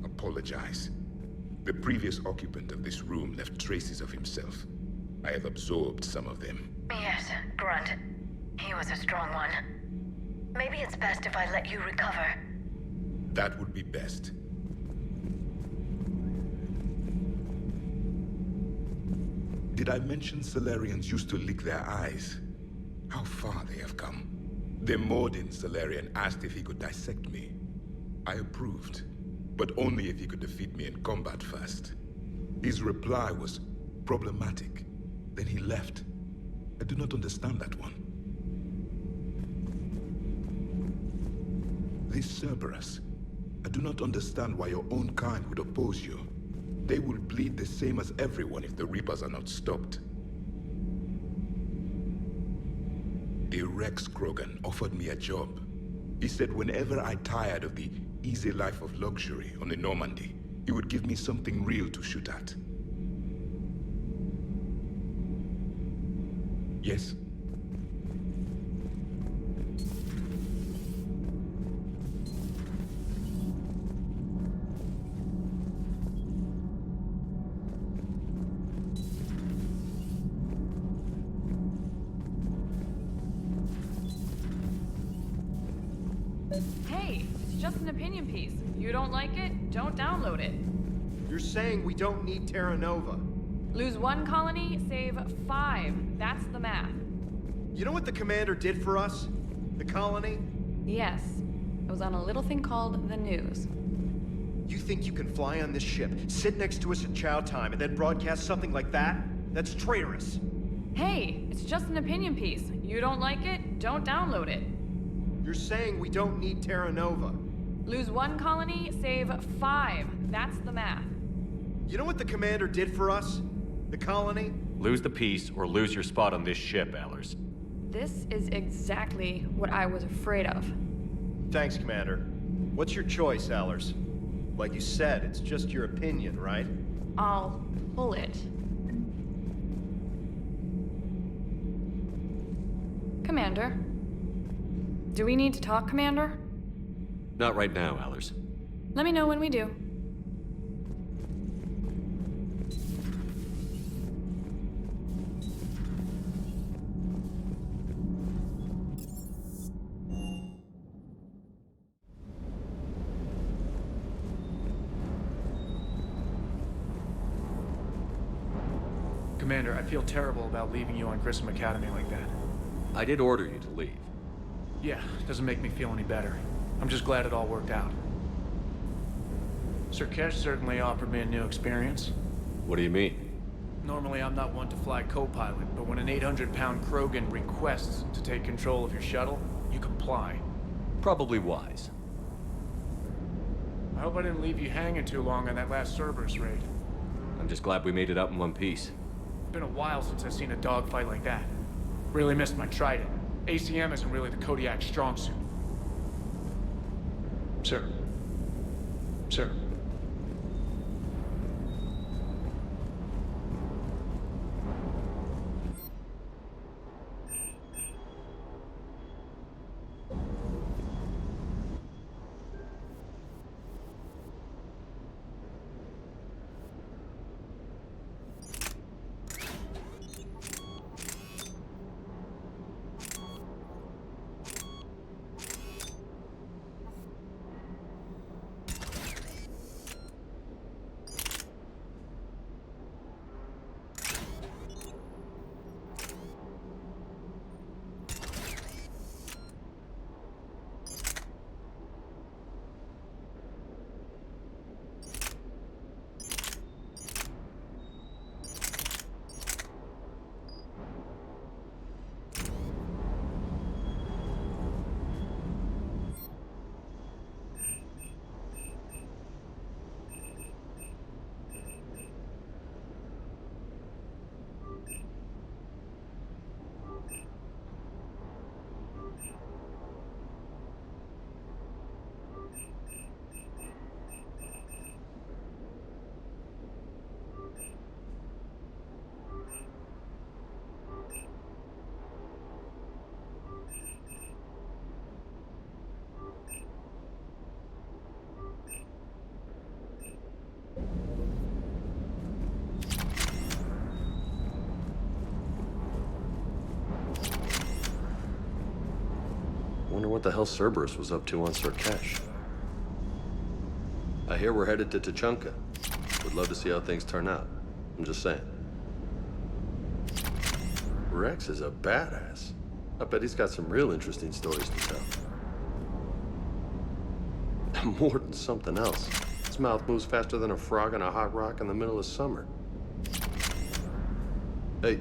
apologize. The previous occupant of this room left traces of himself. I have absorbed some of them. Yes, Grunt. He was a strong one. Maybe it's best if I let you recover. That would be best. Did I mention Solarians used to lick their eyes? How far they have come. The Morden Solarian asked if he could dissect me. I approved, but only if he could defeat me in combat first. His reply was problematic. Then he left. I do not understand that one. This Cerberus, I do not understand why your own kind would oppose you. They will bleed the same as everyone if the Reapers are not stopped. A Rex Krogan offered me a job. He said whenever I tired of the easy life of luxury on the Normandy, he would give me something real to shoot at. Yes? Hey, it's just an opinion piece. You don't like it? Don't download it. You're saying we don't need Terra Nova. Lose 1 colony, save 5. That's the math. You know what the commander did for us? The colony? Yes. It was on a little thing called the news. You think you can fly on this ship, sit next to us at chow time, and then broadcast something like that? That's traitorous. Hey, it's just an opinion piece. You don't like it? Don't download it. You're saying we don't need Terra Nova. Lose 1 colony, save 5. That's the math. You know what the commander did for us? The colony? Lose the peace or lose your spot on this ship, Allers. This is exactly what I was afraid of. Thanks, Commander. What's your choice, Allers? Like you said, it's just your opinion, right? I'll pull it. Commander? Do we need to talk, Commander? Not right now, Allers. Let me know when we do. Commander, I feel terrible about leaving you on Grissom Academy like that. I did order you to leave. Yeah, doesn't make me feel any better. I'm just glad it all worked out. Sir Kesh certainly offered me a new experience. What do you mean? Normally, I'm not one to fly co-pilot, but when an 800-pound Krogan requests to take control of your shuttle, you comply. Probably wise. I hope I didn't leave you hanging too long on that last Cerberus raid. I'm just glad we made it out in one piece. It's been a while since I've seen a dogfight like that. Really missed my Trident. ACM isn't really the Kodiak's strong suit. Sir. Sir. Wonder what the hell Cerberus was up to on Surkesh. I hear we're headed to Tuchanka. Would love to see how things turn out. I'm just saying. Rex is a badass. I bet he's got some real interesting stories to tell. More than something else. His mouth moves faster than a frog on a hot rock in the middle of summer. Hey.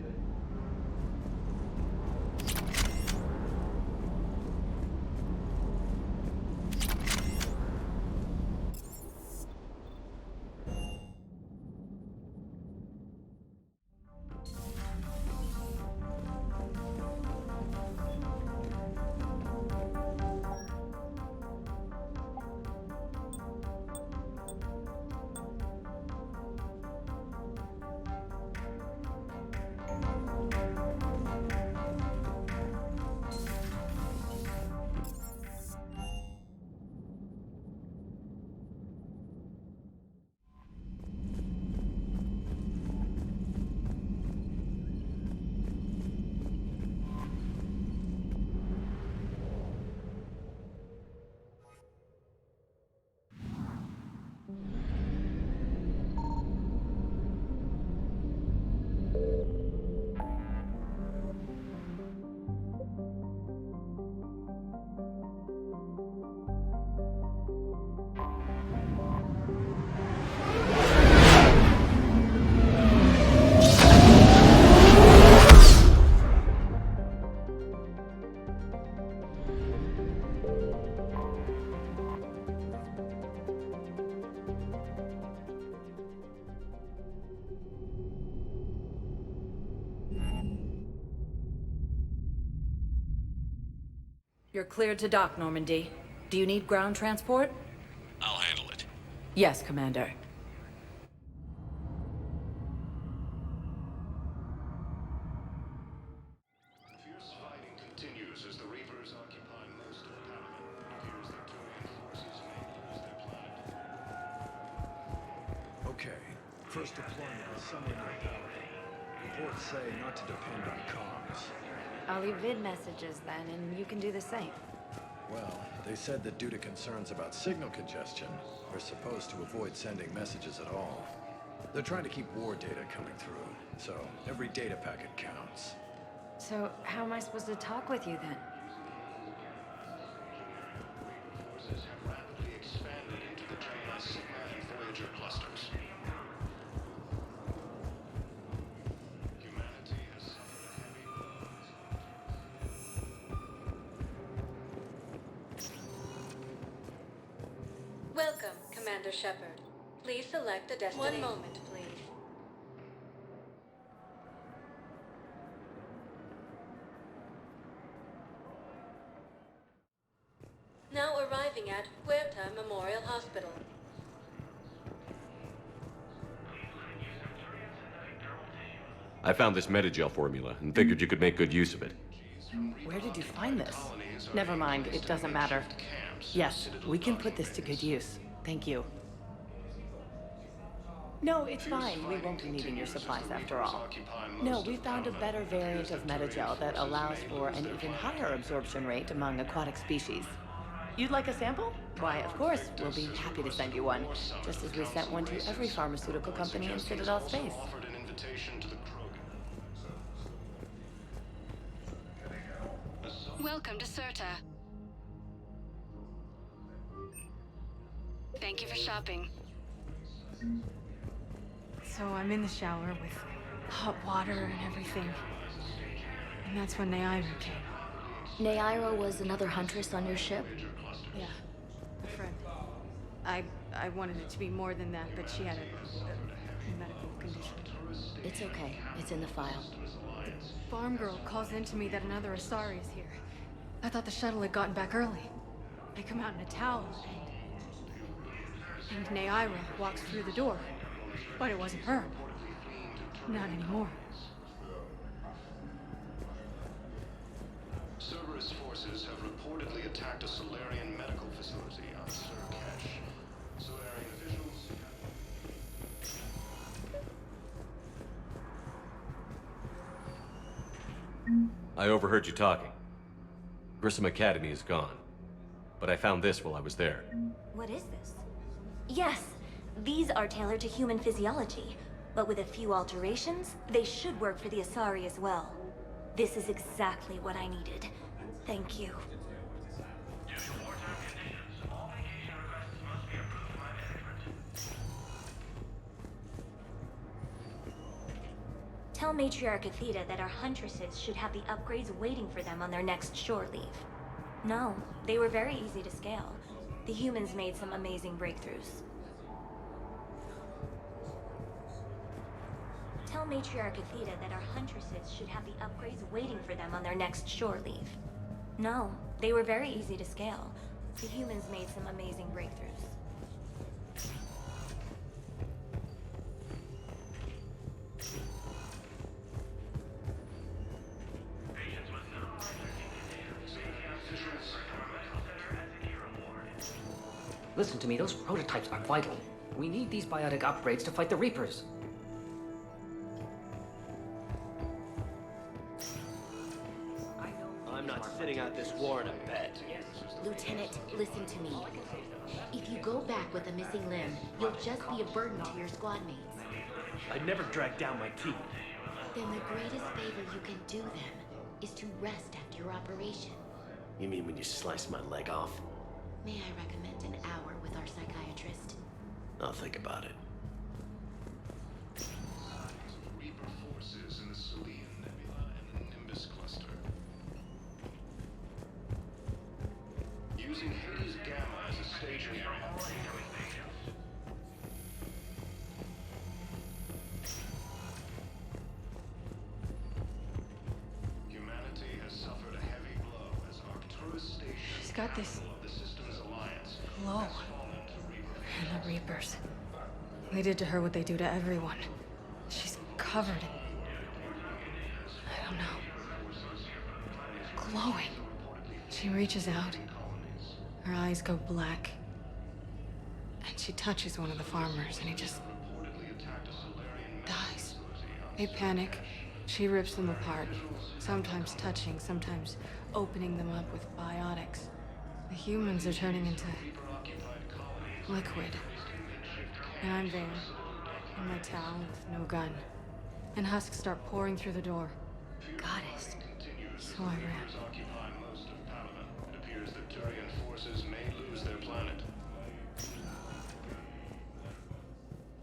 You're cleared to dock, Normandy. Do you need ground transport? I'll handle it. Yes, Commander. Fierce fighting continues as the Reapers occupy most of Palaven. It appears that Turian forces may lose their planet. Okay, first deployment is somewhere near Palaven. Reports say not to depend on comms. I'll leave vid messages then, and you can do the same. Well, they said that due to concerns about signal congestion, we're supposed to avoid sending messages at all. They're trying to keep war data coming through, so every data packet counts. So, how am I supposed to talk with you then? Forces have rapidly expanded into the Gemini Sigma and Voyager clusters. Humanity has suffered a heavy blow. Welcome, Commander Shepard. Please select a destination. 1 moment, please. Now arriving at Huerta Memorial Hospital. I found this Metagel formula and figured you could make good use of it. Where did you find this? Never mind, it doesn't matter. Yes, we can put this to good use. Thank you. No, it's fine. We won't be needing your supplies after all. No, we found a better variant of Metagel that allows for an even higher absorption rate among aquatic species. You'd like a sample? Why, of course, we'll be happy to send you one, just as we sent one to every pharmaceutical company in Citadel space. Offered an invitation to the Krogan. Welcome to Serta. Thank you for shopping. So I'm in the shower with hot water and everything. And that's when Naira came. Naira was another huntress on your ship? Yeah, a friend. I wanted it to be more than that, but she had a medical condition. It's okay. It's in the file. The farm girl calls in to me that another Asari is here. I thought the shuttle had gotten back early. I come out in a towel, and Naira walks through the door. But it wasn't her. Not anymore. Cerberus forces have reportedly attacked a Solarian medical facility on Surcash. Solarian officials I overheard you talking. Grissom Academy is gone. But I found this while I was there. What is this? Yes, these are tailored to human physiology, but with a few alterations, they should work for the Asari as well. This is exactly what I needed. Thank you. Tell Matriarch Athena that our huntresses should have the upgrades waiting for them on their next shore leave. No, they were very easy to scale. The humans made some amazing breakthroughs. Tell Matriarch Athena that our huntresses should have the upgrades waiting for them on their next shore leave. No, they were very easy to scale. The humans made some amazing breakthroughs. Listen to me, those prototypes are vital. We need these biotic upgrades to fight the Reapers. I'm not sitting out this war in a bed. Lieutenant, listen to me. If you go back with a missing limb, you'll just be a burden to your squad mates. I'd never drag down my teeth. Then the greatest favor you can do them is to rest after your operation. You mean when you slice my leg off? May I recommend an hour with our psychiatrist? I'll think about it. Reaper forces in the Selene Nebula and the Nimbus cluster. Using Hades Gamma as a staging area. Humanity has suffered a heavy blow as Arcturus stages got this glow. And the Reapers. They did to her what they do to everyone. She's covered in... I don't know. Glowing. She reaches out. Her eyes go black. And she touches one of the farmers, and he just... dies. They panic. She rips them apart. Sometimes touching, sometimes opening them up with biotics. The humans are turning into... liquid. And I'm there, in my towel with no gun. And husks start pouring through the door. Goddess. So I ran. It appears that Turian forces may lose their planet.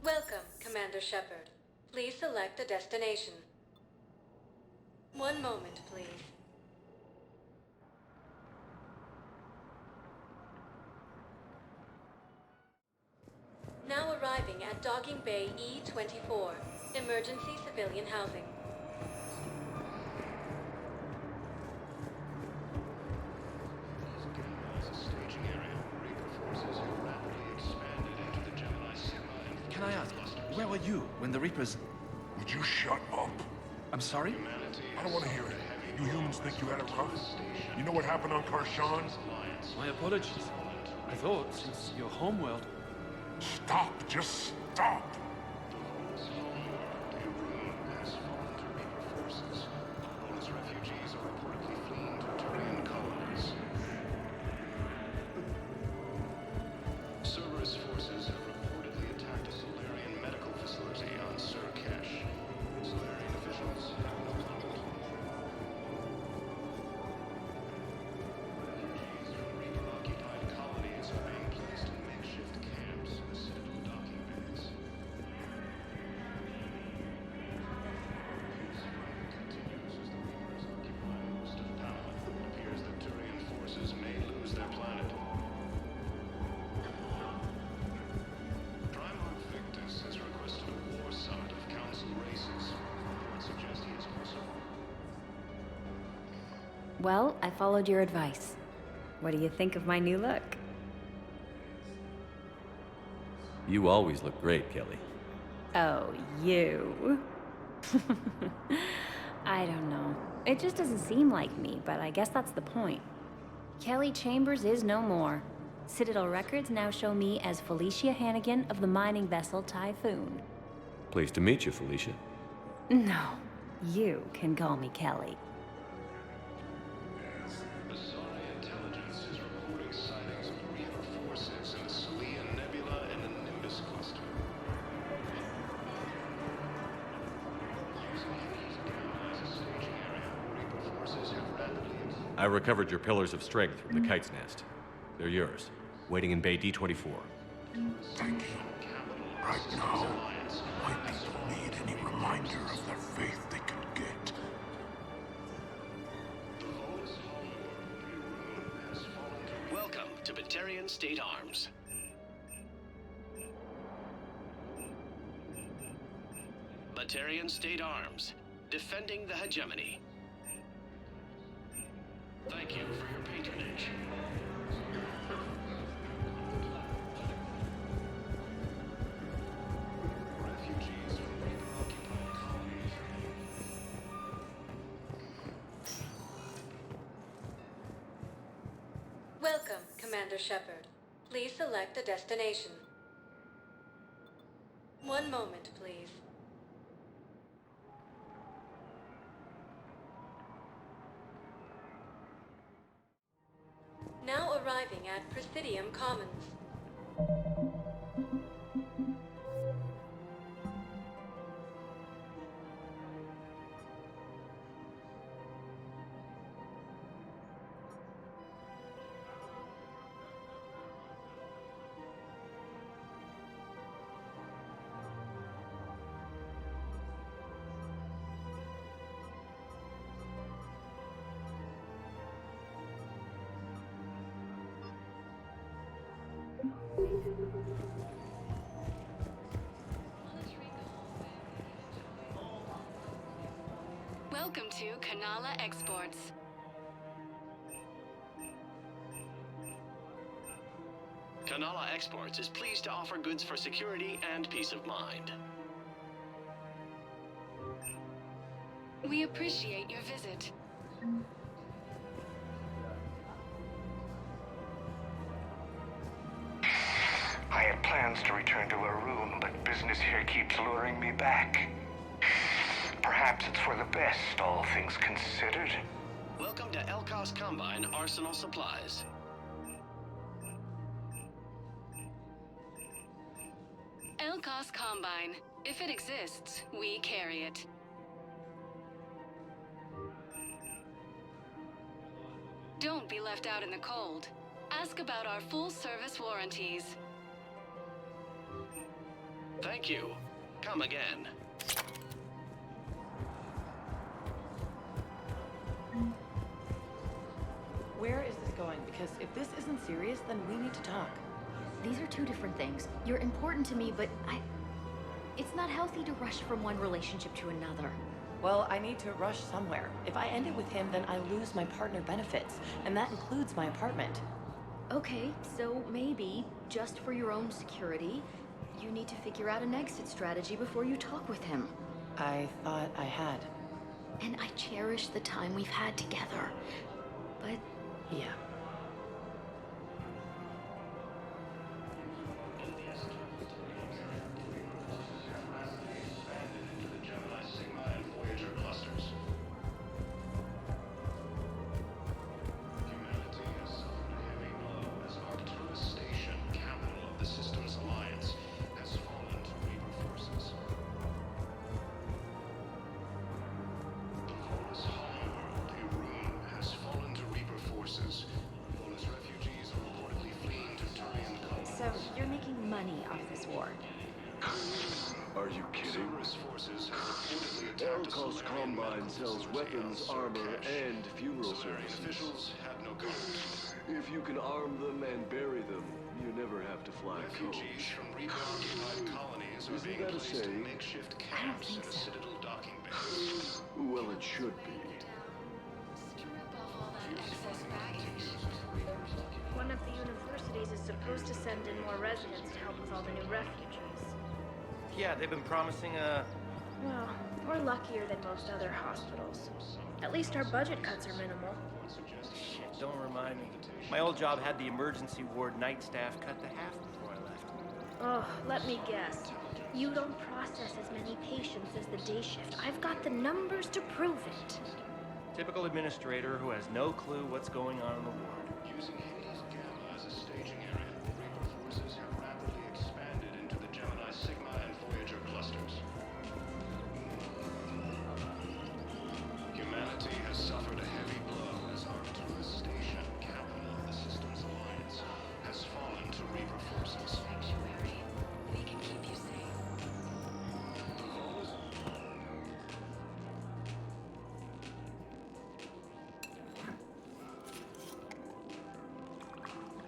Welcome, Commander Shepard. Please select a destination. One moment, please. Now arriving at Docking Bay E-24, emergency civilian housing. Can I ask, where were you when the Reapers... Would you shut up? I'm sorry? I don't want to hear it. You humans think you had it rough? You know what happened on Karshan? My apologies. I thought, since your homeworld... Stop! Just stop! Refugees are reportedly fleeing to Turian colonies. Cerberus forces have reportedly attacked a Solarian medical facility on Surkesh. Solarian officials have no comment. Refugees from Reaper-occupied colonies are being placed in makeshift camps in the Citadel docking bays. Continues as the Reapers occupy most of Panama. It appears that Turian forces may lose their planet. Primarch Victus has requested a war summit of council races. Reports suggest he is also... Well, I followed your advice. What do you think of my new look? You always look great, Kelly. Oh, you. I don't know. It just doesn't seem like me, but I guess that's the point. Kelly Chambers is no more. Citadel records now show me as Felicia Hannigan of the mining vessel Typhoon. Pleased to meet you, Felicia. No, you can call me Kelly. Asari intelligence is reporting sightings of Reaper forces in the Salian Nebula and the Nimbus cluster. Using these again as a staging area, Reaper forces have rapidly... I recovered your pillars of strength from the kite's nest. They're yours, waiting in Bay D-24. Thank you. Right now, my people need any reminder of their faith they can get. Welcome to Batarian State Arms. Batarian State Arms, defending the hegemony. Thank you for your patronage. Refugees from Reaper-occupied colonies. Welcome, Commander Shepard. Please select a destination. One moment, please. Now arriving at Presidium Commons. Welcome to Kanala Exports. Kanala Exports is pleased to offer goods for security and peace of mind. We appreciate your visit. I had plans to return to a room, but business here keeps luring me back. Perhaps it's for the best, all things considered. Welcome to Elkos Combine Arsenal Supplies. Elkos Combine. If it exists, we carry it. Don't be left out in the cold. Ask about our full-service warranties. Thank you. Come again. Where is this going? Because if this isn't serious, then we need to talk. These are two different things. You're important to me, but it's not healthy to rush from one relationship to another. Well, I need to rush somewhere. If I end it with him, then I lose my partner benefits, and that includes my apartment. Okay, so maybe, just for your own security, you need to figure out an exit strategy before you talk with him. I thought I had. And I cherish the time we've had together. But... yeah. So, you're making money off this war? Are you kidding? Elkos Combine sells weapons, armor, and funeral services. If you can arm them and bury them, you never have to fly a coach. Isn't that a saying? I don't think so. Well, it should be. One of the universities is supposed to send in more residents to help with all the new refugees. Yeah, they've been promising Well, we're luckier than most other hospitals. At least our budget cuts are minimal. Shit, don't remind me. My old job had the emergency ward night staff cut to half before I left. Oh, let me guess. You don't process as many patients as the day shift. I've got the numbers to prove it. Typical administrator who has no clue what's going on in the ward. Using Hades Gamma as a staging area, Reaper forces have rapidly expanded into the Gemini Sigma and Voyager clusters. Humanity has suffered a heavy blow as Arcturus Station, capital of the Systems Alliance, has fallen to Reaper forces. Sanctuary. We can keep you safe.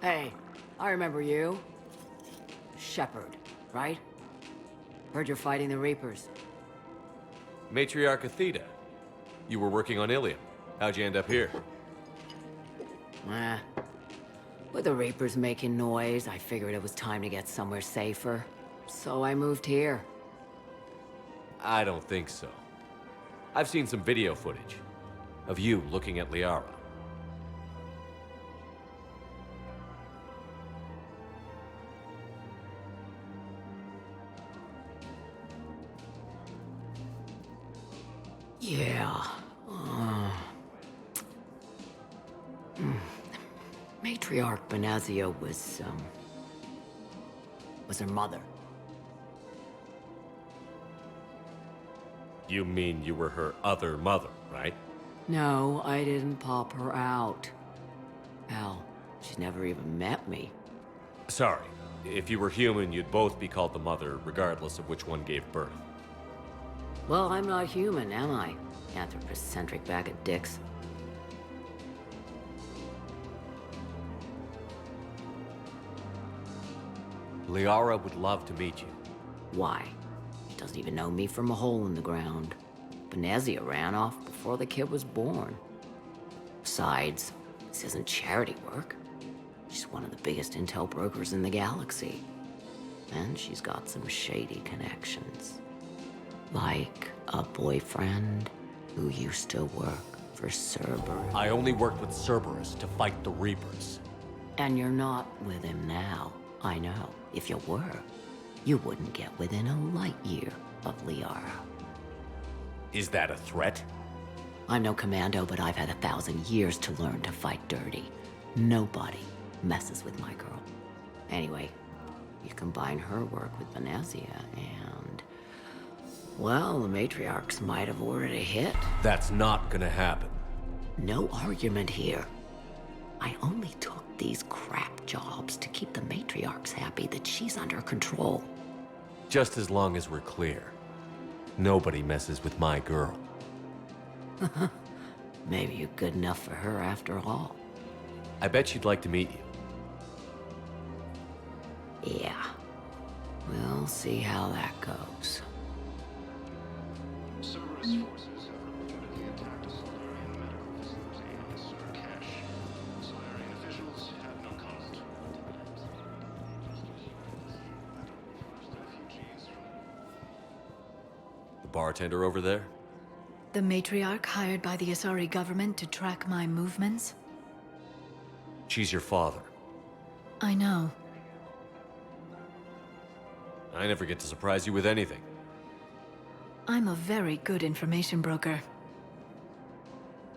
Hey, I remember you. Shepard, right? Heard you're fighting the Reapers. Matriarch Athena. You were working on Ilium. How'd you end up here? With the Reapers making noise, I figured it was time to get somewhere safer. So I moved here. I don't think so. I've seen some video footage of you looking at Liara. Yeah. Matriarch Benazia was her mother. You mean you were her other mother, right? No, I didn't pop her out. Hell, she's never even met me. Sorry. If you were human, you'd both be called the mother, regardless of which one gave birth. Well, I'm not human, am I? Anthropocentric bag of dicks. Liara would love to meet you. Why? She doesn't even know me from a hole in the ground. Benazia ran off before the kid was born. Besides, this isn't charity work. She's one of the biggest intel brokers in the galaxy. And she's got some shady connections. Like a boyfriend who used to work for Cerberus. I only worked with Cerberus to fight the Reapers. And you're not with him now. I know. If you were, you wouldn't get within a light year of Liara. Is that a threat? I'm no commando, but I've had 1,000 years to learn to fight dirty. Nobody messes with my girl. Anyway, you combine her work with Venezia and... well, the matriarchs might have ordered a hit. That's not gonna happen. No argument here. I only took these crap jobs to keep the matriarchs happy that she's under control. Just as long as we're clear. Nobody messes with my girl. Maybe you're good enough for her after all. I bet she'd like to meet you. Yeah. We'll see how that goes. Cerberus forces have reportedly attacked a Solarian medical facility in Surcash. Solarian officials have no comment. The bartender over there? The matriarch hired by the Asari government to track my movements? She's your father. I know. I never get to surprise you with anything. I'm a very good information broker.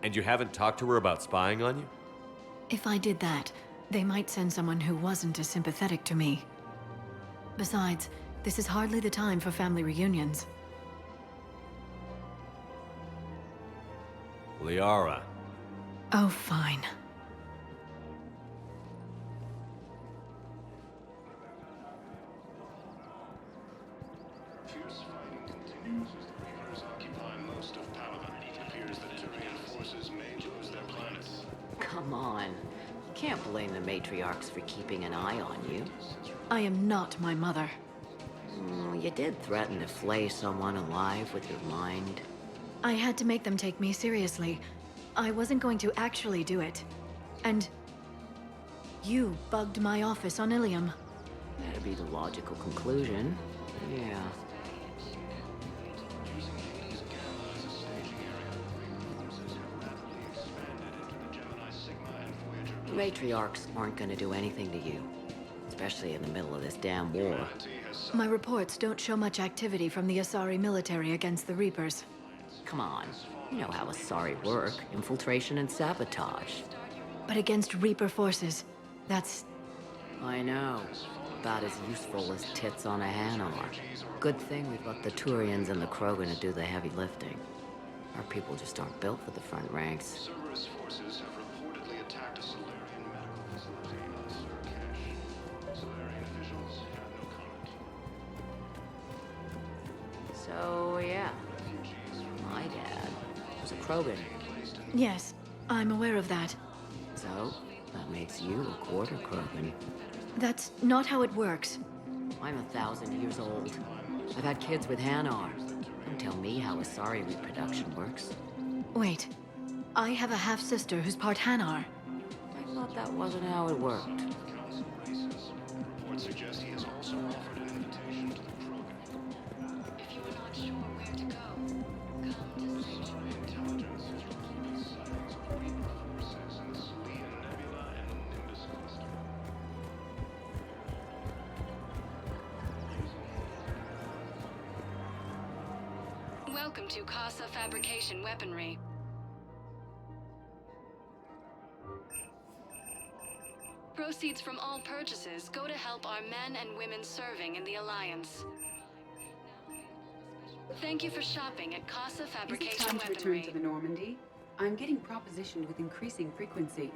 And you haven't talked to her about spying on you? If I did that, they might send someone who wasn't as sympathetic to me. Besides, this is hardly the time for family reunions. Liara. Oh, fine. Fierce fighting continues as the Reapers occupy most of Palaven. It appears that Turian forces may lose their planets. Come on. You can't blame the matriarchs for keeping an eye on you. I am not my mother. You did threaten to flay someone alive with your mind. I had to make them take me seriously. I wasn't going to actually do it. And... you bugged my office on Ilium. That'd be the logical conclusion. Yeah. The matriarchs aren't gonna do anything to you. Especially in the middle of this damn war. My reports don't show much activity from the Asari military against the Reapers. Come on. You know how Asari work. Infiltration and sabotage. But against Reaper forces, that's... I know. About as useful as tits on a Hanar. Good thing we've got the Turians and the Krogan to do the heavy lifting. Our people just aren't built for the front ranks. Cerberus forces have reportedly attacked a Solarian medical facility on Surcash. Solarian officials have no comment. So, yeah. My dad was a Krogan. Yes, I'm aware of that. So, that makes you a quarter Krogan. That's not how it works. I'm 1,000 years old. I've had kids with Hanar. Don't tell me how Asari reproduction works. Wait, I have a half-sister who's part Hanar. I thought that wasn't how it worked. Reports suggest he has also offered an invitation to the Krogan. If you are not sure where to go, come to Sanctuary. Intelligence is reporting sightings of Reaper forces in the Salian Nebula and Nimbus cluster. Welcome to Casa Fabrication Weaponry. Proceeds from all purchases go to help our men and women serving in the Alliance. Thank you for shopping at Casa Is it Fabrication time to return Weaponry. to the Normandy? I'm getting propositioned with increasing frequency.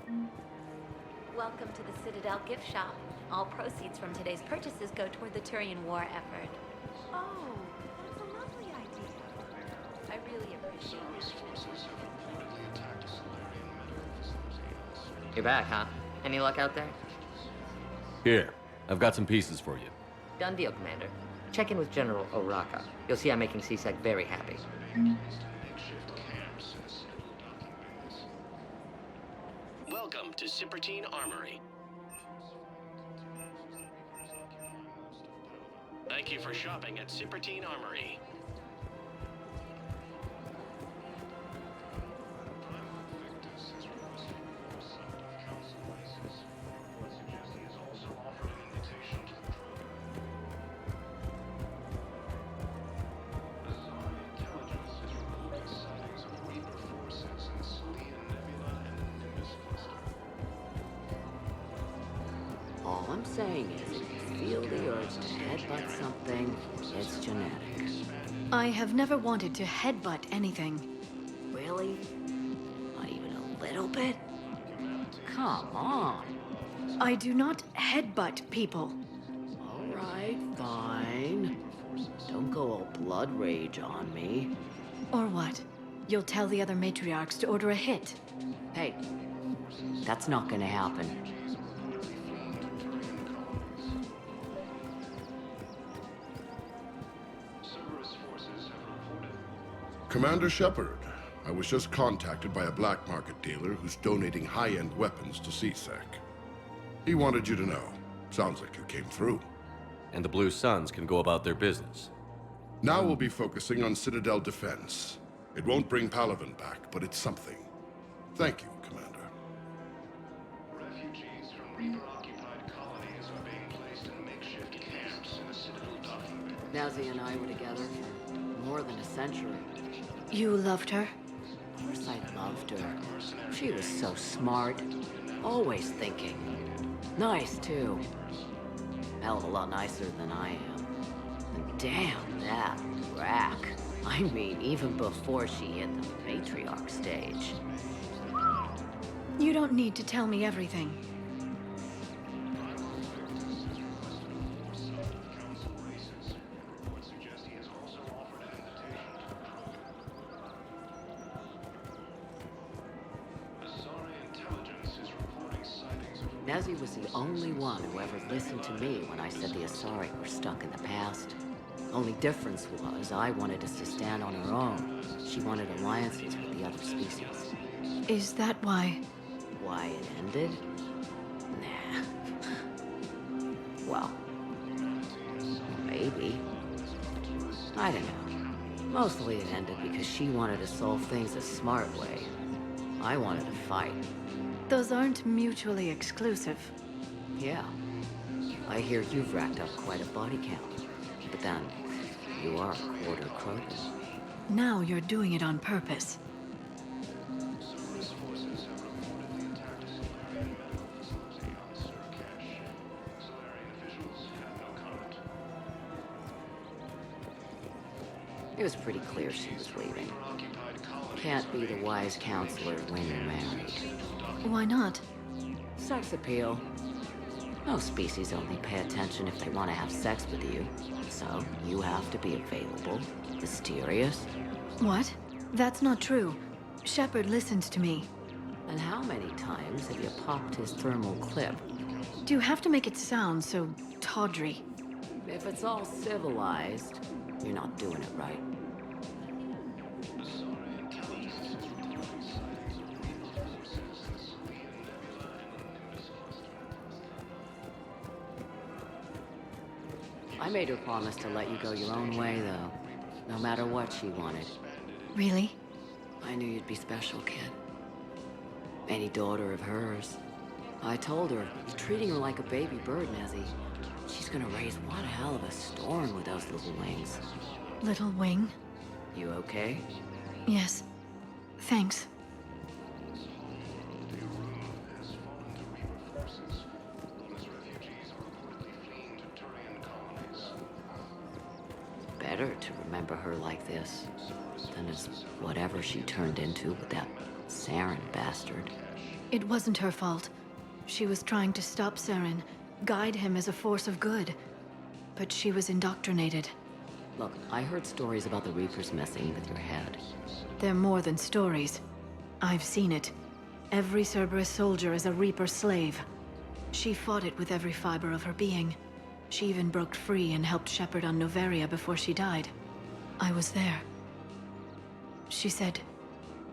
Welcome to the Citadel gift shop. All proceeds from today's purchases go toward the Turian war effort. Oh, that's a lovely idea. I really appreciate Cerberus forces have reportedly attacked a Solarian medical facility on Surcash. You're back, huh? Any luck out there? Here, I've got some pieces for you. Done deal, Commander. Check in with General Oraka. You'll see I'm making CSEC very happy. Welcome to Cypertine Armory. Thank you for shopping at Sippertine Armory. All I'm saying is, if you feel the urge to headbutt something, it's genetic. I have never wanted to headbutt anything. Really? Not even a little bit? Come on. I do not headbutt people. All right, fine. Don't go all blood rage on me. Or what? You'll tell the other matriarchs to order a hit. Hey, that's not gonna happen. Commander Shepard, I was just contacted by a black market dealer who's donating high-end weapons to CSEC. He wanted you to know. Sounds like you came through. And the Blue Suns can go about their business. Now we'll be focusing on Citadel defense. It won't bring Palaven back, but it's something. Thank you, Commander. Refugees from Reaper-occupied colonies are being placed in makeshift camps in the Citadel docking bay. Nazi and I were together for more than a century. You loved her? Of course I loved her. She was so smart. Always thinking. Nice, too. Hell of a lot nicer than I am. And damn, that rack. I mean, even before she hit the matriarch stage. You don't need to tell me everything. Nazi was the only one who ever listened to me when I said the Asari were stuck in the past. Only difference was I wanted us to stand on our own. She wanted alliances with the other species. Is that why? Why it ended? Nah. Well, maybe. I don't know. Mostly it ended because she wanted to solve things a smart way. I wanted to fight. Those aren't mutually exclusive. Yeah. I hear you've racked up quite a body count. But then, you are a quarter Krogan. Now you're doing it on purpose. It was pretty clear she was leaving. Can't be the wise counselor when you're married. Why not? Sex appeal. Most species only pay attention if they want to have sex with you. So, you have to be available, mysterious. What? That's not true. Shepard listens to me. And how many times have you popped his thermal clip? Do you have to make it sound so tawdry? If it's all civilized, you're not doing it right. I made her promise to let you go your own way, though. No matter what she wanted. Really? I knew you'd be special, kid. Any daughter of hers. I told her, you're treating her like a baby bird, Nezzy. She's gonna raise one hell of a storm with those little wings. Little wing? You okay? Yes. Thanks. Better to remember her like this than as whatever she turned into with that Saren bastard. It wasn't her fault. She was trying to stop Saren, guide him as a force of good. But she was indoctrinated. Look, I heard stories about the Reapers messing with your head. They're more than stories. I've seen it. Every Cerberus soldier is a Reaper slave. She fought it with every fiber of her being. She even broke free and helped Shepard on Noveria before she died. I was there. She said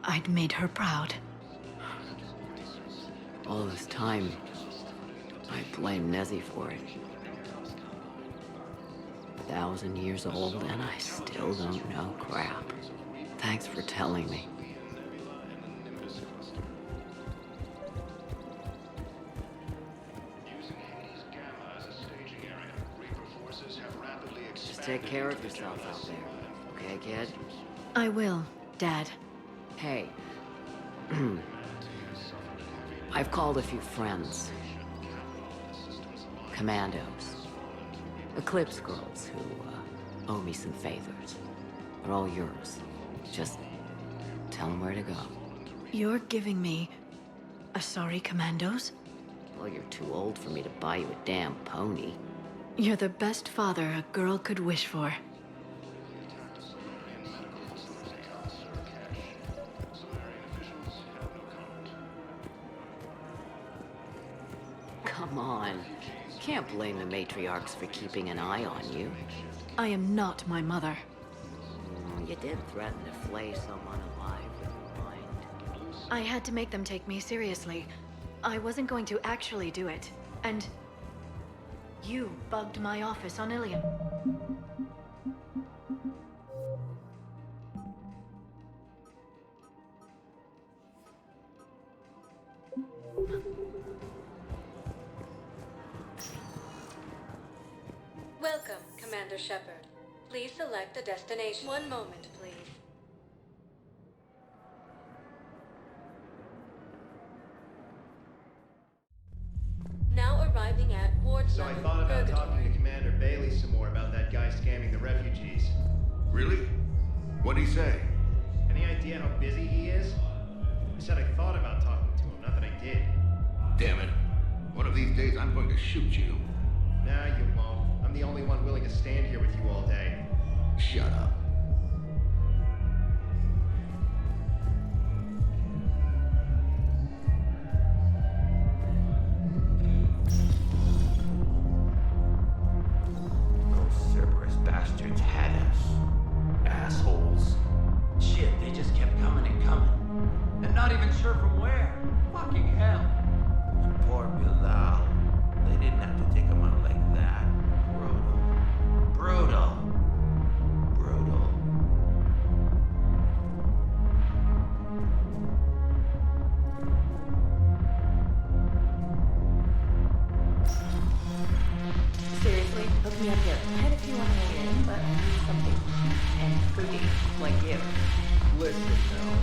I'd made her proud. All this time, I blame Nezzy for it. 1,000 years old and I still don't know crap. Thanks for telling me. Just take care of yourself out there, okay, kid? I will, Dad. Hey. I've called a few friends. Commandos. Eclipse girls who owe me some favors. They're all yours. Just tell them where to go. You're giving me Asari Commandos? Well, you're too old for me to buy you a damn pony. You're the best father a girl could wish for. Come on. Can't blame the matriarchs for keeping an eye on you. I am not my mother. You did threaten to flay someone alive with your mind. I had to make them take me seriously. I wasn't going to actually do it. And you bugged my office on Ilium. Welcome, Commander Shepard. Please select a destination. One moment, please. Now arriving at Ward So I thought about talking to Commander Bailey some more about that guy scamming the refugees. Really? What'd he say? Any idea how busy he is? I said I thought about talking to him, not that I did. Damn it. One of these days I'm going to shoot you. Nah, you won't. I'm the only one willing to stand here with you all day. Shut up. Those Cerberus bastards had us. Assholes. Shit, they just kept coming and coming. And not even sure from where. Fucking hell. And poor Bilal. They didn't have to take him out like that. Brutal. Brutal. Brutal. Seriously, hook me up here. I had a few on the way in, but I need something and fruity like you. Listen, Mel.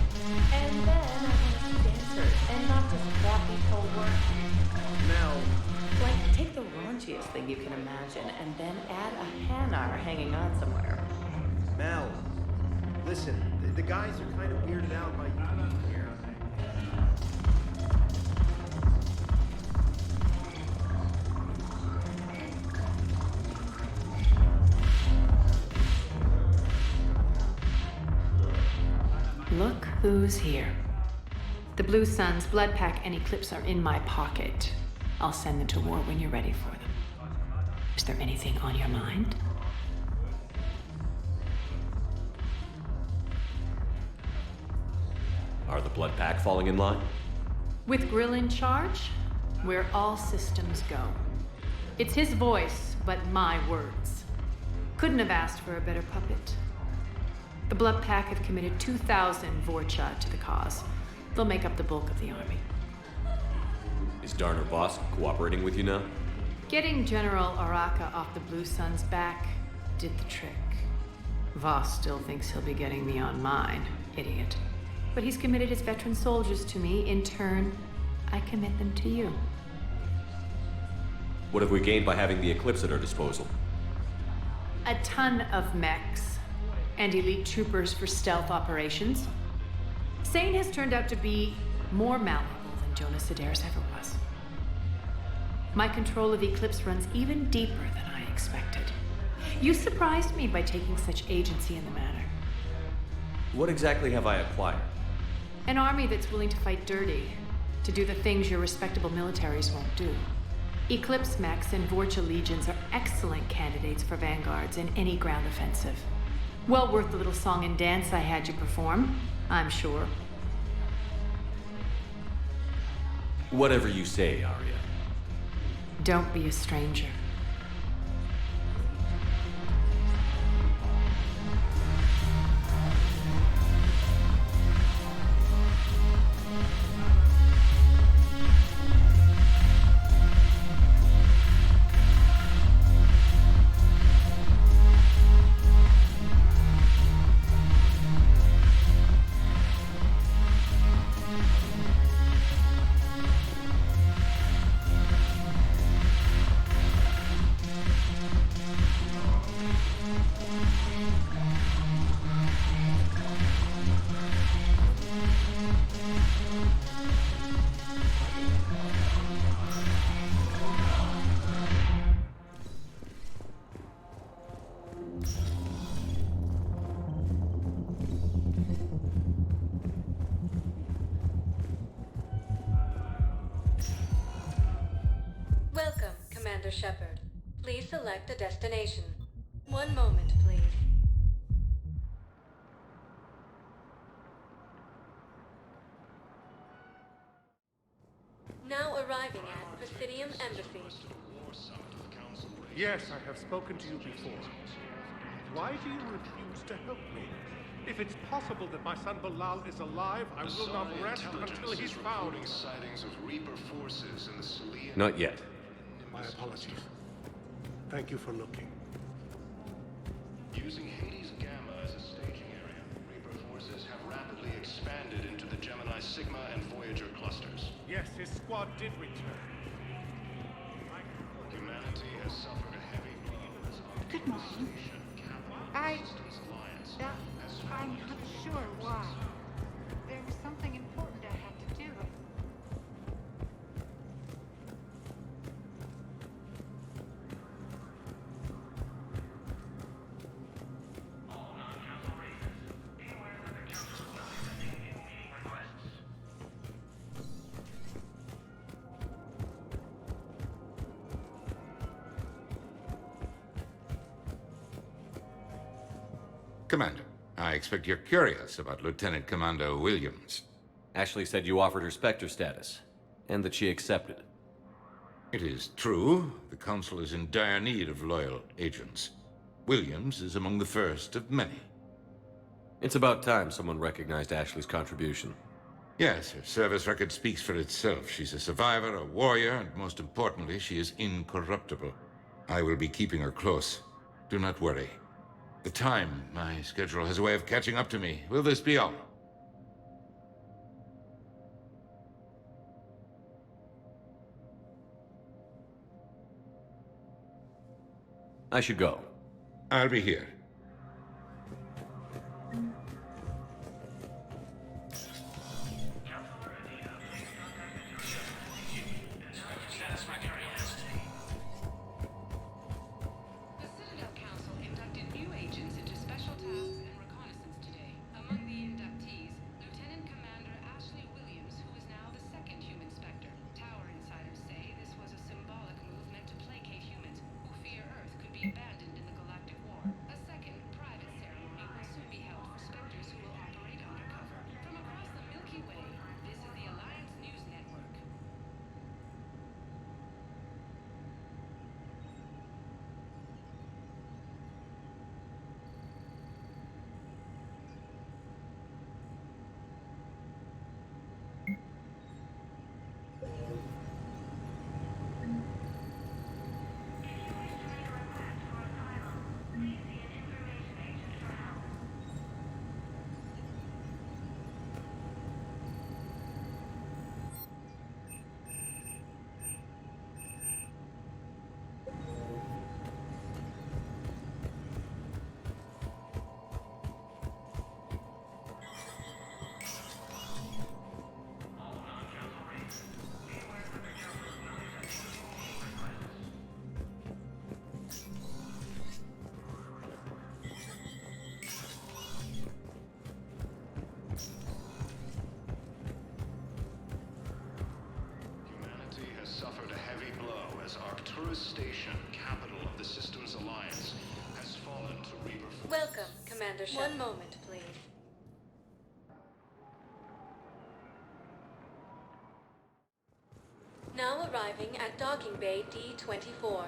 And then I want to see dancers, and not just crappy co-work. Mel. Like, take the raunchiest thing you can imagine, and then add a Hanar hanging on somewhere. Mel. Listen, the guys are kind of weirded out by you being here. Look who's here. The Blue Suns, Blood Pack, and Eclipse are in my pocket. I'll send them to war when you're ready for them. Is there anything on your mind? Are the Blood Pack falling in line? With Grill in charge, where all systems go. It's his voice, but my words. Couldn't have asked for a better puppet. The Blood Pack have committed 2,000 Vorcha to the cause. They'll make up the bulk of the army. Is Darner Voss cooperating with you now? Getting General Araka off the Blue Sun's back did the trick. Voss still thinks he'll be getting me on mine, idiot. But he's committed his veteran soldiers to me. In turn, I commit them to you. What have we gained by having the Eclipse at our disposal? A ton of mechs and elite troopers for stealth operations. Sane has turned out to be more malleable than Jonas Sedaris ever was. My control of Eclipse runs even deeper than I expected. You surprised me by taking such agency in the matter. What exactly have I acquired? An army that's willing to fight dirty, to do the things your respectable militaries won't do. Eclipse mechs and Vorcha legions are excellent candidates for vanguards in any ground offensive. Well worth the little song and dance I had you perform, I'm sure. Whatever you say, Arya. Don't be a stranger. Commander Shepard. Please select a destination. One moment, please. Now arriving at Presidium Embassy. Yes, I have spoken to you before. Why do you refuse to help me? If it's possible that my son Bilal is alive, I will not rest until he's found. Sightings of Reaper forces in the Salian... Not yet. My apologies. Thank you for looking. Using Hades Gamma as a staging area, Reaper forces have rapidly expanded into the Gemini Sigma and Voyager clusters. Yes, his squad did return. Humanity has suffered a heavy blow. Good morning. I'm not sure why. There was something important I had to do. Commander, I expect you're curious about Lieutenant Commando Williams. Ashley said you offered her Spectre status, and that she accepted. It is true. The Council is in dire need of loyal agents. Williams is among the first of many. It's about time someone recognized Ashley's contribution. Yes, her service record speaks for itself. She's a survivor, a warrior, and most importantly, she is incorruptible. I will be keeping her close. Do not worry. The time, my schedule has a way of catching up to me. Will this be all? I should go. I'll be here. Station, capital of the Systems Alliance, has fallen to Reaper. Welcome, Commander Shepard. One moment, please. Now arriving at Docking Bay D-24.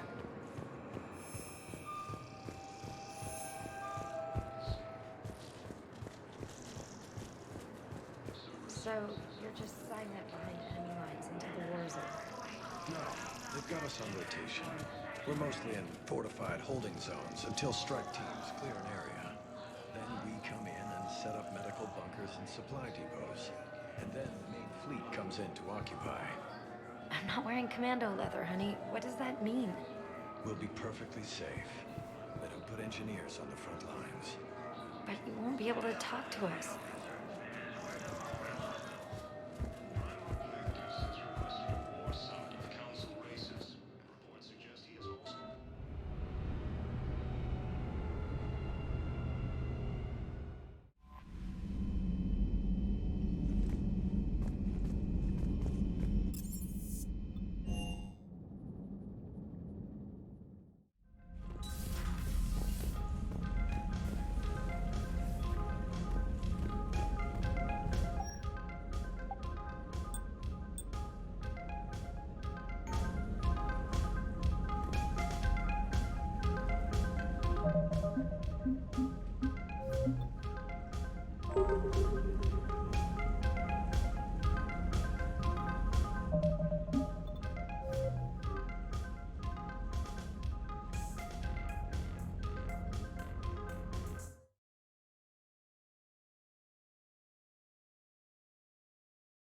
So, you're just silent behind enemy lines until the war is over? No, they've got us on rotation. We're mostly in fortified holding zones until strike teams clear an area. Then we come in and set up medical bunkers and supply depots. And then the main fleet comes in to occupy. I'm not wearing commando leather, honey. What does that mean? We'll be perfectly safe. They don't put engineers on the front lines. But you won't be able to talk to us.